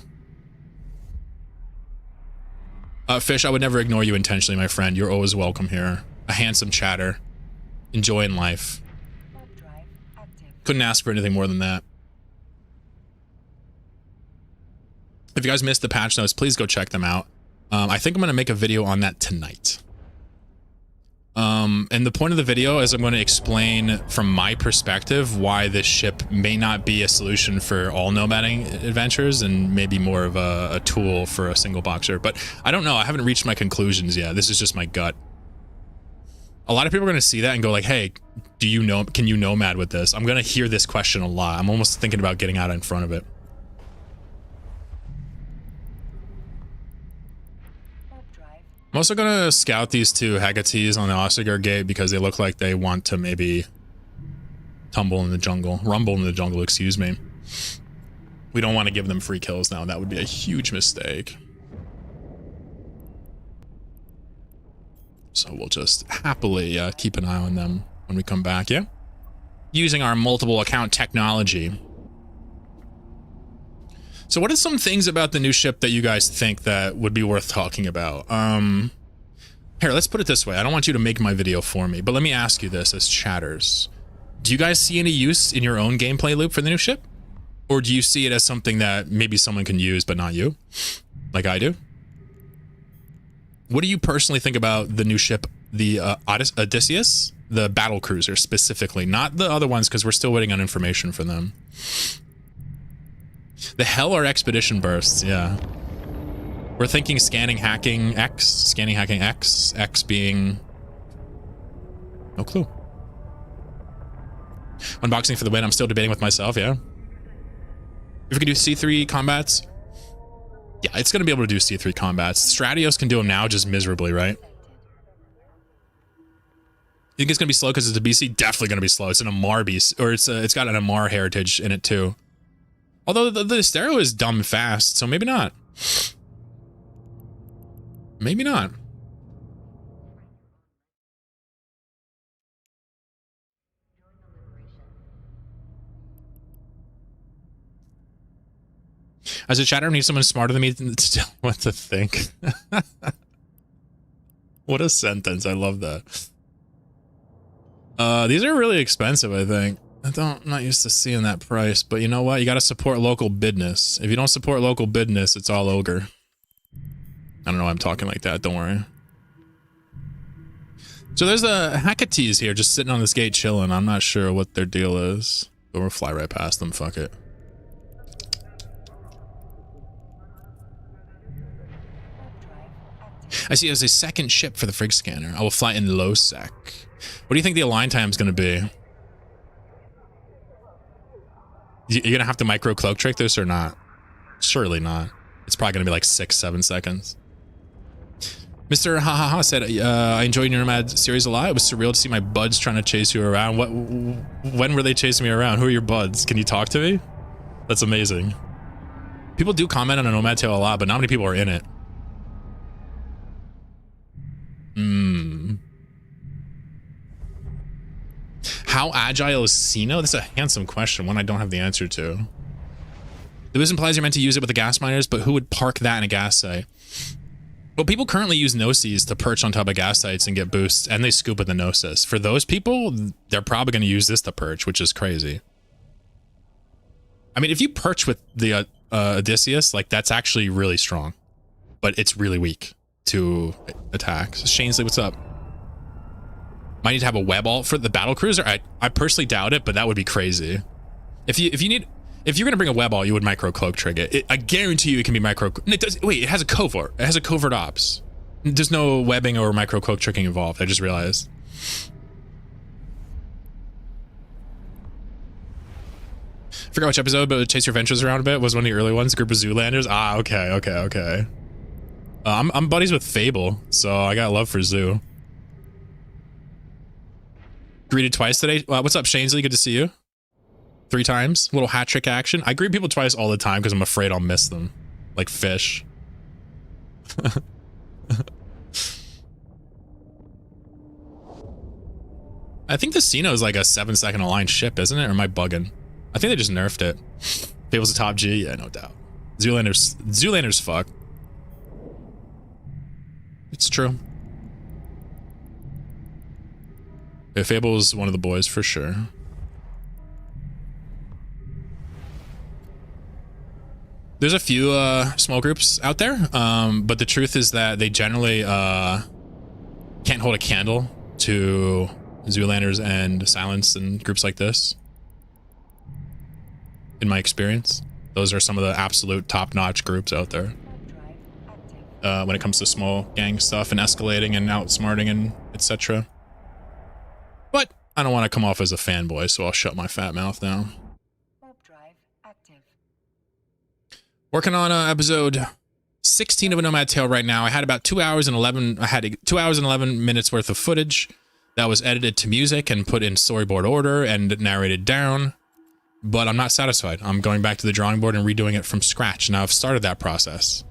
Fish, I would never ignore you intentionally, my friend. You're always welcome here. A handsome chatter. Enjoying life. Couldn't ask for anything more than that. If you guys missed the patch notes, please go check them out. I think I'm going to make a video on that tonight. And the point of the video is I'm going to explain from my perspective why this ship may not be a solution for all nomading adventures and maybe more of a tool for a single boxer. But I don't know. I haven't reached my conclusions yet. This is just my gut. A lot of people are going to see that and go like, hey, can you nomad with this? I'm going to hear this question a lot. I'm almost thinking about getting out in front of it. I'm also going to scout these two Hegates on the Ossiger Gate because they look like they want to maybe rumble in the jungle, excuse me. We don't want to give them free kills now. That would be a huge mistake. So we'll just happily keep an eye on them when we come back, yeah? Using our multiple account technology. So what are some things about the new ship that you guys think that would be worth talking about? Here, let's put it this way. I don't want you to make my video for me, but let me ask you this as chatters. Do you guys see any use in your own gameplay loop for the new ship? Or do you see it as something that maybe someone can use, but not you? Like I do? What do you personally think about the new ship, the Odysseus? The battle cruiser specifically, not the other ones because we're still waiting on information for them. The hell are expedition bursts, yeah. We're thinking scanning hacking X, X being... no clue. Unboxing for the win, I'm still debating with myself, yeah. If we can do C3 combats, yeah, it's going to be able to do C3 combats. Stratios can do them now just miserably, right? You think it's going to be slow because it's a BC? Definitely going to be slow. It's an Amar BC, or it's got an Amar heritage in it too. Although the stereo is dumb fast, so maybe not. Maybe not. As a chatter, I need someone smarter than me to tell what to think. What a sentence. I love that. These are really expensive, I think. I'm not used to seeing that price, but you know what? You got to support local business. If you don't support local business, it's all ogre. I don't know why I'm talking like that. Don't worry. So there's the Hecates here just sitting on this gate chilling. I'm not sure what their deal is, but we'll fly right past them. Fuck it. I see there's a second ship for the frig scanner. I will fly in low sec. What do you think the align time is going to be? You're going to have to micro cloak trick this or not? Surely not. It's probably going to be like 6-7 seconds. Mr. Ha said, I enjoyed your Nomad series a lot. It was surreal to see my buds trying to chase you around. When were they chasing me around? Who are your buds? Can you talk to me? That's amazing. People do comment on a Nomad tale a lot, but not many people are in it. How agile is Sino? This is a handsome question, one I don't have the answer to. This implies you're meant to use it with the gas miners, but who would park that in a gas site? Well, people currently use Gnosis to perch on top of gas sites and get boosts, and they scoop with the Gnosis. For those people, they're probably going to use this to perch, which is crazy. I mean, if you perch with the Odysseus, like, that's actually really strong. But it's really weak to attacks. Shanesley, what's up? Might need to have a web alt for the battle cruiser. I personally doubt it, but that would be crazy. If you're gonna bring a web alt, you would micro cloak trigger it. I guarantee you it can be micro. It does. Wait, it has a covert. It has a covert ops. There's no webbing or micro cloak tricking involved. I just realized. Forgot which episode, but Chase Your Ventures around a bit was one of the early ones. A group of Zoolanders. Ah, okay. I'm buddies with Fable, so I got love for Zoo. Greeted twice today. What's up, Shanesley? Good to see you. 3 times. Little hat trick action. I greet people twice all the time because I'm afraid I'll miss them. Like fish. I think the Cino is like a 7-second aligned ship, isn't it? Or am I bugging? I think they just nerfed it. Fable's a top G? Yeah, no doubt. Zoolander's fuck. It's true. Yeah, Fable's one of the boys for sure. There's a few small groups out there, but the truth is that they generally can't hold a candle to Zoolanders and Silence and groups like this. In my experience, those are some of the absolute top-notch groups out there. When it comes to small gang stuff and escalating and outsmarting and etc. But I don't want to come off as a fanboy, so I'll shut my fat mouth now. Working on episode 16 of A Nomad Tale right now. I had about 2 hours and 11. I had 2 hours and 11 minutes worth of footage that was edited to music and put in storyboard order and narrated down. But I'm not satisfied. I'm going back to the drawing board and redoing it from scratch. Now I've started that process,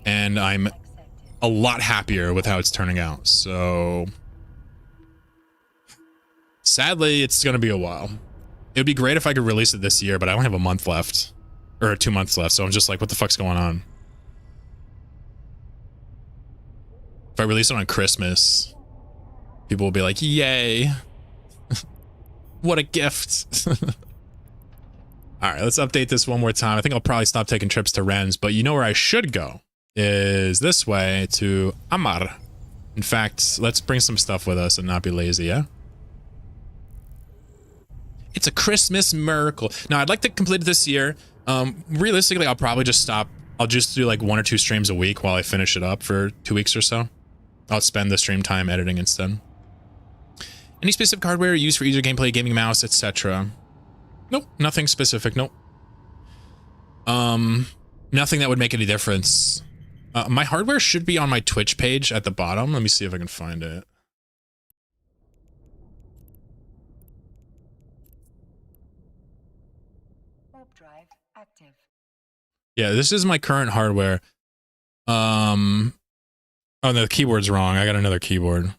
and I'm a lot happier with how it's turning out. So sadly, it's going to be a while. It would be great if I could release it this year, but I only have a month left. Or 2 months left, so I'm just like, what the fuck's going on? If I release it on Christmas, people will be like, yay. What a gift. Alright, let's update this one more time. I think I'll probably stop taking trips to Rennes, but you know where I should go is this way to Amar. In fact, let's bring some stuff with us and not be lazy, yeah? It's a Christmas miracle. Now, I'd like to complete it this year. Realistically, I'll probably just stop. I'll just do like 1 or 2 streams a week while I finish it up for 2 weeks or so. I'll spend the stream time editing instead. Any specific hardware used for easier gameplay, gaming mouse, etc.? Nope, nothing specific. Nope. Nothing that would make any difference. My hardware should be on my Twitch page at the bottom. Let me see if I can find it. Yeah, this is my current hardware. Oh, no, the keyboard's wrong. I got another keyboard.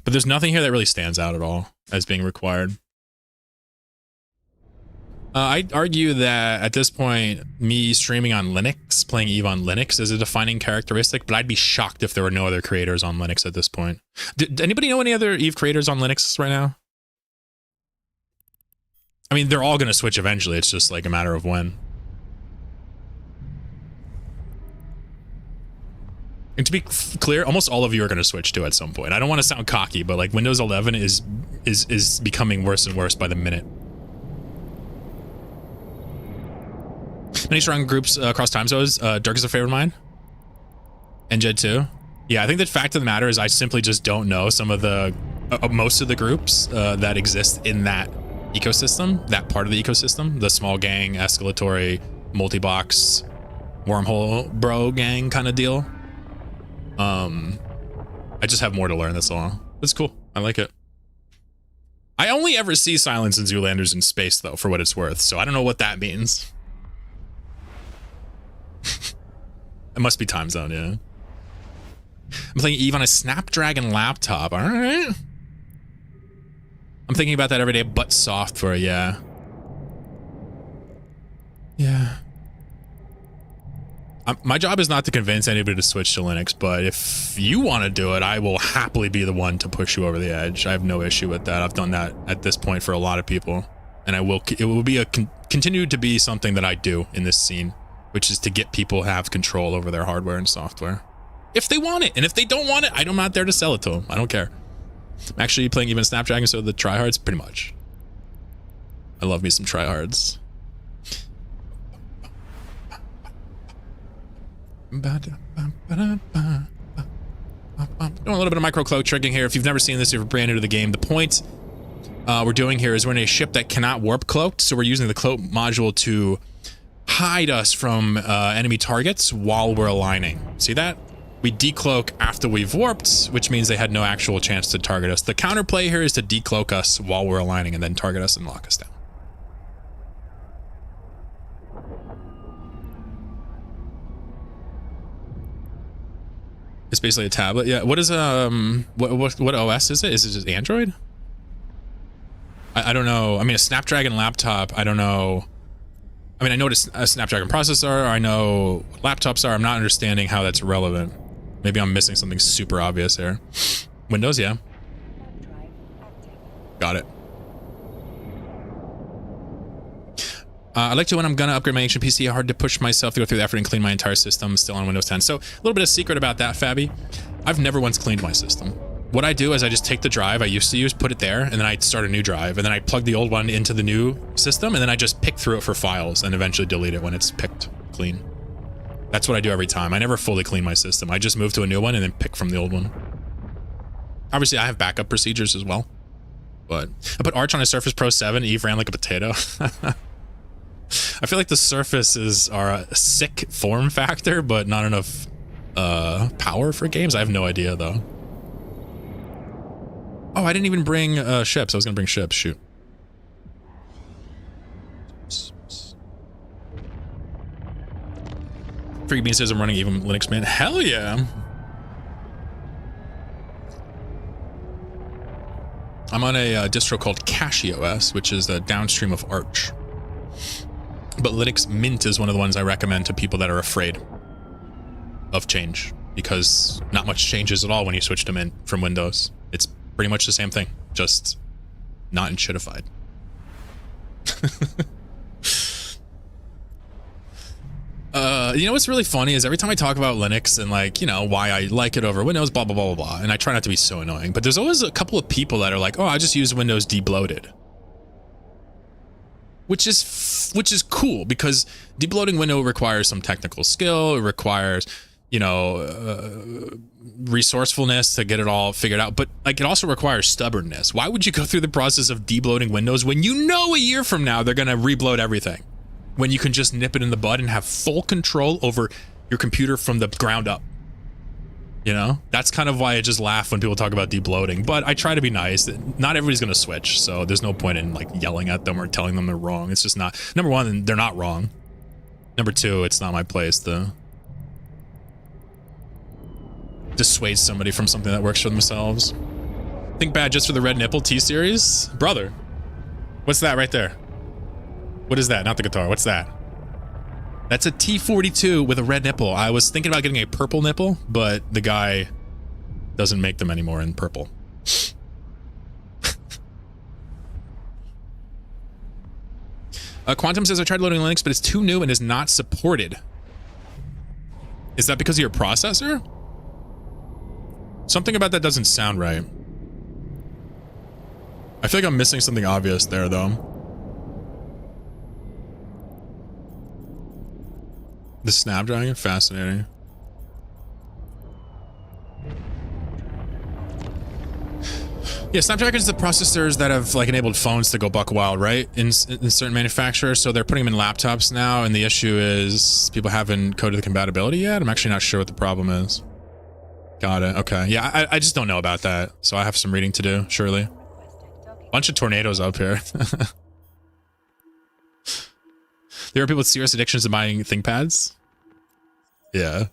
But there's nothing here that really stands out at all as being required. I'd argue that at this point, me streaming on Linux, playing EVE on Linux is a defining characteristic, but I'd be shocked if there were no other creators on Linux at this point. Did anybody know any other EVE creators on Linux right now? I mean, they're all going to switch eventually. It's just like a matter of when. And to be clear, almost all of you are going to switch to at some point. I don't want to sound cocky, but like Windows 11 is becoming worse and worse by the minute. Many strong groups across time zones. Dirk is a favorite of mine. And Jed too. Yeah, I think the fact of the matter is I simply just don't know some of the most of the groups that exist in that ecosystem, that part of the ecosystem, the small gang, escalatory, multi-box, wormhole bro gang kind of deal. I just have more to learn, that's all. It's cool. I like it. I only ever see Silence and Zoolanders in space, though, for what it's worth, so I don't know what that means. It must be time zone, yeah. I'm playing EVE on a Snapdragon laptop, alright. I'm thinking about that every day, but software, yeah. Yeah. My job is not to convince anybody to switch to Linux, but if you want to do it, I will happily be the one to push you over the edge. I have no issue with that. I've done that at this point for a lot of people, and it will be continue to be something that I do in this scene, which is to get people to have control over their hardware and software. If they want it, and if they don't want it, I'm not there to sell it to them. I don't care. I'm actually playing even Snapdragon, so the tryhards, pretty much. I love me some tryhards. Doing a little bit of micro cloak tricking here. If you've never seen this, if you're brand new to the game, the point we're doing here is we're in a ship that cannot warp cloaked, so we're using the cloak module to hide us from enemy targets while we're aligning. See that? We decloak after we've warped, which means they had no actual chance to target us. The counterplay here is to decloak us while we're aligning and then target us and lock us down. It's basically a tablet. Yeah. What is what OS is it? Is it just Android? I don't know. I mean, a Snapdragon laptop. I don't know. I mean, I know what a Snapdragon processor. I know what laptops are. I'm not understanding how that's relevant. Maybe I'm missing something super obvious here. Windows, yeah. Got it. I like to when I'm gonna upgrade my ancient PC. Hard to push myself to go through the effort and clean my entire system. Still on Windows 10. So a little bit of secret about that, Fabby. I've never once cleaned my system. What I do is I just take the drive I used to use, put it there, and then I start a new drive, and then I plug the old one into the new system, and then I just pick through it for files and eventually delete it when it's picked clean. That's what I do every time. I never fully clean my system. I just move to a new one and then pick from the old one. Obviously, I have backup procedures as well. But I put Arch on a Surface Pro 7. Eve ran like a potato. I feel like the Surfaces are a sick form factor, but not enough power for games. I have no idea, though. Oh, I didn't even bring ships. I was going to bring ships. Shoot. Freaky Bean says I'm running even Linux, man. Hell yeah. I'm on a distro called CachyOS, which is the downstream of Arch. But Linux Mint is one of the ones I recommend to people that are afraid of change, because not much changes at all when you switch to Mint from Windows. It's pretty much the same thing, just not in shitified. You know what's really funny is every time I talk about Linux and, like, you know, why I like it over Windows, blah, blah, blah, blah, blah, and I try not to be so annoying, but there's always a couple of people that are like, oh, I just use Windows debloated. Which is cool, because debloating window requires some technical skill. It requires, you know, resourcefulness to get it all figured out. But, like, it also requires stubbornness. Why would you go through the process of debloating Windows when you know a year from now they're going to rebloat everything? When you can just nip it in the bud and have full control over your computer from the ground up. You know? That's kind of why I just laugh when people talk about debloating. But I try to be nice. Not everybody's going to switch, so there's no point in, like, yelling at them or telling them they're wrong. It's just not... Number one, they're not wrong. Number two, it's not my place to dissuade somebody from something that works for themselves. Think bad just for the red nipple T-Series? Brother. What's that right there? What is that? Not the guitar. What's that? That's a T42 with a red nipple. I was thinking about getting a purple nipple, but the guy doesn't make them anymore in purple. Quantum says, I tried loading Linux, but it's too new and is not supported. Is that because of your processor? Something about that doesn't sound right. I feel like I'm missing something obvious there, though. The Snapdragon? Fascinating. Yeah, Snapdragon is the processors that have, like, enabled phones to go buck wild, right? In certain manufacturers, so they're putting them in laptops now, and the issue is people haven't coded the compatibility yet. I'm actually not sure what the problem is. Got it. Okay. Yeah, I just don't know about that, so I have some reading to do, surely. Bunch of tornadoes up here. There are people with serious addictions to buying ThinkPads. Yeah.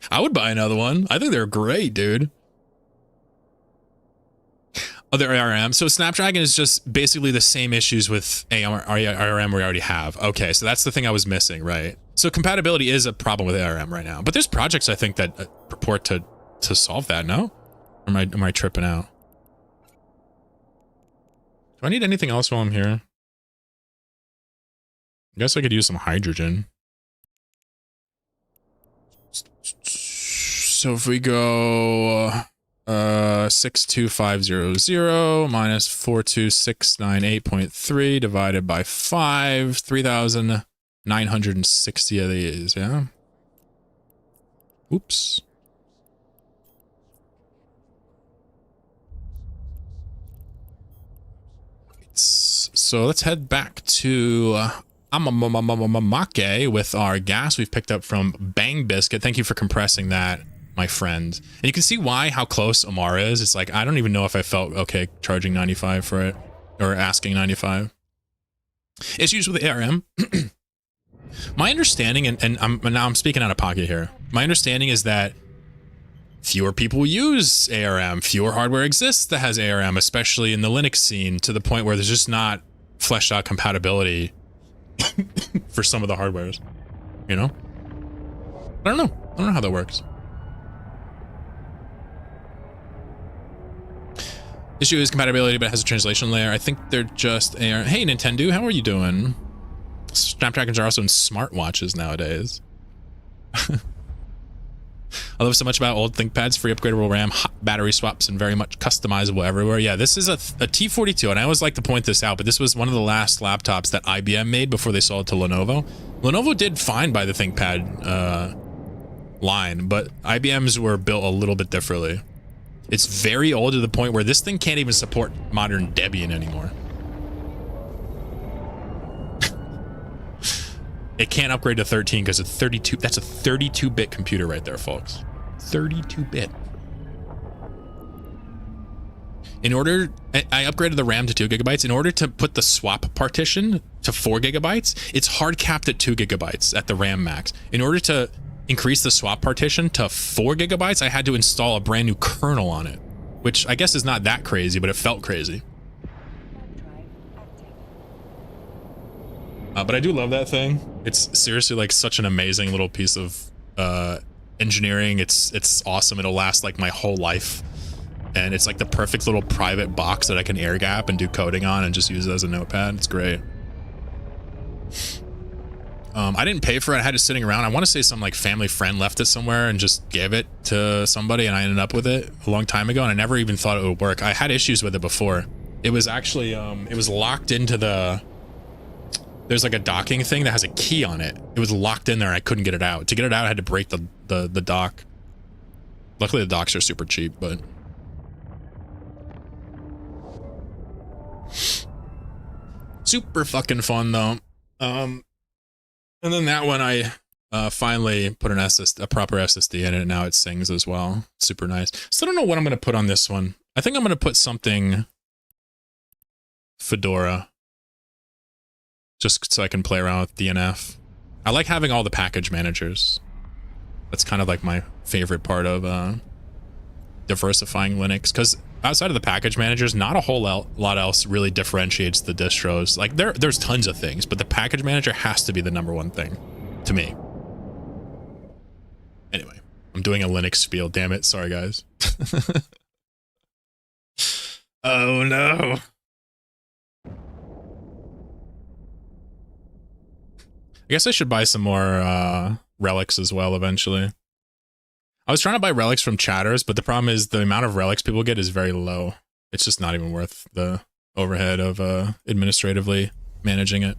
I would buy another one. I think they're great, dude. Other ARM. So Snapdragon is just basically the same issues with ARM we already have. Okay, so that's the thing I was missing, right? So compatibility is a problem with ARM right now. But there's projects, I think, that purport to solve that, no? Or am I tripping out? Do I need anything else while I'm here? I guess I could use some hydrogen. So if we go 62500 minus 42698.3 divided by 5, 3,960 of these, yeah? Oops. So let's head back to Amamake with our gas we've picked up from Bang Biscuit. Thank you for compressing that, my friend. And you can see why, how close Amara is. It's like, I don't even know if I felt okay charging 95 for it or asking 95. Issues with ARM. My understanding, and now I'm speaking out of pocket here. My understanding is that fewer people use ARM, fewer hardware exists that has ARM, especially in the Linux scene, to the point where there's just not fleshed out compatibility for some of the hardwares, you know? I don't know how that works. Issue is compatibility, but it has a translation layer. I think they're just ARM. Hey, Nintendo, how are you doing? Snapdragons are also in smartwatches nowadays. I love so much about old ThinkPads, free upgradable RAM, hot battery swaps, and very much customizable everywhere. Yeah, this is a T42, and I always like to point this out, but this was one of the last laptops that IBM made before they sold it to Lenovo. Lenovo did fine by the ThinkPad line, but IBM's were built a little bit differently. It's very old to the point where this thing can't even support modern Debian anymore. It can't upgrade to 13 because it's 32. That's a 32-bit computer right there, folks. 32-bit. In order, I upgraded the RAM to 2 gigabytes. In order to put the swap partition to 4 gigabytes, it's hard capped at 2 gigabytes at the RAM max. In order to increase the swap partition to 4 gigabytes, I had to install a brand new kernel on it, which I guess is not that crazy, but it felt crazy. But I do love that thing. It's seriously like such an amazing little piece of engineering. It's awesome. It'll last like my whole life. And it's like the perfect little private box that I can air gap and do coding on and just use it as a notepad. It's great. I didn't pay for it. I had it sitting around. I want to say some like family friend left it somewhere and just gave it to somebody, and I ended up with it a long time ago, and I never even thought it would work. I had issues with it before. It was actually it was locked into the, there's like a docking thing that has a key on it. It was locked in there and I couldn't get it out. To get it out, I had to break the dock. Luckily the docks are super cheap, but super fucking fun though. And then that one I finally put a proper SSD in it, and now it sings as well. Super nice. Still don't know what I'm gonna put on this one. I think I'm gonna put something Fedora, just so I can play around with DNF. I like having all the package managers. That's kind of like my favorite part of diversifying Linux, because outside of the package managers, not a whole lot else really differentiates the distros. Like there's tons of things, but the package manager has to be the #1 thing to me. Anyway, I'm doing a Linux spiel, damn it. Sorry, guys. Oh no. I guess I should buy some more relics as well eventually. I was trying to buy relics from chatters, but the problem is the amount of relics people get is very low. It's just not even worth the overhead of administratively managing it.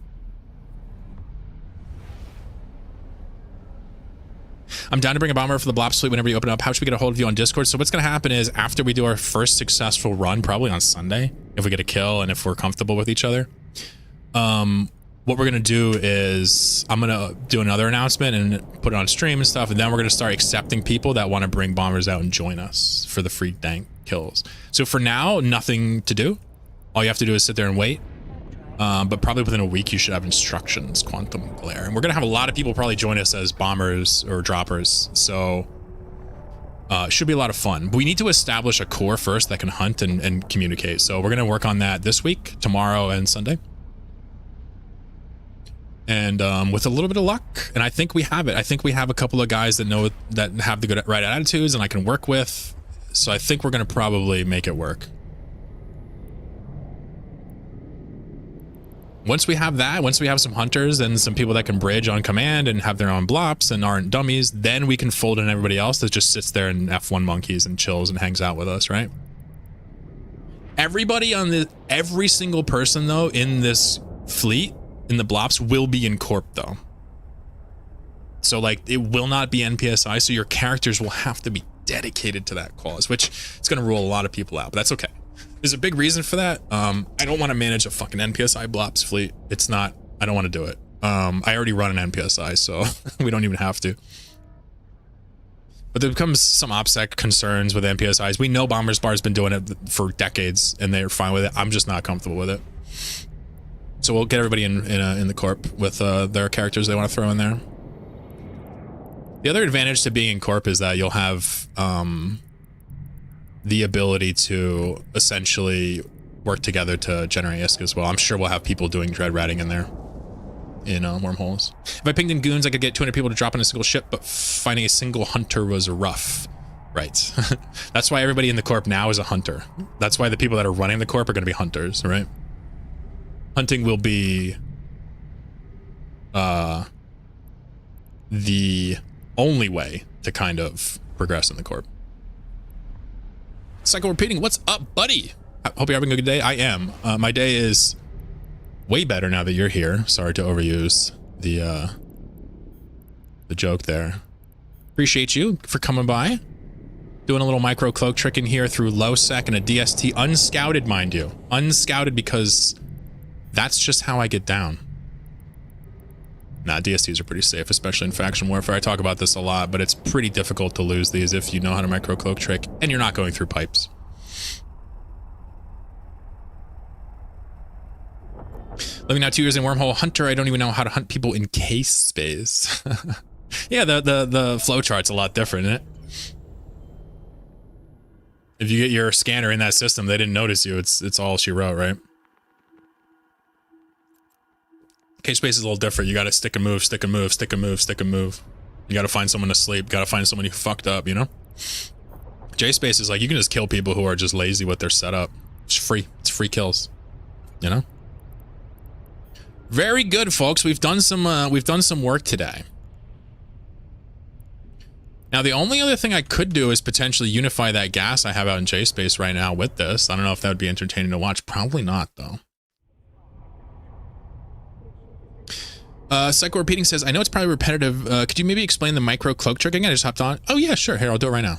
I'm down to bring a bomber for the Blops fleet whenever you open up. How should we get a hold of you on Discord? So what's going to happen is after we do our first successful run, probably on Sunday, if we get a kill and if we're comfortable with each other, what we're going to do is I'm going to do another announcement and put it on stream and stuff. And then we're going to start accepting people that want to bring bombers out and join us for the free dank kills. So for now, nothing to do. All you have to do is sit there and wait. But probably within a week, you should have instructions, Quantum Glare. And we're going to have a lot of people probably join us as bombers or droppers. So it should be a lot of fun. But we need to establish a core first that can hunt and communicate. So we're going to work on that this week, tomorrow, and Sunday. And with a little bit of luck, and I think we have it. I think we have a couple of guys that know that have the right attitudes and I can work with. So I think we're going to probably make it work. Once we have that, once we have some hunters and some people that can bridge on command and have their own blops and aren't dummies, then we can fold in everybody else that just sits there and F1 monkeys and chills and hangs out with us, right? Everybody on the, every single person though in this fleet, in the blops, will be in corp though. So like it will not be NPSI, so your characters will have to be dedicated to that cause, which is going to rule a lot of people out, but that's okay. There's a big reason for that. I don't want to manage a fucking NPSI blops fleet. It's not, I don't want to do it. I already run an NPSI, so we don't even have to. But there becomes some OPSEC concerns with NPSIs. We know Bomber's Bar's been doing it for decades, and they're fine with it. I'm just not comfortable with it. So we'll get everybody in the corp with their characters they want to throw in there. The other advantage to being in corp is that you'll have the ability to essentially work together to generate ISK as well. I'm sure we'll have people doing dread ratting in there. In wormholes. If I pinged in goons, I could get 200 people to drop on a single ship, but finding a single hunter was rough. Right. That's why everybody in the corp now is a hunter. That's why the people that are running the corp are going to be hunters, right? Hunting will be the only way to kind of progress in the corp. Cycle repeating, what's up, buddy? I hope you're having a good day. I am. My day is way better now that you're here. Sorry to overuse the joke there. Appreciate you for coming by. Doing a little micro cloak trick in here through low sec and a DST. Unscouted, mind you. Unscouted because that's just how I get down. Nah, DSTs are pretty safe, especially in faction warfare. I talk about this a lot, but it's pretty difficult to lose these if you know how to micro cloak trick and you're not going through pipes. Living now 2 years in Wormhole Hunter, I don't even know how to hunt people in case space. Yeah, the flow chart's a lot different, isn't it? If you get your scanner in that system, they didn't notice you. It's all she wrote, right? Case space is a little different. You gotta stick and move, stick and move, stick and move, stick and move. You gotta find someone to sleep. Gotta find someone who fucked up, you know? J space is like, you can just kill people who are just lazy with their setup. It's free. It's free kills. You know? Very good, folks. We've done some work today. Now, the only other thing I could do is potentially unify that gas I have out in J-Space right now with this. I don't know if that would be entertaining to watch. Probably not, though. Psycho Repeating says, I know it's probably repetitive. Could you maybe explain the micro cloak trick again? I just hopped on. Oh, yeah, sure. Here, I'll do it right now.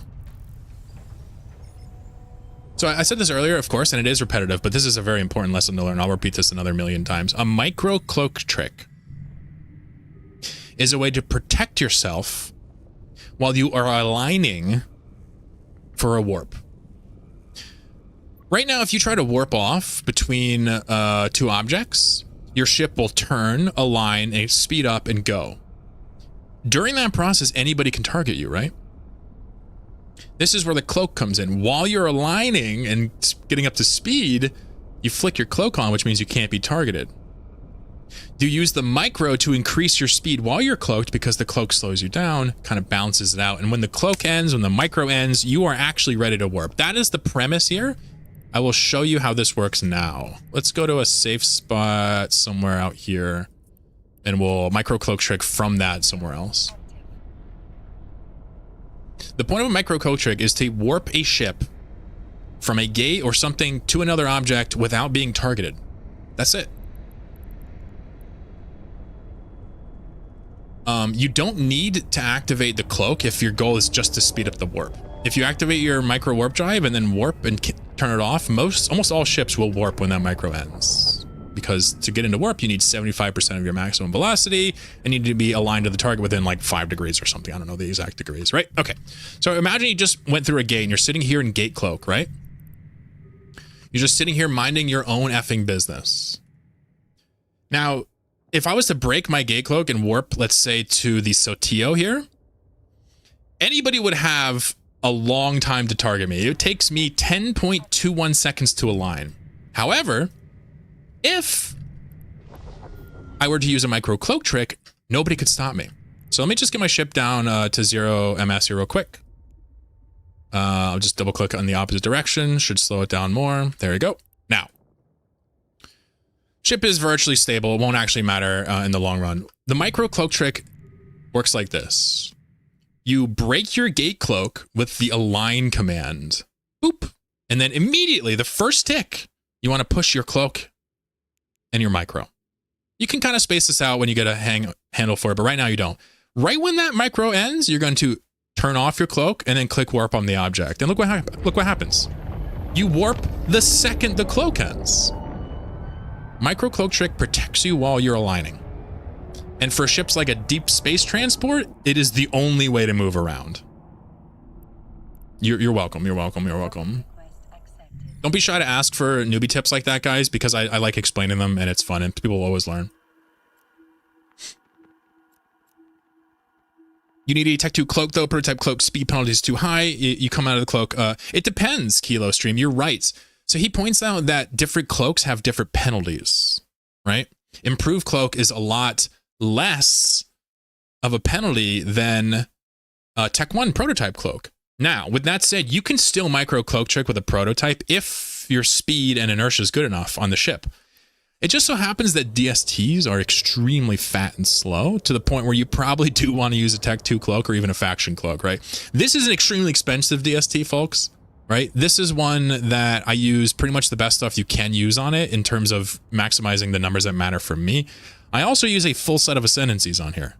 So I said this earlier, of course, and it is repetitive, but this is a very important lesson to learn. I'll repeat this another million times. A micro cloak trick is a way to protect yourself while you are aligning for a warp. Right now, if you try to warp off between two objects, your ship will turn, align, and speed up and go. During that process, anybody can target you, right? This is where the cloak comes in. While you're aligning and getting up to speed, you flick your cloak on, which means you can't be targeted. You use the micro to increase your speed while you're cloaked because the cloak slows you down, kind of balances it out. And when the cloak ends, when the micro ends, you are actually ready to warp. That is the premise here. I will show you how this works now. Let's go to a safe spot somewhere out here, and we'll micro cloak trick from that somewhere else. The point of a micro cloak trick is to warp a ship from a gate or something to another object without being targeted. That's it. You don't need to activate the cloak if your goal is just to speed up the warp. If you activate your micro warp drive and then warp and turn it off, almost all ships will warp when that micro ends. Because to get into warp, you need 75% of your maximum velocity and you need to be aligned to the target within like 5 degrees or something. I don't know the exact degrees, right? Okay. So imagine you just went through a gate and you're sitting here in gate cloak, right? You're just sitting here minding your own effing business. Now, if I was to break my gate cloak and warp, let's say, to the Sotillo here, anybody would have a long time to target me. It takes me 10.21 seconds to align. However, if I were to use a micro cloak trick, nobody could stop me. So let me just get my ship down to 0 MS here real quick. I'll just double click on the opposite direction. Should slow it down more. There we go. Now, ship is virtually stable. It won't actually matter in the long run. The micro cloak trick works like this. You break your gate cloak with the align command. Boop. And then immediately, the first tick, you want to push your cloak and your micro. You can kind of space this out when you get a handle for it, but right now you don't. Right when that micro ends, you're going to turn off your cloak and then click warp on the object. And look what happens. You warp the second the cloak ends. Micro cloak trick protects you while you're aligning. And for ships like a deep space transport, it is the only way to move around. You're welcome. You're welcome. You're welcome. Don't be shy to ask for newbie tips like that, guys, because I like explaining them and it's fun and people will always learn. You need a Tech 2 cloak, though. Prototype cloak speed penalty is too high. You come out of the cloak. It depends, Kilo Stream. You're right. So he points out that different cloaks have different penalties, right? Improved cloak is a lot less of a penalty than Tech 1 prototype cloak. Now, with that said, you can still micro cloak trick with a prototype if your speed and inertia is good enough on the ship. It just so happens that DSTs are extremely fat and slow to the point where you probably do want to use a Tech 2 cloak or even a faction cloak, right? This is an extremely expensive DST, folks, right? This is one that I use pretty much the best stuff you can use on it in terms of maximizing the numbers that matter for me. I also use a full set of ascendancies on here,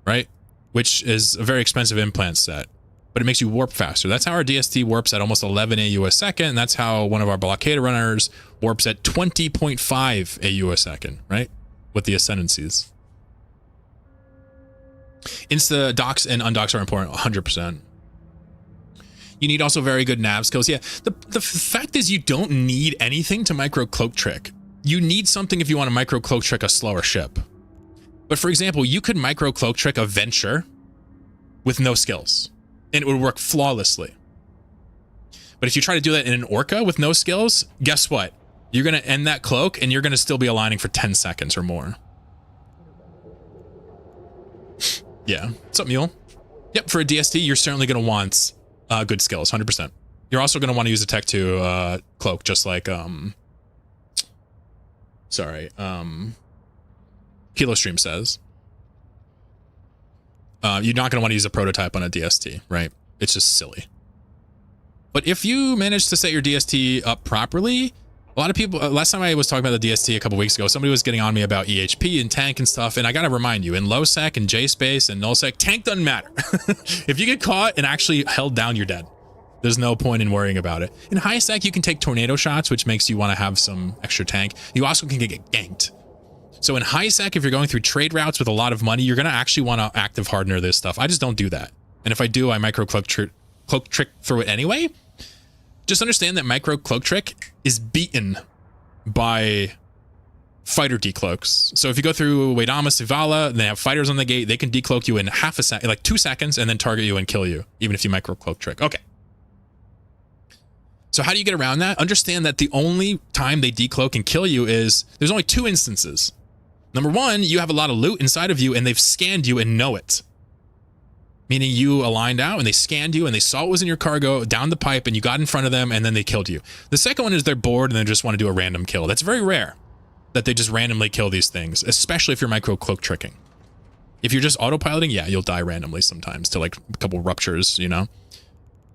right? Which is a very expensive implant set, but it makes you warp faster. That's how our DST warps at almost 11 AU a second. And that's how one of our blockade runners warps at 20.5 AU a second, right? With the ascendancies. Insta docks and undocks are important, 100%. You need also very good nav skills. Yeah, the fact is you don't need anything to micro cloak trick. You need something if you want to micro cloak trick a slower ship. But for example, you could micro cloak trick a Venture with no skills, and it would work flawlessly. But if you try to do that in an Orca with no skills, guess what? You're going to end that cloak, and you're going to still be aligning for 10 seconds or more. Yeah, what's up, Mule? Yep, for a DST, you're certainly going to want good skills, 100%. You're also going to want to use a Tech 2 cloak, just like, Kilo Stream says. You're not going to want to use a prototype on a DST, right? It's just silly. But if you manage to set your DST up properly, a lot of people, last time I was talking about the DST a couple weeks ago, somebody was getting on me about EHP and tank and stuff, and I got to remind you, in low sec and J space and null sec, tank doesn't matter. If you get caught and actually held down, you're dead. There's no point in worrying about it. In high sec, you can take tornado shots, which makes you want to have some extra tank. You also can get ganked. So in high sec, if you're going through trade routes with a lot of money, you're going to actually want to active hardener this stuff. I just don't do that. And if I do, I micro cloak trick through it anyway. Just understand that micro cloak trick is beaten by fighter decloaks. So if you go through Waidama, Sivala, they have fighters on the gate, they can decloak you in half a second, like 2 seconds, and then target you and kill you, even if you micro cloak trick. Okay. So how do you get around that? Understand that the only time they decloak and kill you is, there's only 2 instances. Number 1, you have a lot of loot inside of you and they've scanned you and know it. Meaning you aligned out and they scanned you and they saw what was in your cargo down the pipe and you got in front of them and then they killed you. The second one is they're bored and they just want to do a random kill. That's very rare that they just randomly kill these things, especially if you're micro cloak tricking. If you're just autopiloting, yeah, you'll die randomly sometimes to like a couple ruptures, you know?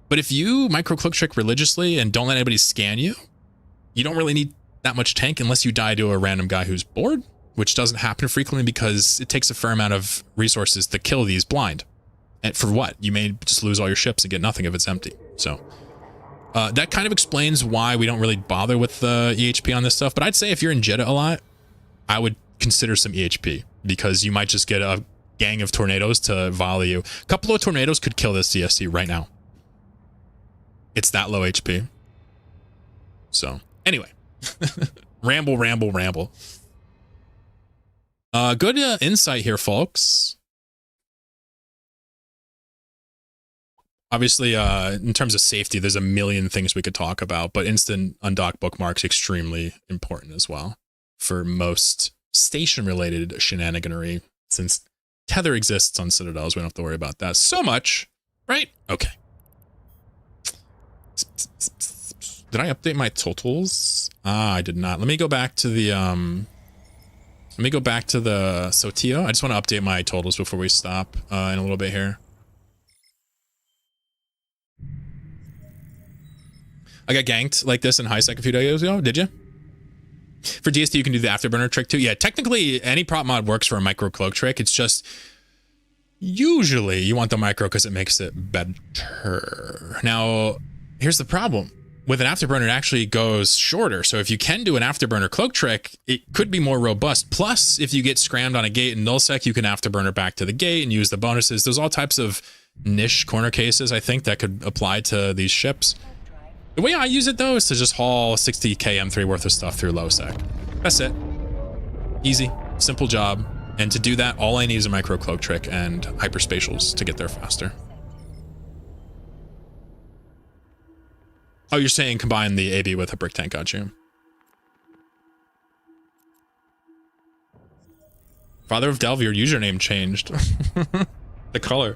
But if you micro cloak trick religiously and don't let anybody scan you, you don't really need that much tank unless you die to a random guy who's bored, which doesn't happen frequently because it takes a fair amount of resources to kill these blind. And for what? You may just lose all your ships and get nothing if it's empty. So that kind of explains why we don't really bother with the EHP on this stuff. But I'd say if you're in Jeddah a lot, I would consider some EHP because you might just get a gang of tornadoes to volley you. A couple of tornadoes could kill this DSC right now. It's that low HP. So anyway, ramble. Good insight here, folks. Obviously, in terms of safety, there's a million things we could talk about, but instant undock bookmarks extremely important as well for most station-related shenaniganery. Since Tether exists on Citadels, we don't have to worry about that so much, right? Okay. Did I update my totals? I did not. Let me go back to the Sotillo. I just want to update my totals before we stop in a little bit here. I got ganked like this in high sec a few days ago. Did you? For DST, you can do the afterburner trick too. Yeah, technically, any prop mod works for a micro cloak trick. It's just usually you want the micro because it makes it better. Now, here's the problem. with an afterburner, it actually goes shorter. So if you can do an afterburner cloak trick, it could be more robust. Plus, if you get scrammed on a gate in nullsec, you can afterburner back to the gate and use the bonuses. There's all types of niche corner cases, I think, that could apply to these ships. The way I use it, though, is to just haul 60k M3 worth of stuff through low sec. That's it. Easy, simple job. And to do that, all I need is a micro cloak trick and hyperspatials to get there faster. Oh, you're saying combine the AB with a brick tank, got you. Father of Delve, your username changed. The color.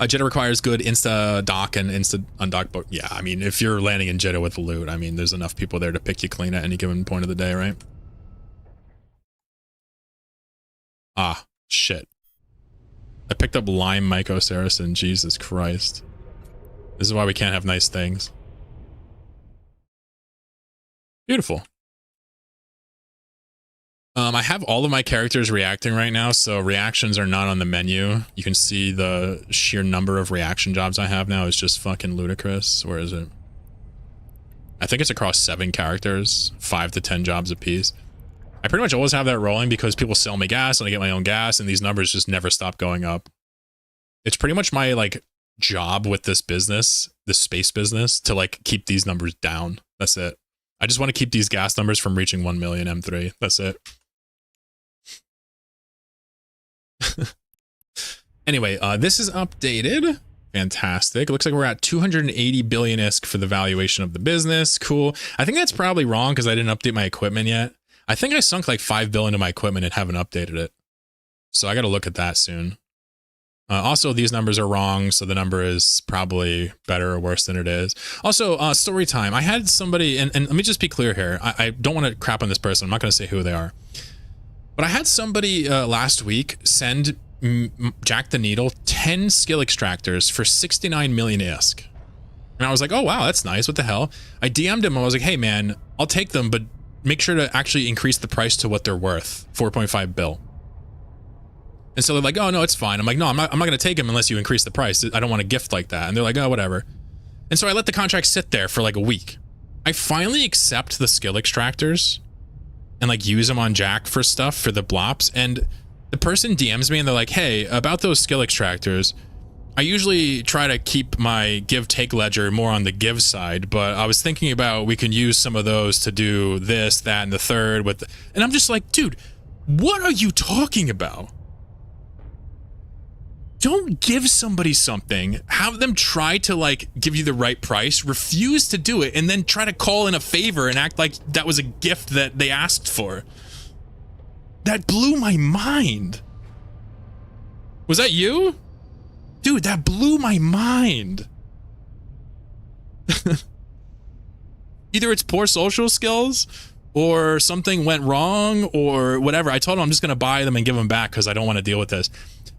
Jitta requires good insta dock and insta undock, but yeah, I mean, if you're landing in Jitta with the loot, I mean, there's enough people there to pick you clean at any given point of the day, right? Ah, shit. I picked up Lime Myco Saracen, Jesus Christ. This is why we can't have nice things. Beautiful. I have all of my characters reacting right now, so reactions are not on the menu. You can see the sheer number of reaction jobs I have now is just fucking ludicrous. Where is it? I think it's across 7 characters, 5 to 10 jobs apiece. I pretty much always have that rolling because people sell me gas and I get my own gas, and these numbers just never stop going up. It's pretty much my like job with this business, this space business, to like keep these numbers down. That's it. I just want to keep these gas numbers from reaching 1 million M3. That's it. Anyway, this is updated. Fantastic. It looks like we're at 280 billion ISK for the valuation of the business. Cool. I think that's probably wrong because I didn't update my equipment yet. I think I sunk like 5 billion to my equipment and haven't updated it. So I got to look at that soon. Also, these numbers are wrong, so the number is probably better or worse than it is. Also, story time. I had somebody, and let me just be clear here. I don't want to crap on this person. I'm not going to say who they are. But I had somebody last week send Jack the Needle 10 skill extractors for 69 million ISK. And I was like, oh, wow, that's nice. What the hell? I DM'd him. I was like, hey, man, I'll take them, but make sure to actually increase the price to what they're worth, 4.5 bill. And so they're like, oh, no, it's fine. I'm like, no, I'm not going to take them unless you increase the price. I don't want to gift like that. And they're like, oh, whatever. And so I let the contract sit there for like a week. I finally accept the skill extractors and like use them on Jack for stuff for the blops. And the person DMs me and they're like, hey, about those skill extractors, I usually try to keep my give take ledger more on the give side, but I was thinking about we can use some of those to do this, that, and the third with, and I'm just like, dude, what are you talking about? Don't give somebody something, have them try to like give you the right price, refuse to do it, and then try to call in a favor and act like that was a gift that they asked for. That blew my mind. Was that you? Dude, that blew my mind. Either it's poor social skills or something went wrong or whatever. I told him I'm just going to buy them and give them back because I don't want to deal with this.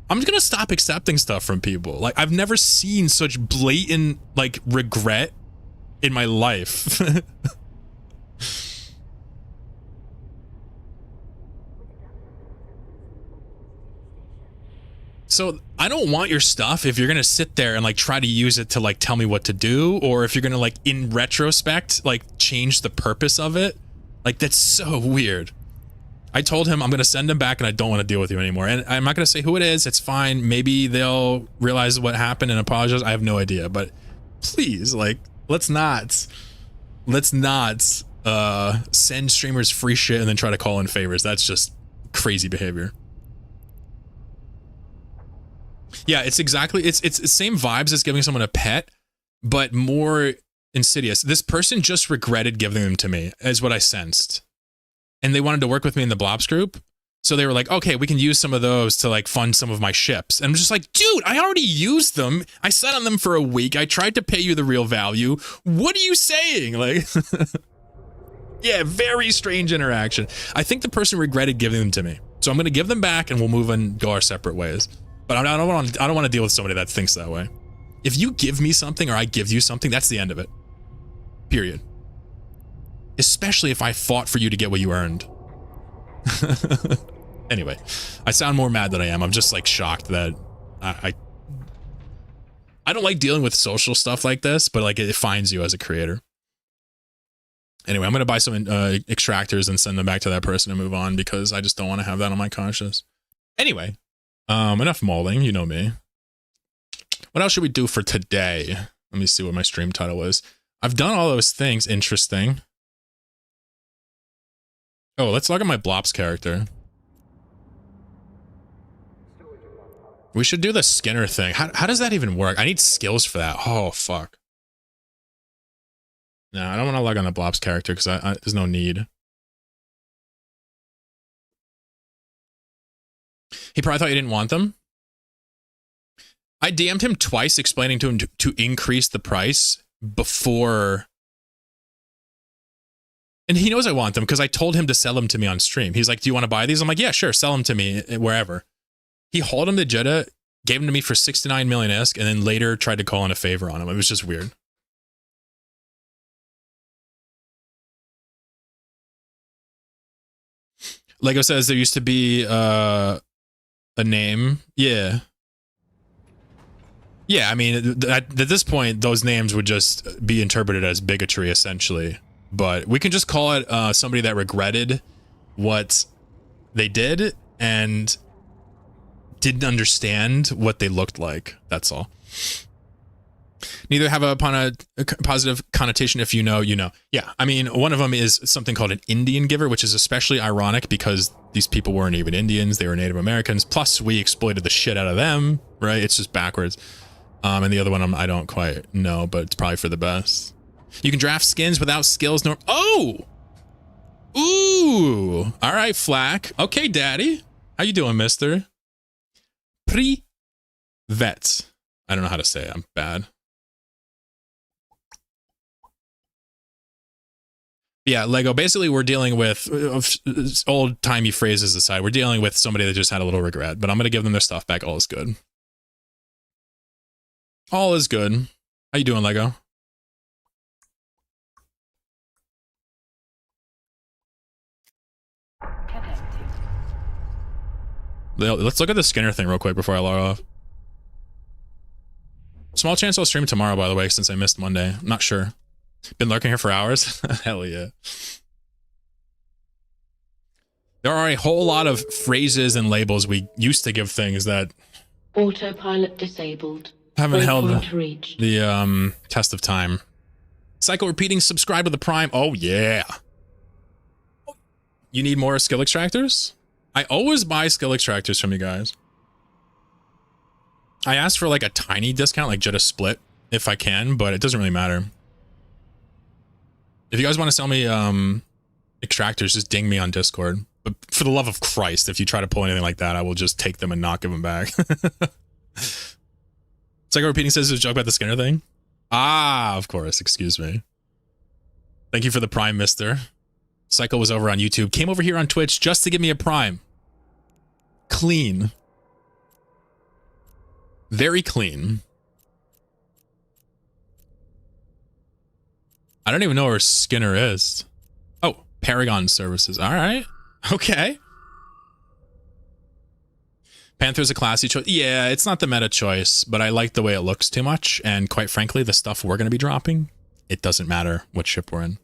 I'm just going to stop accepting stuff from people. Like, I've never seen such blatant, like, regret in my life. So I don't want your stuff if you're going to sit there and like try to use it to like tell me what to do, or if you're going to like in retrospect, like change the purpose of it. Like, that's so weird. I told him I'm going to send him back and I don't want to deal with you anymore. And I'm not going to say who it is. It's fine. Maybe they'll realize what happened and apologize. I have no idea, but please, like, let's not send streamers free shit and then try to call in favors. That's just crazy behavior. Yeah, it's exactly, it's the same vibes as giving someone a pet, but more insidious. This person just regretted giving them to me, is what I sensed. And they wanted to work with me in the Blops group. So they were like, okay, we can use some of those to like fund some of my ships. And I'm just like, dude, I already used them. I sat on them for a week. I tried to pay you the real value. What are you saying? Like, yeah, very strange interaction. I think the person regretted giving them to me. So I'm going to give them back and we'll move and go our separate ways. But I don't want to deal with somebody that thinks that way. If you give me something or I give you something, that's the end of it. Period. Especially if I fought for you to get what you earned. Anyway, I sound more mad than I am. I'm just like shocked that I don't like dealing with social stuff like this, but like it finds you as a creator. Anyway, I'm going to buy some extractors and send them back to that person and move on because I just don't want to have that on my conscience. Anyway, enough mauling. You know me. What else should we do for today? Let me see what my stream title is. I've done all those things. Interesting. Oh, let's look at my Blops character. We should do the Skinner thing. How does that even work? I need skills for that. Oh, fuck. No, I don't want to log on the Blops character because there's no need. He probably thought you didn't want them. I DM'd him twice explaining to him to increase the price before... And he knows I want them because I told him to sell them to me on stream. He's like, do you want to buy these? I'm like, yeah, sure, sell them to me wherever. He hauled them to Jeddah, gave them to me for 69 million ISK, and then later tried to call in a favor on him. It was just weird. Lego says there used to be a name. Yeah. Yeah, I mean, at this point, those names would just be interpreted as bigotry, essentially. But we can just call it somebody that regretted what they did and didn't understand what they looked like. That's all. Neither have a positive connotation. If you know, you know. Yeah, I mean, one of them is something called an Indian giver, which is especially ironic because these people weren't even Indians. They were Native Americans. Plus, we exploited the shit out of them, right? It's just backwards. And the other one, I don't quite know, but it's probably for the best. You can draft skins without skills. Oh! Ooh! All right, Flack. Okay, Daddy. How you doing, mister? Privet. I don't know how to say it. I'm bad. Yeah, Lego, basically we're dealing with, old-timey phrases aside, we're dealing with somebody that just had a little regret, but I'm going to give them their stuff back. All is good. All is good. How you doing, Lego? Let's look at the Skinner thing real quick before I log off. Small chance I'll stream tomorrow, by the way, since I missed Monday. I'm not sure. Been lurking here for hours? Hell yeah. There are a whole lot of phrases and labels we used to give things that... Autopilot disabled. Haven't held the test of time. Cycle repeating, subscribe to the Prime. Oh, yeah. You need more skill extractors? I always buy skill extractors from you guys. I asked for like a tiny discount, like Jeddah Split, if I can, but it doesn't really matter. If you guys want to sell me extractors, just ding me on Discord. But for the love of Christ, if you try to pull anything like that, I will just take them and not give them back. Psycho Repeating says there's a joke about the Skinner thing. Ah, of course. Excuse me. Thank you for the Prime, mister. Psycho was over on YouTube. Came over here on Twitch just to give me a Prime. Clean. Very clean. I don't even know where Skinner is. Oh, Paragon Services. All right. Okay. Panther's a classy choice. Yeah, it's not the meta choice, but I like the way it looks too much. And quite frankly, the stuff we're going to be dropping, it doesn't matter what ship we're in.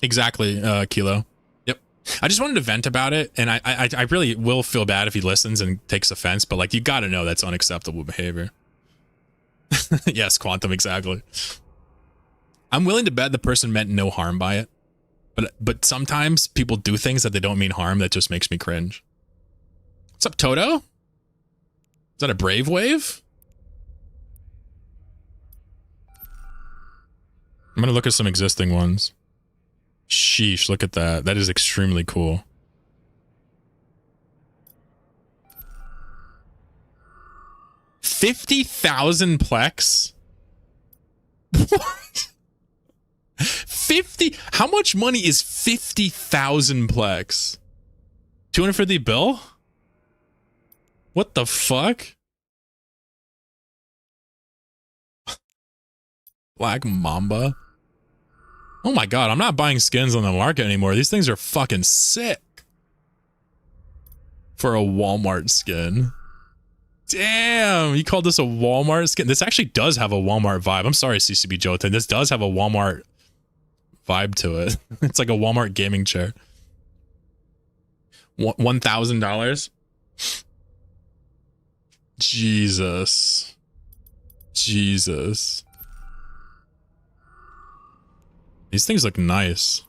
Exactly, Kilo. Yep. I just wanted to vent about it, and I really will feel bad if he listens and takes offense, but like, you got to know that's unacceptable behavior. Yes, Quantum, exactly. I'm willing to bet the person meant no harm by it. But sometimes people do things that they don't mean harm that just makes me cringe. What's up, Toto? Is that a Brave Wave? I'm gonna look at some existing ones. Sheesh, look at that. That is extremely cool. $50,000 Plex? What? 50? How much money is 50,000 Plex? 250 bill? What the fuck? Black Mamba? Oh my god, I'm not buying skins on the market anymore. These things are fucking sick. For a Walmart skin. Damn, you called this a Walmart skin? This actually does have a Walmart vibe. I'm sorry, CCB Jota. This does have a Walmart vibe to it. It's like a Walmart gaming chair. $1,000. Jesus. Jesus. These things look nice.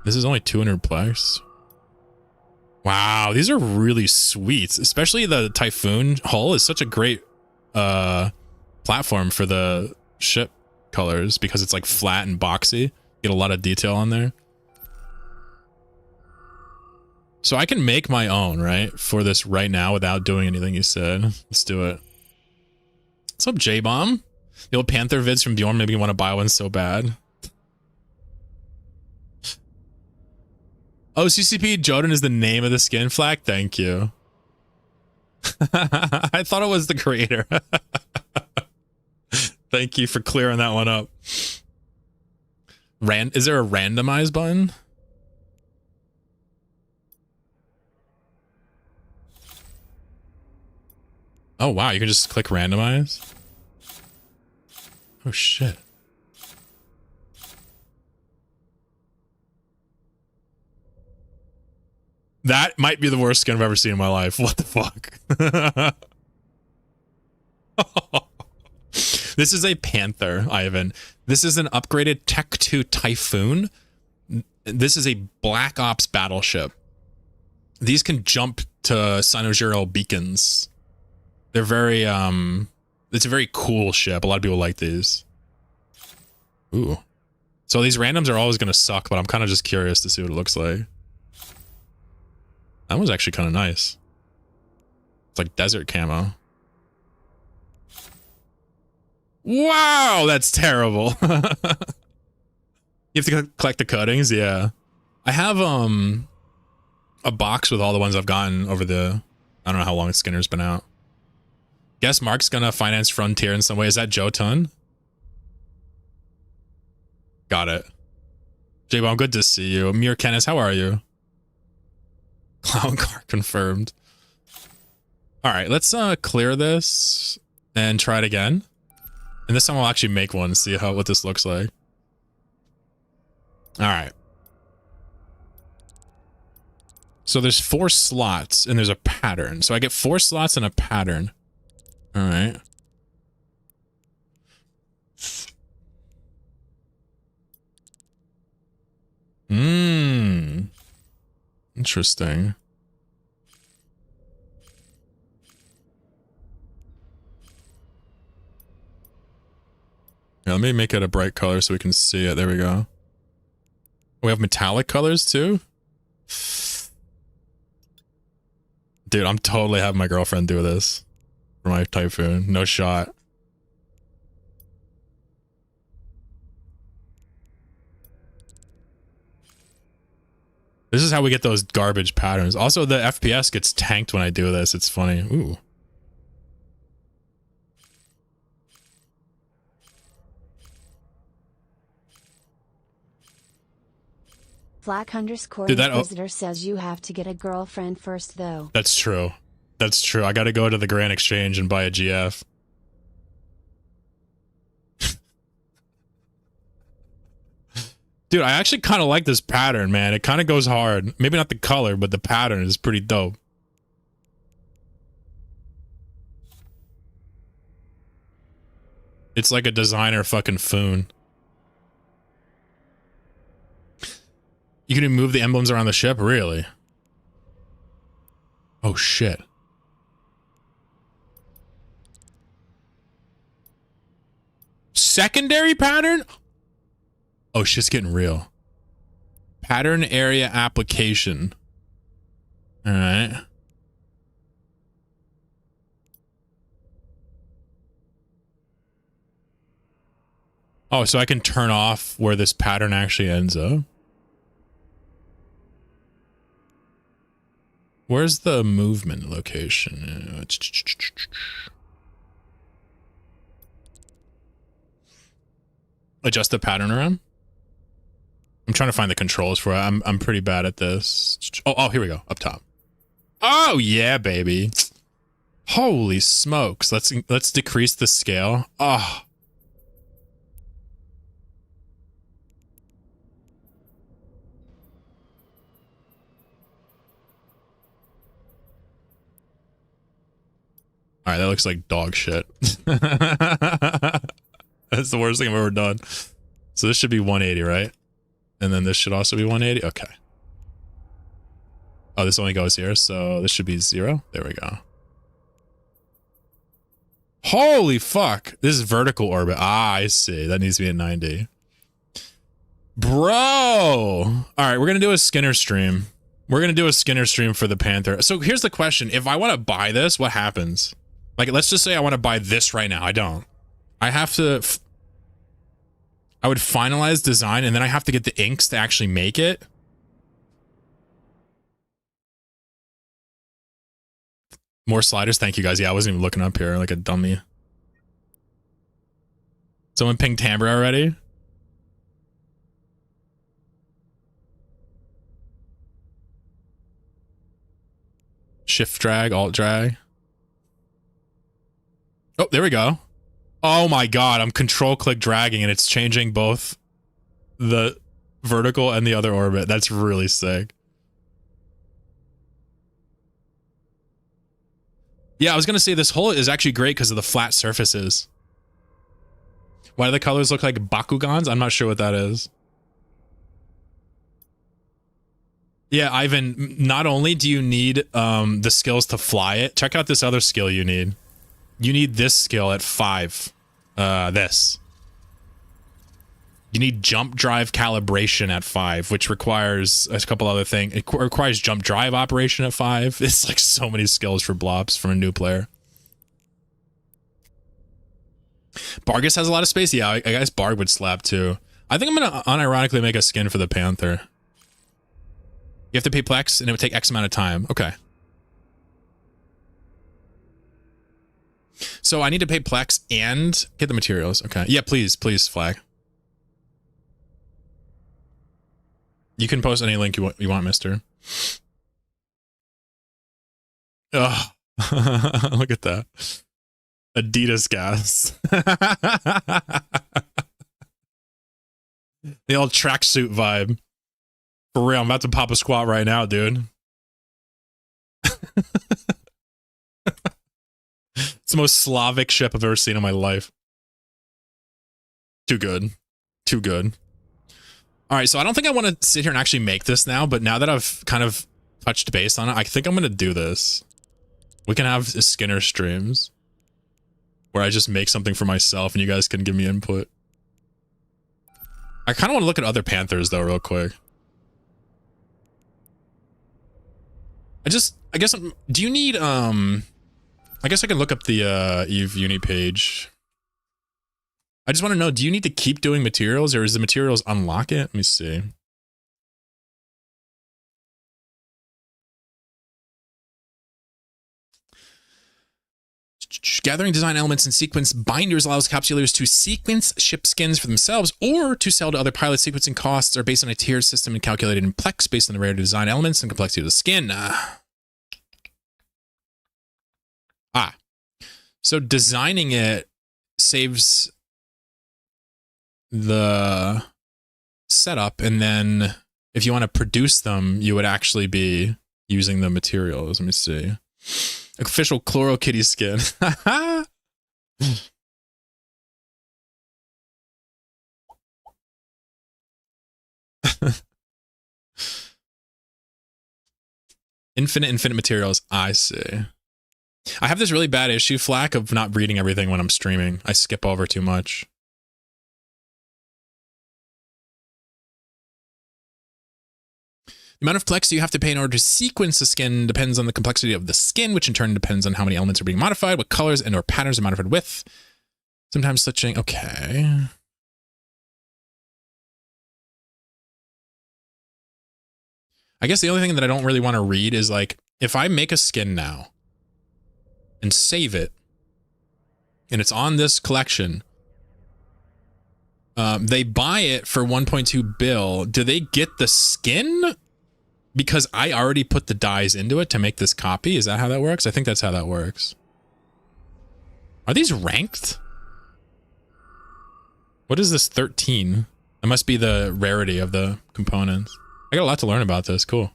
This is only 200 plex. Wow, these are really sweet. Especially the Typhoon hull is such a great platform for the ship colors because it's like flat and boxy. Get a lot of detail on there. So I can make my own, right? For this right now without doing anything you said. Let's do it. What's up, J-Bomb? The old Panther vids from Bjorn made me want to buy one so bad. Oh, CCP Joden is the name of the skin flag? Thank you. I thought it was the creator. Thank you for clearing that one up. Is there a randomize button? Oh, wow. You can just click randomize? Oh, shit. That might be the worst skin I've ever seen in my life. What the fuck? This is a Panther, Ivan. This is an upgraded Tech 2 Typhoon. This is a Black Ops battleship. These can jump to Sinojiro beacons. They're very, it's a very cool ship. A lot of people like these. Ooh. So these randoms are always going to suck, but I'm kind of just curious to see what it looks like. That was actually kind of nice. It's like desert camo. Wow, that's terrible. You have to collect the cuttings, yeah. I have a box with all the ones I've gotten over the, I don't know how long Skinner's been out. Guess Mark's gonna finance Frontier in some way. Is that Jotun? Got it. J-Bomb, good to see you. Amir Kenneth, how are you? Clown car confirmed. All right, let's clear this and try it again. And this time I'll actually make one and see what this looks like. All right. So there's 4 slots and there's a pattern. So I get 4 slots and a pattern. All right. Interesting. Yeah, let me make it a bright color so we can see it. There we go. We have metallic colors too? Dude, I'm totally having my girlfriend do this for my Typhoon. No shot. This is how we get those garbage patterns. Also, the FPS gets tanked when I do this. It's funny. Ooh. Flack_the Dude, visitor says you have to get a girlfriend first, though. That's true. That's true. I gotta go to the Grand Exchange and buy a GF. Dude, I actually kind of like this pattern, man. It kind of goes hard. Maybe not the color, but the pattern is pretty dope. It's like a designer fucking foon. You can even move the emblems around the ship? Really? Oh, shit. Secondary pattern? Oh, shit's getting real. Pattern area application. All right. Oh, so I can turn off where this pattern actually ends up. Where's the movement location? Adjust the pattern around? I'm trying to find the controls for it. I'm pretty bad at this. Oh, here we go. Up top. Oh yeah, baby. Holy smokes. Let's decrease the scale. Oh. All right, that looks like dog shit. That's the worst thing I've ever done. So this should be 180, right? And then this should also be 180. Okay. Oh, this only goes here, so this should be 0. There we go. Holy fuck. This is vertical orbit. Ah, I see. That needs to be at 90. Bro. All right, we're going to do a Skinner stream. We're going to do a Skinner stream for the Panther. So here's the question. If I want to buy this, what happens? Like, let's just say I want to buy this right now. I don't. I have to... I would finalize design, and then I have to get the inks to actually make it. More sliders. Thank you, guys. Yeah, I wasn't even looking up here like a dummy. Someone pinged timbre already? Shift drag, alt drag. Oh, there we go. Oh my god, I'm control click dragging and it's changing both the vertical and the other orbit. That's really sick. Yeah, I was gonna say this hole is actually great because of the flat surfaces. Why do the colors look like Bakugans? I'm not sure what that is. Yeah, Ivan, not only do you need the skills to fly it, check out this other skill you need. You need this skill at 5. This. You need jump drive calibration at 5, which requires a couple other things. It requires jump drive operation at 5. It's like so many skills for Blops from a new player. Bargus has a lot of space. Yeah, I guess Barg would slap too. I think I'm going to unironically make a skin for the Panther. You have to pay Plex and it would take X amount of time. Okay. So I need to pay Plex and get the materials. Okay. Yeah, please, Flag. You can post any link you want, mister. Ugh. Look at that. Adidas gas. The old tracksuit vibe. For real, I'm about to pop a squat right now, dude. It's the most Slavic ship I've ever seen in my life. Too good. Too good. All right, so I don't think I want to sit here and actually make this now, but now that I've kind of touched base on it, I think I'm going to do this. We can have Skinner streams where I just make something for myself and you guys can give me input. I kind of want to look at other Panthers, though, real quick. I guess, do you need, I guess I can look up the Eve Uni page. I just want to know, do you need to keep doing materials or is the materials unlock it? Let me see. Gathering design elements and sequence binders allows capsulators to sequence ship skins for themselves or to sell to other pilots. Sequencing costs are based on a tiered system and calculated in Plex based on the rarity of design elements and complexity of the skin. So designing it saves the setup, and then if you want to produce them, you would actually be using the materials. Let me see. Official Chloro Kitty skin. Infinite materials. I see. I have this really bad issue, Flack, of not reading everything when I'm streaming. I skip over too much. The amount of Plex you have to pay in order to sequence a skin depends on the complexity of the skin, which in turn depends on how many elements are being modified, what colors and or patterns are modified with. Sometimes switching. Okay. I guess the only thing that I don't really want to read is like, if I make a skin now and save it, and it's on this collection, They buy it for 1.2 bill. Do they get the skin? Because I already put the dyes into it to make this copy. Is that how that works? I think that's how that works. Are these ranked? What is this 13? That must be the rarity of the components. I got a lot to learn about this. Cool.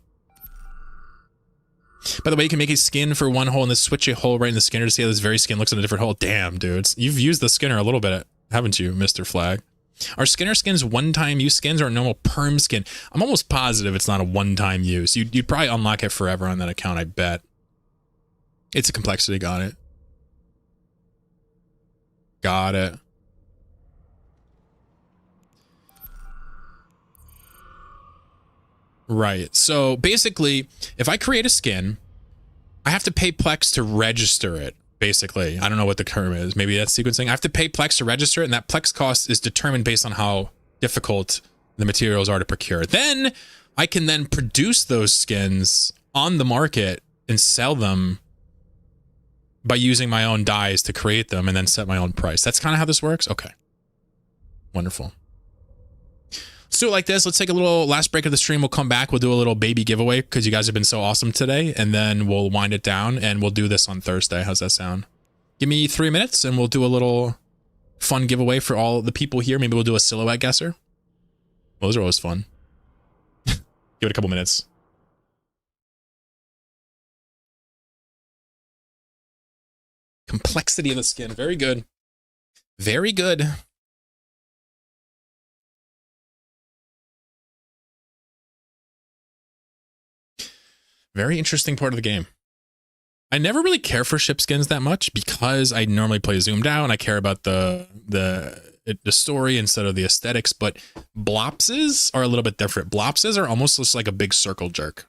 By the way, you can make a skin for one hole and then switch a hole right in the skinner to see how this very skin looks in a different hole. Damn, dudes. You've used the skinner a little bit, haven't you, Mr. Flag? Are skinner skins one-time use skins or a normal perm skin? I'm almost positive it's not a one-time use. You'd probably unlock it forever on that account, I bet. It's a complexity. Got it. Got it. Right. So basically, if I create a skin, I have to pay Plex to register it. Basically, I don't know what the term is. Maybe that's sequencing. I have to pay Plex to register it, and that Plex cost is determined based on how difficult the materials are to procure. Then I can then produce those skins on the market and sell them by using my own dyes to create them and then set my own price. That's kind of how this works? Okay. Wonderful. Let's do it like this. Let's take a little last break of the stream. We'll come back. We'll do a little baby giveaway because you guys have been so awesome today. And then we'll wind it down and we'll do this on Thursday. How's that sound? Give me 3 minutes and we'll do a little fun giveaway for all the people here. Maybe we'll do a silhouette guesser. Well, those are always fun. Give it a couple minutes. Complexity of the skin. Very good. Very good. Very interesting part of the game. I never really care for ship skins that much because I normally play zoomed out and I care about the story instead of the aesthetics, but blopses are a little bit different. Blopses are almost just like a big circle jerk.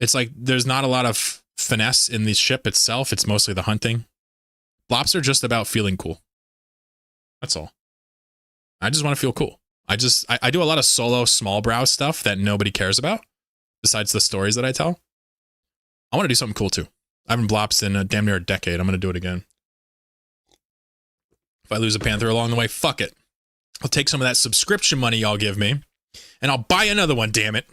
It's like there's not a lot of finesse in the ship itself. It's mostly the hunting. Blops are just about feeling cool. That's all. I just want to feel cool. I do a lot of solo small brow stuff that nobody cares about. Besides the stories that I tell, I want to do something cool too. I haven't blops in damn near a decade. I'm going to do it again. If I lose a panther along the way, fuck it. I'll take some of that subscription money y'all give me, and I'll buy another one, damn it.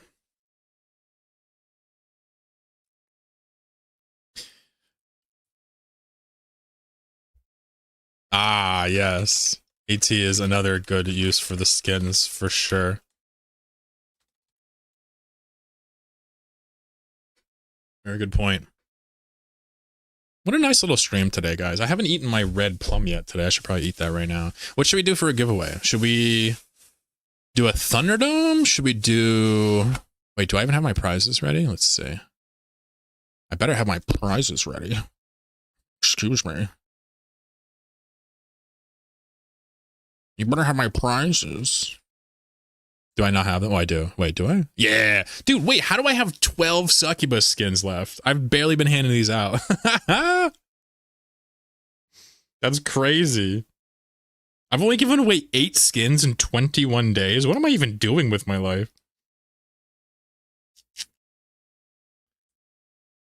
Ah, yes. AT is another good use for the skins, for sure. Very good point. What a nice little stream today, guys. I haven't eaten my red plum yet today. I should probably eat that right now. What should we do for a giveaway? Should we do a Thunderdome? Should we do... Wait, do I even have my prizes ready? Let's see. I better have my prizes ready. Excuse me. You better have my prizes. Do I not have them? Oh, I do. Wait, do I? Yeah. Dude, wait, how do I have 12 succubus skins left? I've barely been handing these out. That's crazy. I've only given away 8 skins in 21 days. What am I even doing with my life?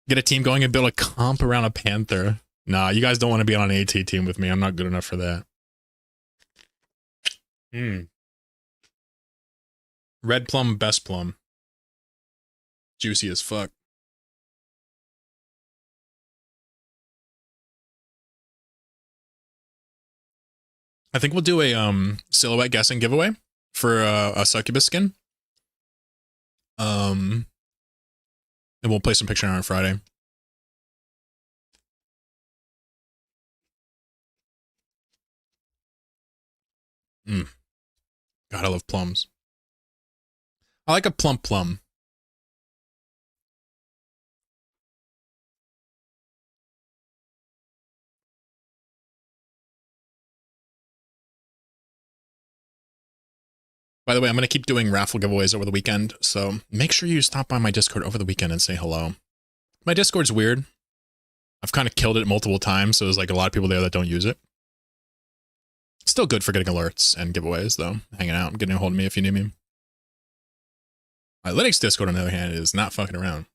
Get a team going and build a comp around a panther. Nah, you guys don't want to be on an AT team with me. I'm not good enough for that. Red plum, best plum. Juicy as fuck. I think we'll do a silhouette guessing giveaway for a succubus skin. And we'll play some Pictionary on Friday. God, I love plums. I like a plump plum. By the way, I'm going to keep doing raffle giveaways over the weekend, so make sure you stop by my Discord over the weekend and say hello. My Discord's weird. I've kind of killed it multiple times, so there's like a lot of people there that don't use it. Still good for getting alerts and giveaways, though. Hanging out and getting a hold of me if you need me. My Linux Discord, on the other hand, is not fucking around.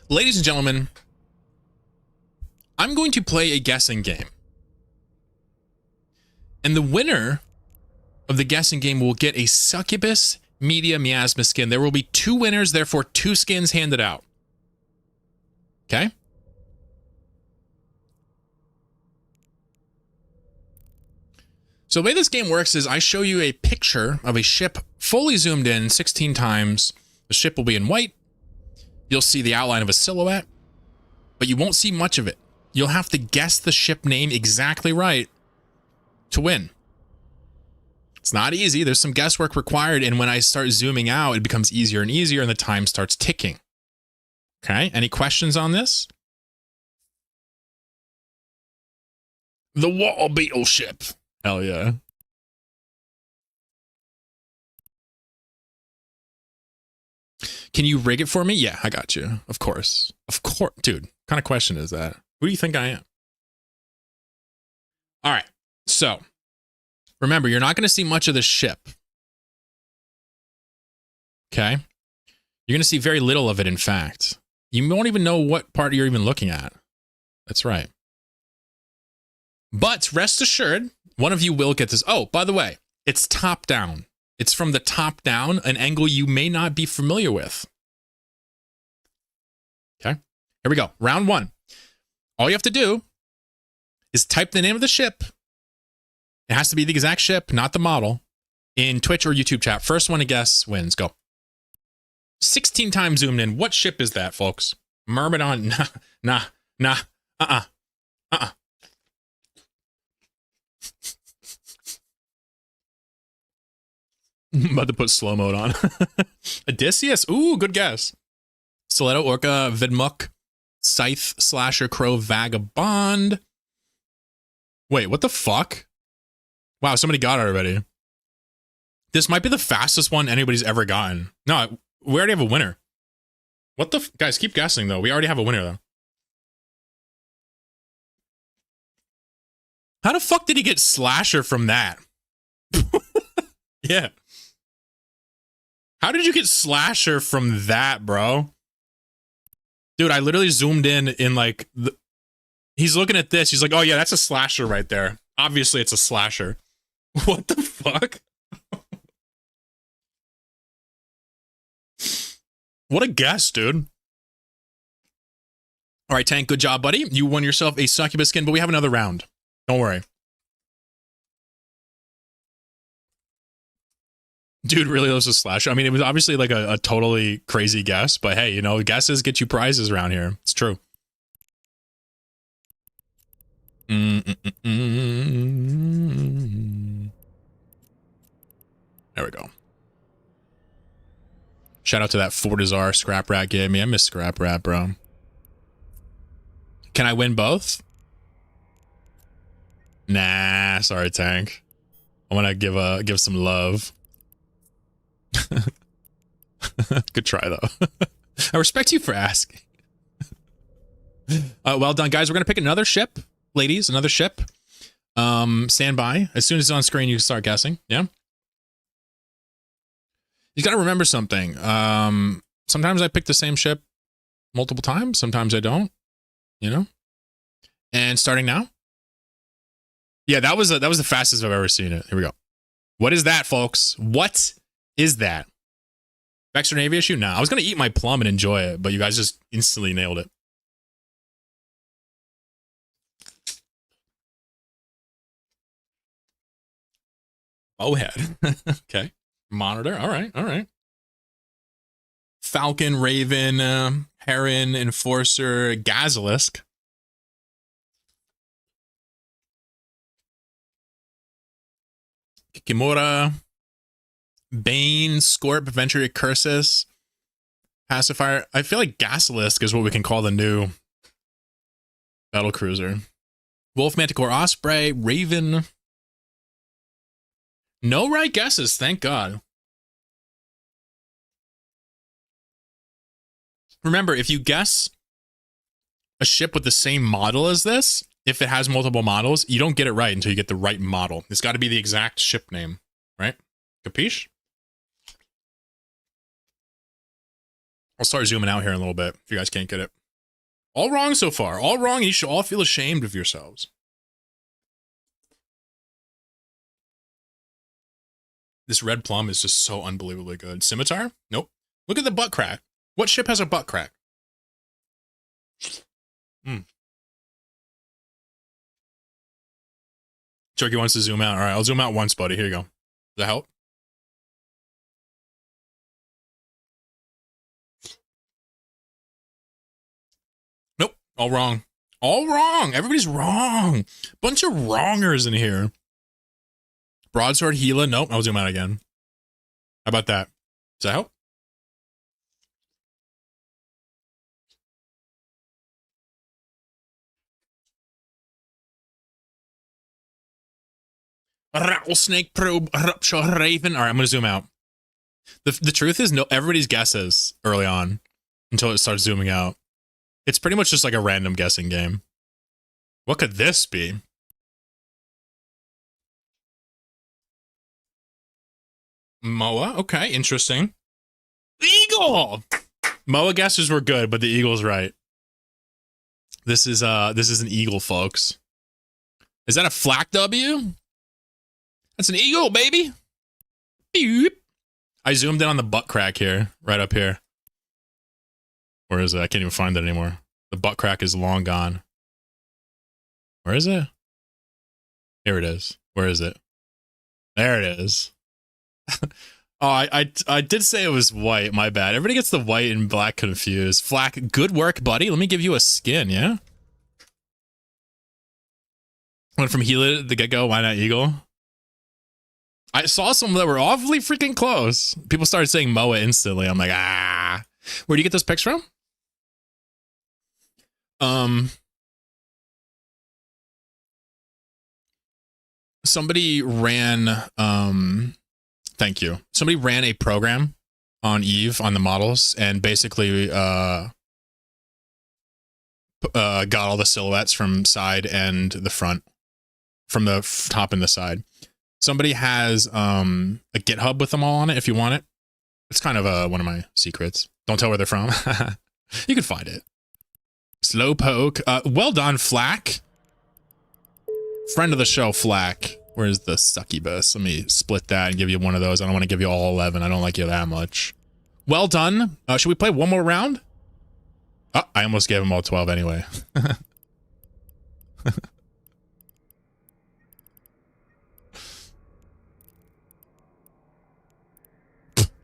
Ladies and gentlemen, I'm going to play a guessing game. And the winner of the guessing game will get a Succubus Media Miasma skin. There will be 2 winners, therefore 2 skins handed out. Okay? So the way this game works is I show you a picture of a ship fully zoomed in 16 times. The ship will be in white. You'll see the outline of a silhouette, but you won't see much of it. You'll have to guess the ship name exactly right to win. It's not easy. There's some guesswork required, and when I start zooming out, it becomes easier and easier, and the time starts ticking. Okay? Any questions on this? The Wall Beetle ship. Hell yeah. Can you rig it for me? Yeah, I got you. Of course. Of course. Dude, what kind of question is that? Who do you think I am? All right. So, remember, you're not going to see much of the ship. Okay? You're going to see very little of it, in fact. You won't even know what part you're even looking at. That's right. But rest assured, one of you will get this. Oh, by the way, it's top down. It's from the top down, an angle you may not be familiar with. Okay, here we go. Round 1. All you have to do is type the name of the ship. It has to be the exact ship, not the model, in Twitch or YouTube chat. First one to guess wins. Go. 16 times zoomed in. What ship is that, folks? Myrmidon. Nah. I'm about to put slow mode on. Odysseus? Ooh, good guess. Stiletto, Orca, Vidmuk, Scythe, Slasher, Crow, Vagabond. Wait, what the fuck? Wow, somebody got it already. This might be the fastest one anybody's ever gotten. No, we already have a winner. What the guys, keep guessing though. We already have a winner though. How the fuck did he get Slasher from that? Yeah. How did you get Slasher from that, bro? Dude, I literally zoomed in like... He's looking at this. He's like, oh yeah, that's a Slasher right there. Obviously, it's a Slasher. What the fuck? What a guess, dude. All right, Tank, good job, buddy. You won yourself a Succubus skin, but we have another round. Don't worry. Dude really loves a Slasher. I mean, it was obviously like a totally crazy guess, but hey, you know, guesses get you prizes around here. It's true. There we go. Shout out to that Fortizar Scrap Rat gave me. I miss Scrap Rat, bro. Can I win both? Nah, sorry, Tank. I want to give some love. Good try though. I respect you for asking. Well done, guys. We're gonna pick another ship, ladies. Another ship. Stand by. As soon as it's on screen, you start guessing. Yeah. You got to remember something. Sometimes I pick the same ship multiple times. Sometimes I don't. You know. And starting now. Yeah, that was the fastest I've ever seen it. Here we go. What is that, folks? What is that? Vexor Navy issue? Nah, I was gonna eat my plum and enjoy it, but you guys just instantly nailed it. Bowhead. Okay. Monitor. All right. All right. Falcon, Raven, Heron, Enforcer, Gazilisk. Kikimora, Bane, Scorp, Venture, Cursus, Pacifier. I feel like Gasilisk is what we can call the new battle cruiser. Wolf, Manticore, Osprey, Raven. No right guesses, thank God. Remember, if you guess a ship with the same model as this, if it has multiple models, you don't get it right until you get the right model. It's got to be the exact ship name, right? Capiche? I'll start zooming out here in a little bit if you guys can't get it. All wrong so far. All wrong. You should all feel ashamed of yourselves. This red plum is just so unbelievably good. Scimitar? Nope. Look at the butt crack. What ship has a butt crack? Turkey wants to zoom out. All right, I'll zoom out once, buddy. Here you go. Does that help? Nope. All wrong. All wrong. Everybody's wrong. Bunch of wrongers in here. Broadsword, Gila. Nope. I'll zoom out again. How about that? Does that help? Rattlesnake probe, rupture raven. All right, I'm going to zoom out. The truth is, no, everybody's guesses early on until it starts zooming out. It's pretty much just like a random guessing game. What could this be? Moa. Okay, interesting. Eagle. Moa guesses were good, but the eagle's right. This is an eagle, folks. Is that a flak W? That's an eagle, baby. Beep. I zoomed in on the butt crack here, right up here. Where is it? I can't even find it anymore. The butt crack is long gone. Where is it? Here it is. Where is it? There it is. Oh, I did say it was white. My bad. Everybody gets the white and black confused. Flak, good work, buddy. Let me give you a skin, yeah? Went from Gila to the get-go. Why not eagle? I saw some that were awfully freaking close. People started saying Moa instantly. I'm like, ah. Where do you get those pics from? Somebody ran, thank you. Somebody ran a program on Eve on the models and basically got all the silhouettes from side and the front, from the top and the side. Somebody has a GitHub with them all on it if you want it. It's kind of one of my secrets. Don't tell where they're from. You can find it. Slowpoke. Well done, Flak. Friend of the show, Flak. Where's the succubus? Let me split that and give you one of those. I don't want to give you all 11. I don't like you that much. Well done. Should we play one more round? Oh, I almost gave them all 12 anyway.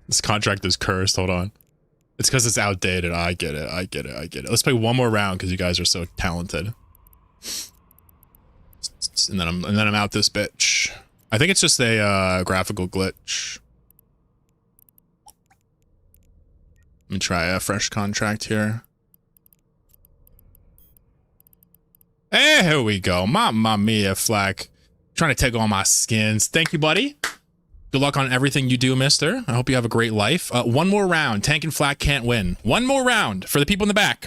This contract is cursed. Hold on. It's because it's outdated. I get it. I get it. I get it. Let's play one more round because you guys are so talented. And then I'm out this bitch. I think it's just a graphical glitch. Let me try a fresh contract here. Hey, here we go. Mamma mia, Flak. Trying to take all my skins. Thank you, buddy. Good luck on everything you do, mister. I hope you have a great life. One more round. Tank and Flak can't win. One more round for the people in the back.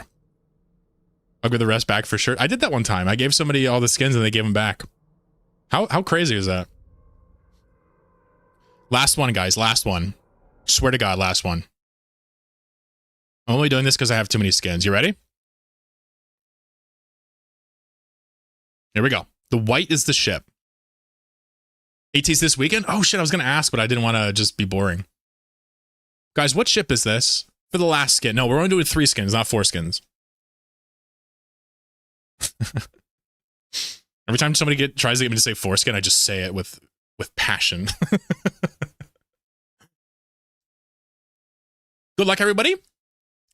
I'll give the rest back for sure. I did that one time. I gave somebody all the skins and they gave them back. How crazy is that? Last one, guys. Last one. Swear to God, last one. I'm only doing this because I have too many skins. You ready? Here we go. The white is the ship. AT's this weekend? Oh shit, I was going to ask, but I didn't want to just be boring. Guys, what ship is this? For the last skin. No, we're only doing 3 skins, not 4 skins. Every time somebody tries to get me to say foreskin, I just say it with passion. Good luck, everybody.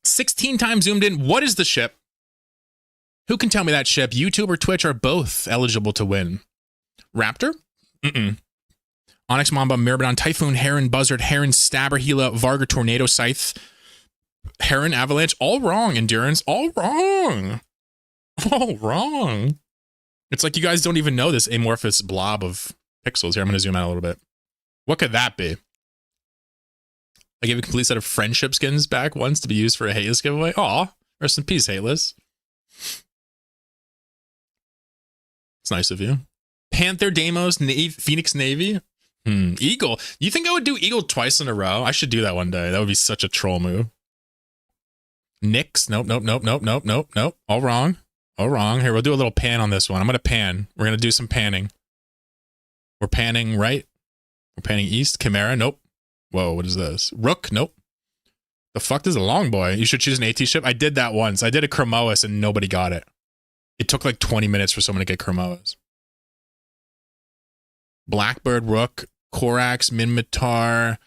16 times zoomed in. What is the ship? Who can tell me that ship? YouTube or Twitch are both eligible to win. Raptor? Mm-mm. Onyx Mamba, Myrmidon, Typhoon, Heron, Buzzard, Heron, Stabber, Gila, Varga, Tornado, Scythe, Heron, Avalanche. All wrong, Endurance. All wrong. All wrong. It's like you guys don't even know this amorphous blob of pixels. Here, I'm going to zoom out a little bit. What could that be? I gave a complete set of friendship skins back once to be used for a Hateless giveaway. Aw, rest in peace, Hateless. It's nice of you. Panther, Deimos, Phoenix Navy. Eagle. You think I would do Eagle twice in a row? I should do that one day. That would be such a troll move. Nix. Nope, nope, nope, nope, nope, nope, nope. All wrong. All wrong. Here, we'll do a little pan on this one. I'm going to pan. We're going to do some panning. We're panning right. We're panning east. Chimera. Nope. Whoa, what is this? Rook. Nope. The fuck is a long boy? You should choose an AT ship. I did that once. I did a Chromoas and nobody got it. It took like 20 minutes for someone to get Chromoas. Blackbird, Rook, Korax, Minmatar,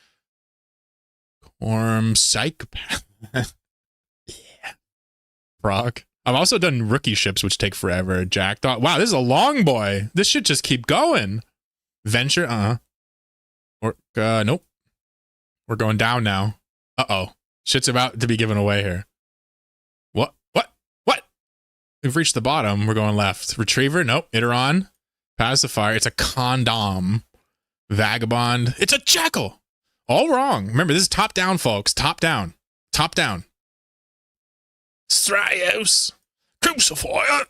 Psychopath. Yeah. Prague. I've also done rookie ships, which take forever. Jackdaw. Wow, this is a long boy. This should just keep going. Venture, Or, nope. We're going down now. Uh-oh. Shit's about to be given away here. What? We've reached the bottom. We're going left. Retriever, nope. Iteron. Pacifier. It's a condom. Vagabond. It's a jackal. All wrong. Remember, this is top down, folks. Top down. Top down. Stryos. Crucifier.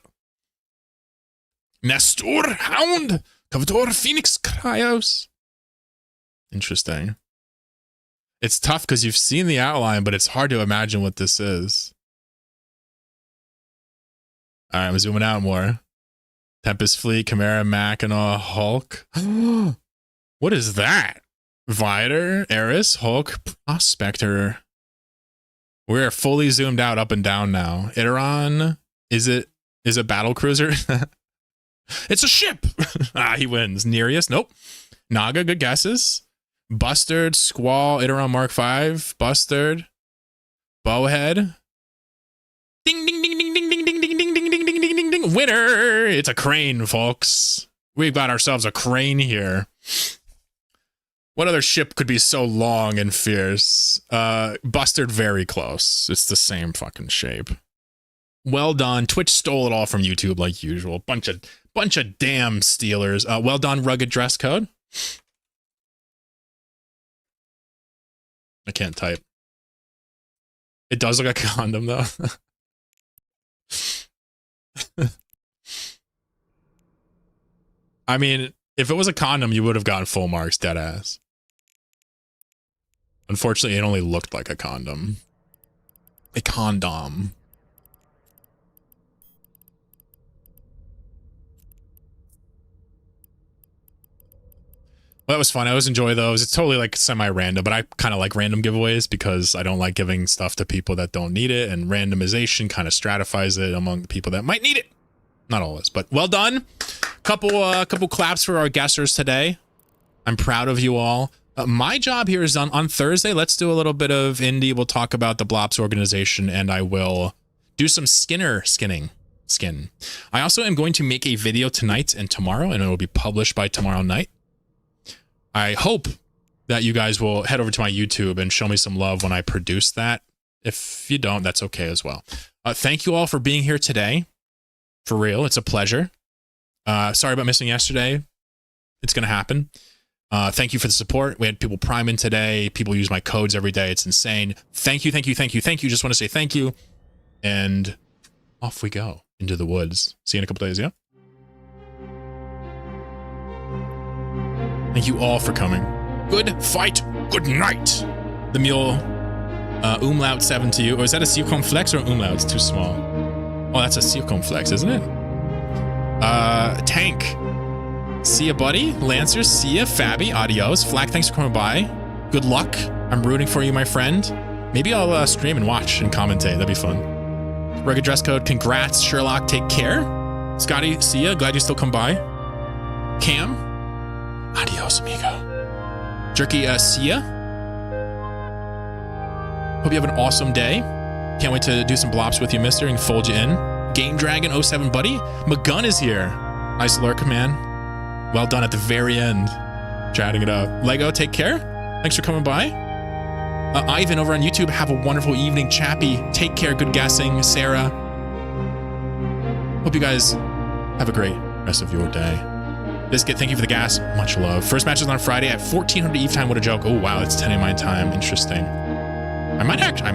Nestor. Hound. Cavator. Phoenix. Cryos. Interesting. It's tough because you've seen the outline, but it's hard to imagine what this is. All right, I'm zooming out more. Tempest Fleet, Chimera, Mackinac, Hulk. What is that? Vider, Eris, Hulk, Prospector. We're fully zoomed out up and down now. Iteron, is it battle cruiser? It's a ship. He wins. Nereus, nope. Naga, good guesses. Bustard, Squall, Iteron Mark V, Bustard, Bowhead. Ding ding ding ding ding ding ding ding ding ding ding ding ding ding ding. Winner! It's a crane, folks. We've got ourselves a crane here. What other ship could be so long and fierce? Bustard, very close. It's the same fucking shape. Well done. Twitch stole it all from YouTube like usual. Bunch of damn stealers. Well done, rugged dress code. I can't type. It does look like a condom, though. I mean, if it was a condom, you would have gotten full marks, dead ass. Unfortunately, it only looked like a condom. A condom. Well, that was fun. I always enjoy those. It's totally like semi-random, but I kind of like random giveaways because I don't like giving stuff to people that don't need it, and randomization kind of stratifies it among the people that might need it. Not always, but well done. Couple claps for our guessers today. I'm proud of you all. My job here is done on Thursday. Let's do a little bit of indie. We'll talk about the Blops organization, and I will do some skin. I also am going to make a video tonight and tomorrow, and it will be published by tomorrow night. I hope that you guys will head over to my YouTube and show me some love when I produce that. If you don't, that's okay as well. Thank you all for being here today. For real, it's a pleasure. Sorry about missing yesterday. It's going to happen. Thank you for the support. We had people prime in today. People use my codes every day. It's insane. Thank you. Just want to say thank you. And off we go into the woods. See you in a couple days, yeah? Thank you all for coming. Good fight. Good night. The mule, umlaut 7 to you. Or is that a circumflex or umlaut? It's too small. Oh, that's a circumflex, isn't it? Tank. See ya, buddy. Lancer, see ya. Fabby, adios. Flack, thanks for coming by. Good luck. I'm rooting for you, my friend. Maybe I'll stream and watch and commentate. That'd be fun. Rugged dress code. Congrats, Sherlock. Take care. Scotty, see ya. Glad you still come by. Cam. Adios, amigo. Jerky, see ya. Hope you have an awesome day. Can't wait to do some blops with you, mister, and fold you in. Game Dragon 07, buddy. McGunn is here. Nice lurk, man. Well done at the very end. Chatting it up. Lego, take care. Thanks for coming by. Ivan over on YouTube, have a wonderful evening. Chappie, take care. Good guessing. Sarah. Hope you guys have a great rest of your day. Biscuit, thank you for the gas. Much love. First match is on Friday at 1400 Eve time. What a joke. Oh, wow. It's 10 a.m. my time. Interesting. I might actually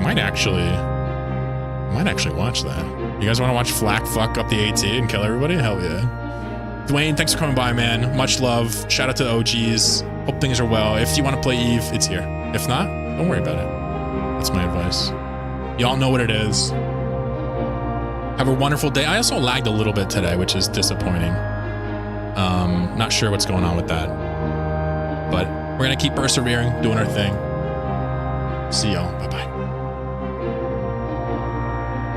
watch that. You guys want to watch Flack fuck up the AT and kill everybody? Hell yeah. Dwayne, thanks for coming by, man. Much love. Shout out to the OGs. Hope things are well. If you want to play Eve, it's here. If not, don't worry about it. That's my advice. Y'all know what it is. Have a wonderful day. I also lagged a little bit today, which is disappointing. Not sure what's going on with that. But we're going to keep persevering, doing our thing. See y'all. Bye-bye.